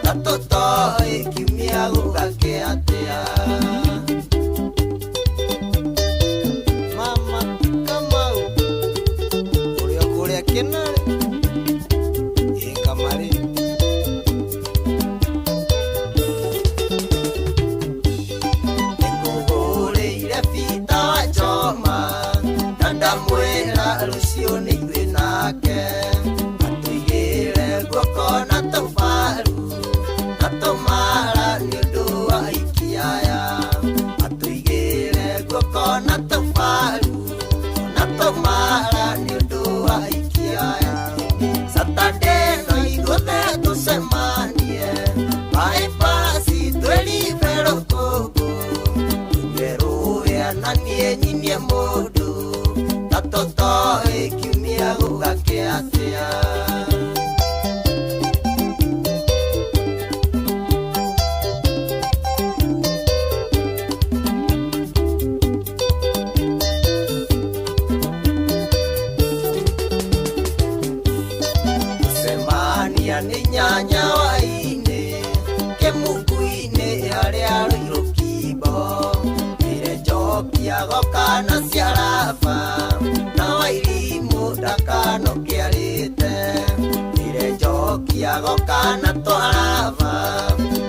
na tũtoĩ kiumia gũgake atĩa. Mama Kamau ũrĩa kũrĩa Kĩnare Kamarĩ nĩngũgũrĩire Bita wa Njoma na ndamwĩra rũciũ nĩ ithuĩ nake atũigĩre guoko na tũbaru na tũmara nĩ ũndũ wa ikiaya atũigĩre guoko na tũbaru na tũmara nĩ ũndũ wa ikiaya. Saturday no ithuothe tũcemanie bypassi twĩrinde rũkũngũ tunyue rũũya na niĩ nyinie mũndũ na tũtoĩ kiumia gũgake atĩa. Semania nĩ nyanya wainĩ kĩmungu-inĩ harĩa rũirũkimbo ĩre njokia goka na ciaraba na Wairimu ndakanoke arĩte ĩre njokia goka na twaraba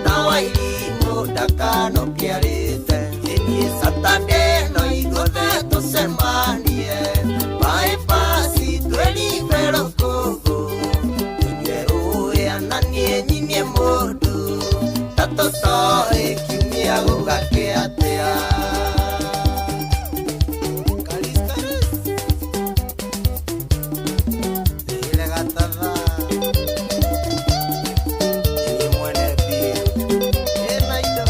na Wairimu ndakanoke arĩte. Ĩniĩ Saturday no ithuothe tũcemanie bypassi twĩrinde rũkũngũ tunyue rũũya na niĩ nyinie mũndũ na tũtoĩ kiumia gũgake atĩa. Ile Gatatha niĩ mwene mbiu ĩna indo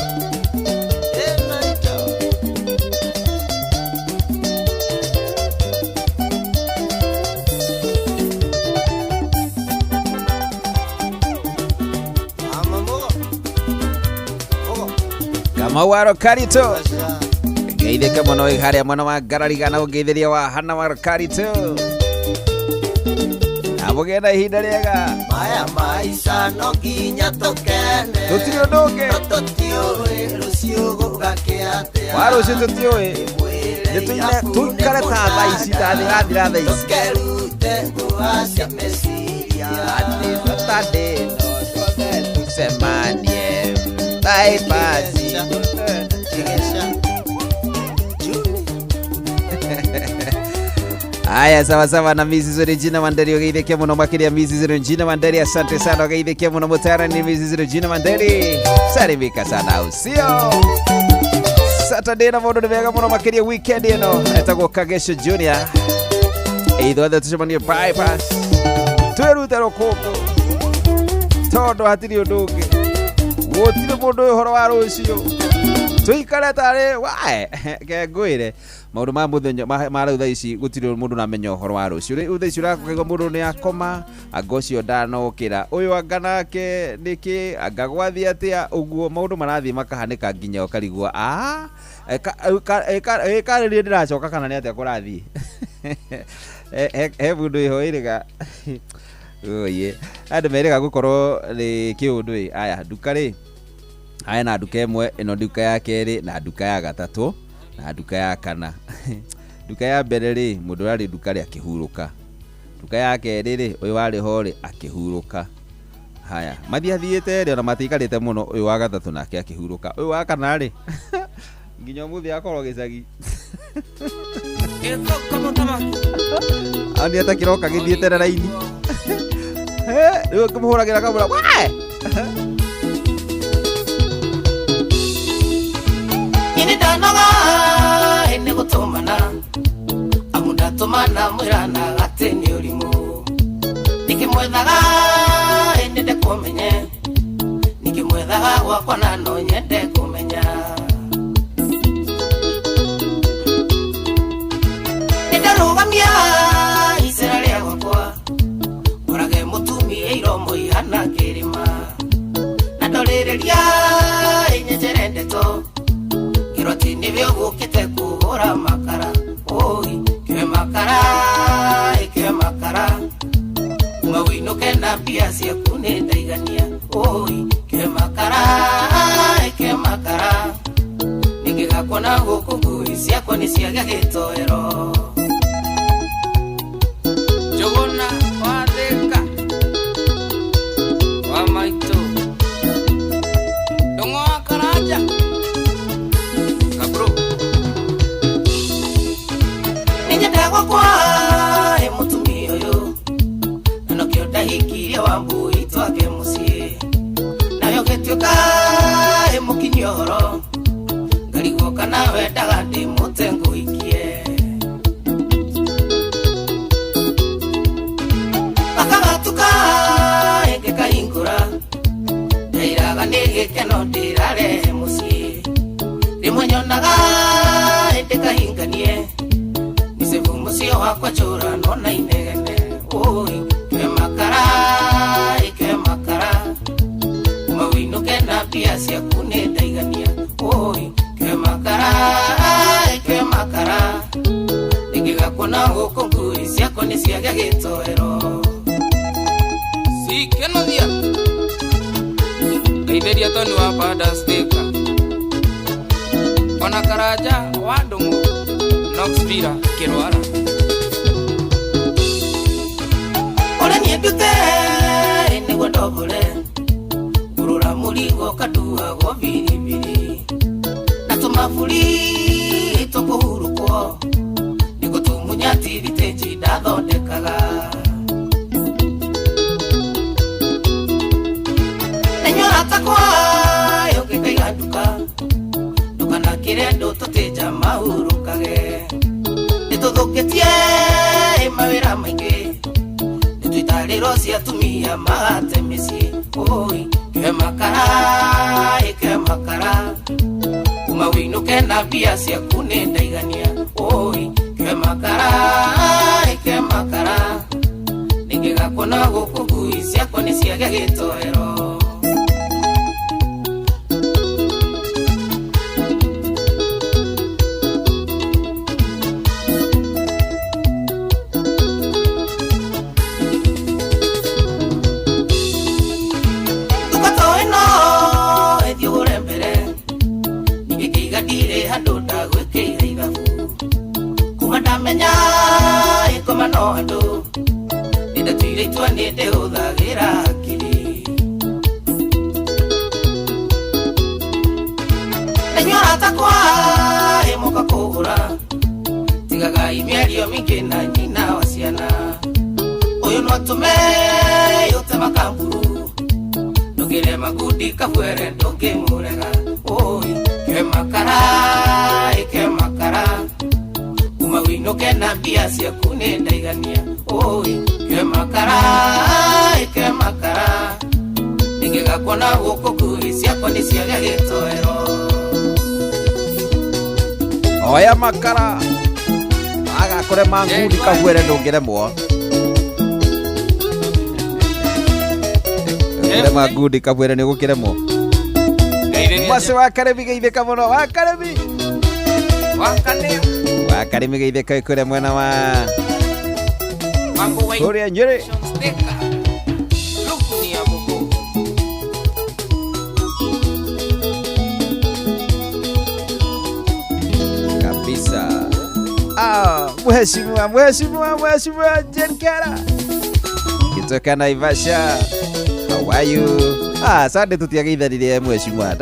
Kamau Waro Karito geithike muno haria mwana wa Garariga na ugeithiria wa Hana Markari tu abugenda ihinda riega maya maisha no ginya tokene tutio ndoge tutio rucio gugakiate waro tutio tukare ta thaici ndathira thaici kerute guacia mesiria ati tatade no semanie tai pasi Aya sawa na Mrs. Regina Manderi ugeithike muno makiria Mrs. Regina Manderi asante sana ugeithike muno mutara ni Mrs. Regina Manderi salimika sana usio Saturday na modo vega muno makiria weekend ino etagwo Kagesho Junior eitho tucemanie bypass tweruta rokoko todo hatiri unduke gutire mundu uhoro wa rucio tuikare tare wae ke ngwire maundu ma muthenya marautha ici gutire mundu namenya uhoro wa rucio ri utha ici urakugwa mundu ni akoma agocio ndanokira uyu anganake niki angagwathi atia uguo maundu marathi makahanika nginya ukarigwa ekarerie ndiracoka kana ni atia kurathi he mundu ihoiriga oye andu merega gukorwo ri kiundu aya nduka ri aya na nduka imwe ino nduka ya keri na nduka ya gatatu na nduka ya kana nduka ya mbere ri mundu ari nduka ri akihuruka nduka ya keri ri uyu wari hori akihuruka haya mathiathiete ri na matikarite muno uyu wa gatatu nake akihuruka uyu wa kana ri nginya muthi akorwo gicagi ani atakiroka githiete raini riu kumuhuragira kamura wae ini danoga ene gutumana amunda tumana mwirana gateni urimu nikimwethaga ene ndekumenye nikimwethaga gwakwa na no nyende kumenya nidarugamia Israeli gwakwa urage mutumi iromo ihana kirima nadorereria inyejerendeto kiroti nibyo gukite kuhora makara oi kiwe makara mawino kenda pia sia kunenda igania oi kiwe makara ningigakona gukungu sia koni sia gagitoero jogona wadeka wa maito dongo akaraja kabro ninjendagwa kwa mutumi oyo nanokio dahikiria wambu itwake musie nayo getioka mukinyoro ngarigo kana wendaga ndi mutengo ikie akagatuka engeka ingura ndairaga nigikeno ndirare musie rimwe nyonaga ndikahinganie nisevu musio wakwa chura nona inegene oi kiwe makara umawinuke na pia sia kunenda igania oi kiwe makara nigigakona gukungu siako ni siaga gitoero sikeno dia kaiberia toni wa pada steka ona karaja wadungu Knoxville kirwara ole niendute ni godobole kurura muligo kadua go biribiri natumafuri tokuhuruko nikotumunya tiriteji dathondekaga nenyora takwa yokikaiganduka dukana kirendo toteja mahurukage nituthukitie mawira maingi nitwitariro cia tumia magate micii oi kiwe makara umawinuke na mbia ciaku ni ndaigania oi kiwe makara ningigakona gukungu ciakwa ni ciaga gitoero no ando ida tuile tuane de udhagira akili enyora takwa emoka kugura tigaga imiario mingi na nyina wasiana oyo no tume yote makamburu nogere magudi kafwere ndoge murega oi ke makara umawino kena bia sia kunenda igania oi ke makara nigega kona uko kuisia kwa nisia getoero oya makara aga kore mangudi kafwere ndogere mo Kere magudi kabwere ni gukire mo. Mase wa Karemi geitheka muno wa Karemi. Wa Karemi geitheka kure mwena wa Kuria Nyeri. Kabisa. Mheshimiwa Jenkera. Kutoka Naivasha. How are you? Sande tutiagithanirie mheshimiwa.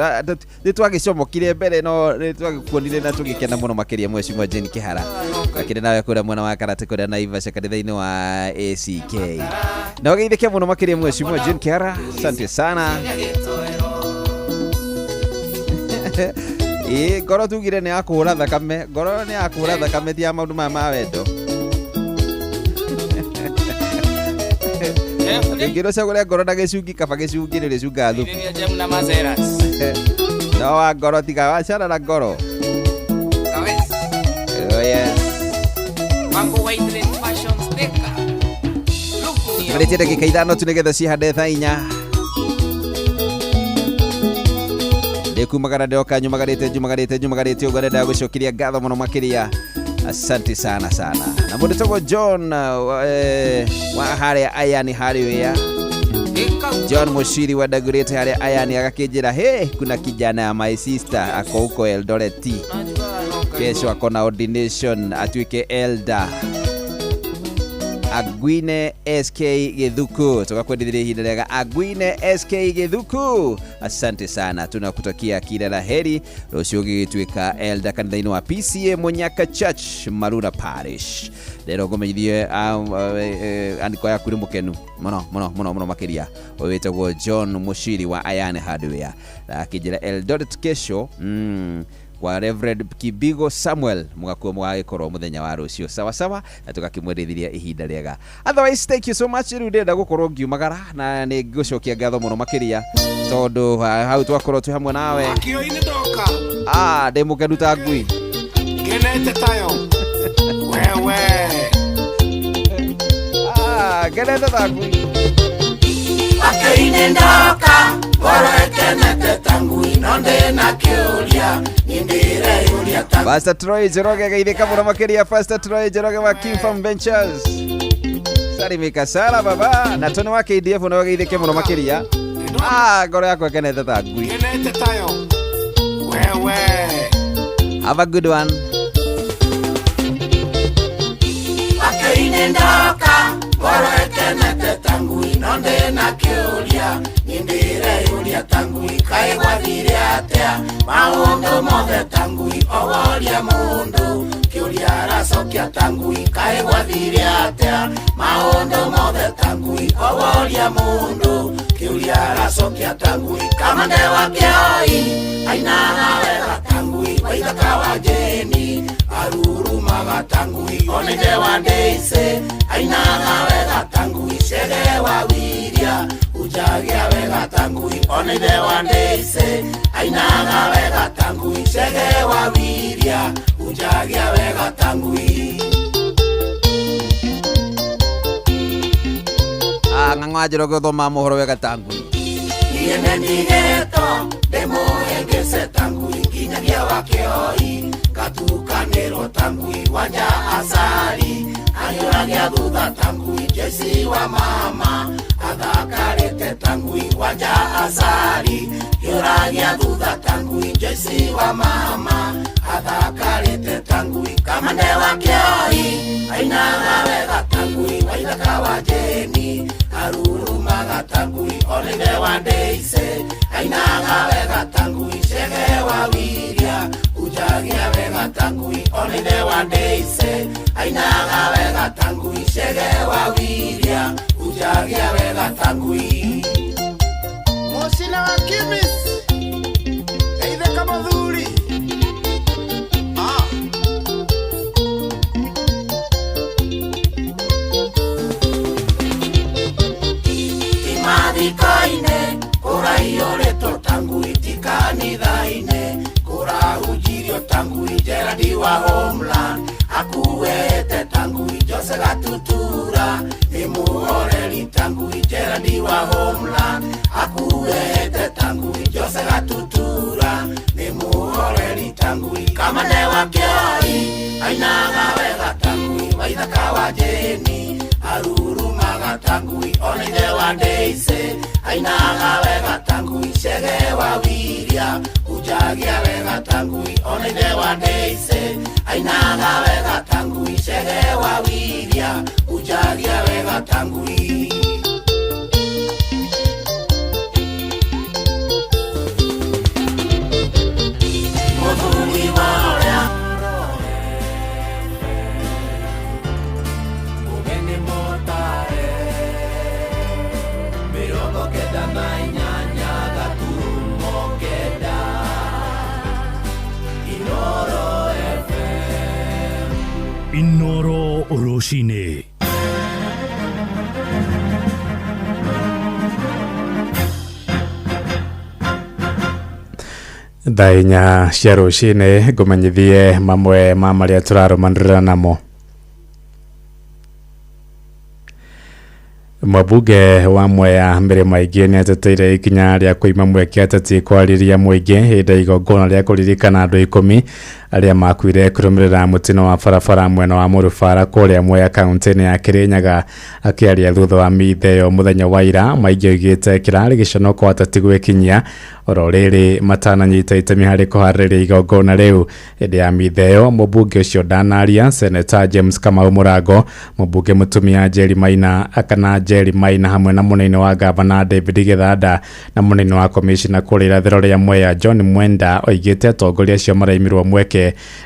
Nitwagicomokire mbere no nitwagikuonire na tugikena muno makiria mheshimiwa Jane Kihara. Akire nawe kura mwana wa Karate kura Naivasha kanitha-ini wa ACK. Na geitheke muno makiria mheshimiwa Jane Kihara. Asante sana. Ngoro tugire ni akura thakame. Ngoro ni akura thakame ti maundu ma wendo. Ngiro sagore ngoro na gicungi kaba gicungi ni ricunga thupu. No wa ngoro tiga wacana na ngoro. Oh yes. Mambo White Fashion Sticker. Tumeretia dakika ithano tunegetha cihande thaa 4. Ndekumagara ndoka nyumagarite ugo ndenda gucokiria ngatho muno makiria. Asante sana. Na mundu togo John wa haria ayani hariwea. John Mushiri wa Dagoretti haria ayani agakijira kuna kijana ya my sister ako huko Eldoret. Kesho akona ordination atuike elder. Agwine SK Githuku tukakwendithia ihinda rega Agwine SK Githuku. Asante sana, tunakutakia kila la heri rucio gigituika elder kanitha-ini wa PCA Munyaka Church Maruna Parish. Lero ngomeithie andiko ya kuri mukenu muno makiria wetagwo John Mushiri wa Ayane Hardware akijira Eldoret kesho kwa Reverend Kibigo Samuel mugakuo mwagikorwo muthenya wa rucio sawa na tukakimwerithiria ihinda riega. Otherwise, thank you so much. Ndenda gukorwo ngiumagara na ni gucokia ngatho muno makiria tondu hau twakorwo tu hamwe nawe akio-ini ndoka ndimukenu ta ngui genete tayo wewe genete ta ngui akio-ini ndoka Kenete tangui nonde na kiuria indire yuria tangu Pastor Troy Jeroge geitheka muno makiria. Pastor Troy Jeroge wa King Farm Ventures salimika sana baba na tone wa KDF na geitheke muno makiria. Ngoro yako kenete ta ngui kenete tayo wewe. Have a good one. Akio-ini ndoka kenete tangui nonde na kiuria indire yuria tangui kai gwathire atia maundu mothe tangui ogoria mundu kiuria aracokia tangui kai gwathire atia maundu mothe tangui ogoria mundu kiuria aracokia tangui kamande wa kioi ainaga wega tangui waithaka wa Jeni arurumaga tangui onide wa Ndeise ainaga wega tangui cege wa Wiria ujagia wega tangui onide wa Ndeise ainaga wega tangui cege wa Wiria ujagia wega tangui ng'ang'a Jeroge thoma mohoro wega tangui iene ndigeto ndemuhengece tangui nginyagia wa kioi gatukanirwo tangui wanja asari anyuragia thutha tangui Jesi wa mama athakarite tangui wanja asari yuragia thutha tangui Jesi wa mama athakarite tangui kamande wa kioi ainaga wega tangui wajeni aruruma gatangui onene wa deise ainaga wega tangui shege wa wiria ujagia wega tangui onene wa deise ainaga wega tangui shege wa wiria ujagia wega tangui Mosina wa Kimis eide kama dhuri Madikaine, kura iore to tangu itikani daine, kura ujirio tangu ijeradi wa homeland, akuete tangu ijose gatutura, imuoreli tangu ijeradi wa homeland, akuete tangu ijose gatutura, imuoreli tangu ikamane wa kioi, ainaga wega tangu waithaka wajeni, aruruma gatangui onene wa deise ainaga wega tangui shege wa wiria ujagia wega tangui onene wa deise ainaga wega tangui shege wa wiria ujagia wega tangui Mothui wa orea Inoro Oroshine. Dainya cia rucini ngumenyithie mamwe ma maria turarumanirira namo. Mwabunge wa Mwea mbere maingĩ nĩ ateteire ikinya rĩa kũima mweke ateti kwariria mũingĩ hĩndĩ igongona rĩa kũririkana andũ 10 arĩa makuire kũrũmĩrĩra mũtino wa barabara mwena wa Mũrubara kũrĩa Mwea kaunti-inĩ ya Kirinyaga. Akĩaria thutha wa mithe ĩyo mũthenya wa ira, maingĩ oigĩte kĩrarĩ gĩconoko ateti gwĩkinyia oro rĩrĩ matananyita itemi harĩ kũharĩrĩria igongona rĩu. Hĩndĩ ya mithe ĩyo mũmbunge ũcio ndanaria. Senator James Kamau Mũrango, mũmbunge mũtumia Njeri Maina Njeri Maina hamwe na mũnene wa gavana David Gĩthanda na mũnene wa komishina kũrĩ irathĩro rĩa Mwea John Mwenda oigĩte atongoria acio maraimirwo mweke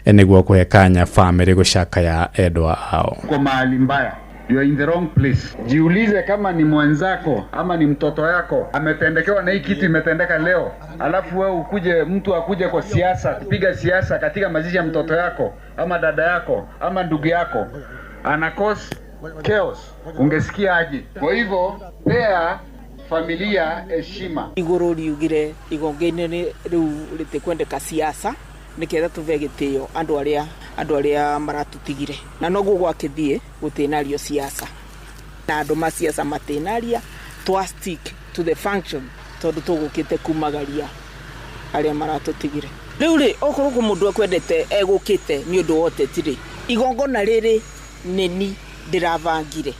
nĩguo kũhe kanya famĩlĩ gũcakaya endwa ao. Kwa mahali mbaya, you are in the wrong place. Jiulize kama ni mwenzako ama ni mtoto yako ametendekewa na hii kitu imetendeka leo, alafu wewe ukuje mtu akuje kwa siasa kupiga siasa katika mazishi ya mtoto yako ama dada yako ama ndugu yako, ana cause chaos, ungesikia aje? Kwa hivyo pea familia heshima. Iguru riugire igongene riu ritikwendeka siasa niketha tuve gitio andu aria maratutigire na noguo gwakithie gutinario siasa na andu ma siasa matinaria twa stick to the function tondu tugukite kumagaria aria maratutigire. Riu ri okorwo mundu akwendete egukite ni undu wote tiri igongona riri neni ndiravangire.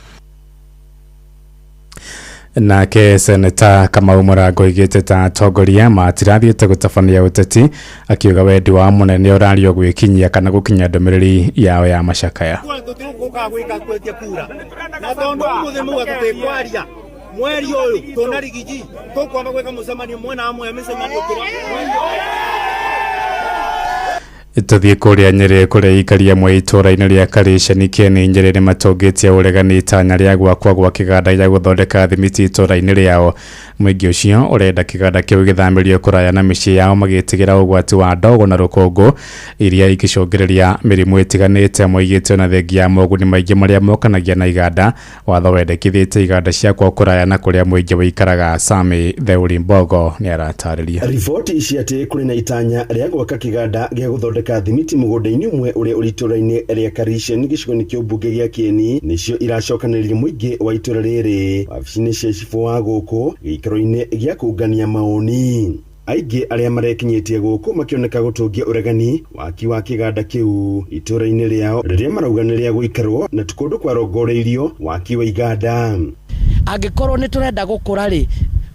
Nake Senator Kamau Mũrango oigĩte ta atongoria matirathiĩte gũtabania ũteti, akiuga wendi wa mũnene ũrario gwĩkinyia kana gũkinya ndũmĩrĩri yao ya macakaya. Mweri ũyũ tũnarigiji tũkwamba gwĩka mũcemanio mwena amwe mĩcemanio Tuthiĩ kũrĩa Nyeri kũrĩa ikaria mwe itũra-inĩ rĩa Karĩcani Kieni Nyeri nĩ matongĩtie ũregani itanya rĩa gwakwa gwa kĩganda gĩa gũthondeka thimiti itũra-inĩ rĩao. Mũingĩ ũcio ũrenda kĩganda kĩu gĩthamĩrio kũraya na mĩciĩ yao magĩtigĩra ũgwati wa ndogo na rũkũngũ iria ingĩcũngĩrĩria mĩrimũ ĩtiganĩte. Moigĩte ona thengia ya moguni maingĩ marĩa mokanagia na iganda, watho wendekithĩtie iganda ciakwo kũraya na kũrĩa mũingĩ wĩikaraga. Sami Theuri Mbogo nĩ aratarĩria. Riboti ici atĩ kũrĩ na itanya rĩa gwaka kĩganda gĩa gũthondeka thimiti mũgũnda-inĩ ũmwe ũrĩa ũrĩ itũra-inĩ rĩa Karĩcani gĩcigo-inĩ kĩa ũmbunge gĩa Kieni nĩcio iracokanĩrĩria mũingĩ wa itũra rĩrĩ wabici-inĩ cia cibũ wa gũkũ gĩikaro-inĩ gĩa kũngania maoni. Aingĩ arĩa marekinyĩtie gũkũ makĩoneka gũtũngia ũregani waki wa kĩganda kĩu itũra-inĩ rĩao rĩrĩa marauga nĩ rĩa gũikarwo na tũkũndũ kwarongoreirio waki wa iganda. Angĩkorwo nĩ tũrenda gũkũra rĩ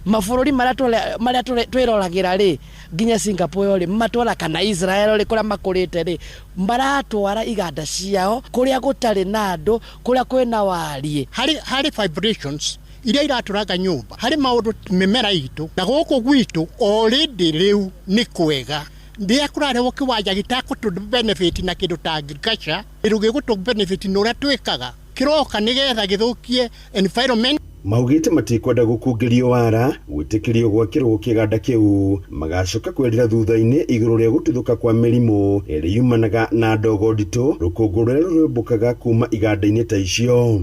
mabũrũri maria twĩroragira ri nginya Singapore ri matwara kana Israel ri kuria makurite ri maratwara iganda ciao kuria gutari na andu kuria kwina warie hari vibrations iria iraturaga nyumba hari maundu mimera itu na guku gwitu already riu ni kwega ndia kurarewo kiwanja gitakutu benefit na kindu ta agriculture iruge gutu benefit nuria twikaga kiroka nigetha githukie environment maugite matikwenda gukungerio wara gwitikirio gwakirwo kiganda kiu magacoka kwendera thutha-ini iguru ria gututhuka kwa mirimo iri yumanaga na ndogo ndito rukungu ruria rurumbukaga kuma iganda-ini ta icio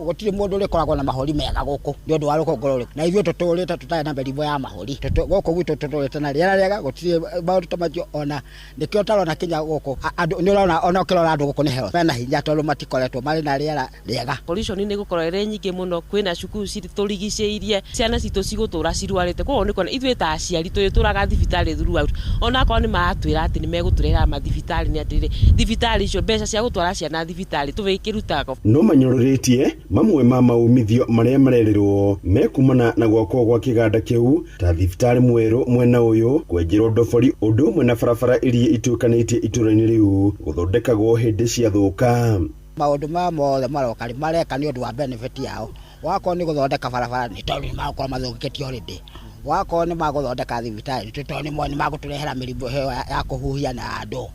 gutire mundu uri koragwo na mahori mega guku ni undu wa rukongo ruri na ithuĩ tũtũrĩte tũtarĩ na mĩrimũ ya mahori gũkũ gwitũ tũtũrĩte na rĩera rĩega gũtirĩ maũndũ ta macio ona nĩkĩo ũtarona kinya gũkũ andũ nĩ ũrona ona ũkĩrora andũ gũkũ nĩ health mena hinya tondũ matikoretwo marĩ na rĩera rĩega pollution nĩ gũkorwo ĩrĩ nyingĩ mũno kwĩna cukuru citũrigicĩirie ciana citũ cigũtũra cirwarĩte koguo nĩ kuona ithuĩ ta aciari tũtũraga thibitarĩ throughout ona akorwo nĩ maratwĩra atĩ nĩ megũtũrehera mathibitarĩ nĩ atĩrĩrĩ thibitarĩ icio mbeca cia gũtwara ciana thibitarĩ tũgĩkĩrutaga no manyororĩtie mamwe ma maumithio maria marererwo mekumana na gwakwo gwa kiganda kiu ta thibitarĩ mwerũ mwena uyu kwenjerwo ndobori undu umwe na barabara iria itukanĩtie itũra-inĩ riu guthondekagwo hĩndĩ cia thũka maundu ma mothe maroka mareka nĩ ũndũ wa benefit yao wakorwo nĩ guthondeka barabara nĩ tondũ nĩ magũkorwo mathũkĩtio already wakorwo nĩ magũthondeka thibitarĩ tondũ nĩ magũtũrehera mĩrimũ ya kũhuhia na andũ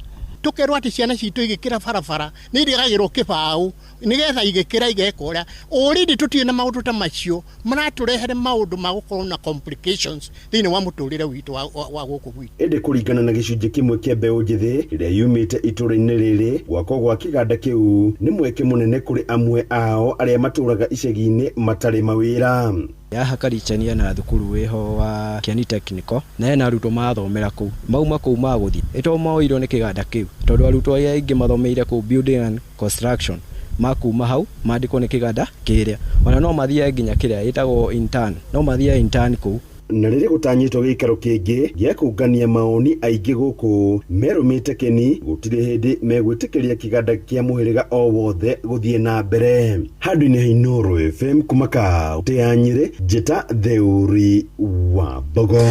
tukerwo ati ciana citũ igikira barabara ni irigagirwo kibau nigetha igikira igekora already tutie na maundu ta macio maraturehere maundu ma gukorwo na complications thini wa muturire witu wa guku gwitu ende kuringana na gicunjĩ kimwe kia mbeũ njithi iria yumite itũra-inĩ rĩrĩ gwakwo gwa kiganda kiu ni mweke munene kuri amwe ao aria maturaga icagi-inĩ matarĩ mawĩra yahakaricania na thukuru wiho wa Kiani Technical na hena arutwo mathomera kuu mauma kuu maguthi ito moirwo ni kiganda kiu tondu arutwo aingĩ mathomeire kuu building and construction makuma hau mandikwo ni kiganda kiria ona no mathie nginya kiria itagwo intern no mathie intern kuu na rĩrĩa gũtanyĩtwo gĩikaro kĩngĩ gĩa kũngania maoni aingĩ gũkũ merũmĩte keni gũtirĩ hĩndĩ megwĩtĩkĩria kĩganda kĩa mũhĩrĩga o wothe gũthiĩ na mbere handũ-inĩ ha Inooro FM kuma kaũntĩ ya Nyĩrĩ njĩta Theuri wa Mbogo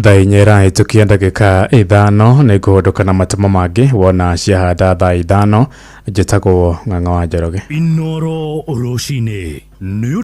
thaa inya ĩrahĩtũkia ndagĩka 5 nĩ ngũhũndũka na matemo mangĩ wona ciahanda thaa 5 njĩtagwo Ng'ang'a wa Njoroge Inooro rũcinĩ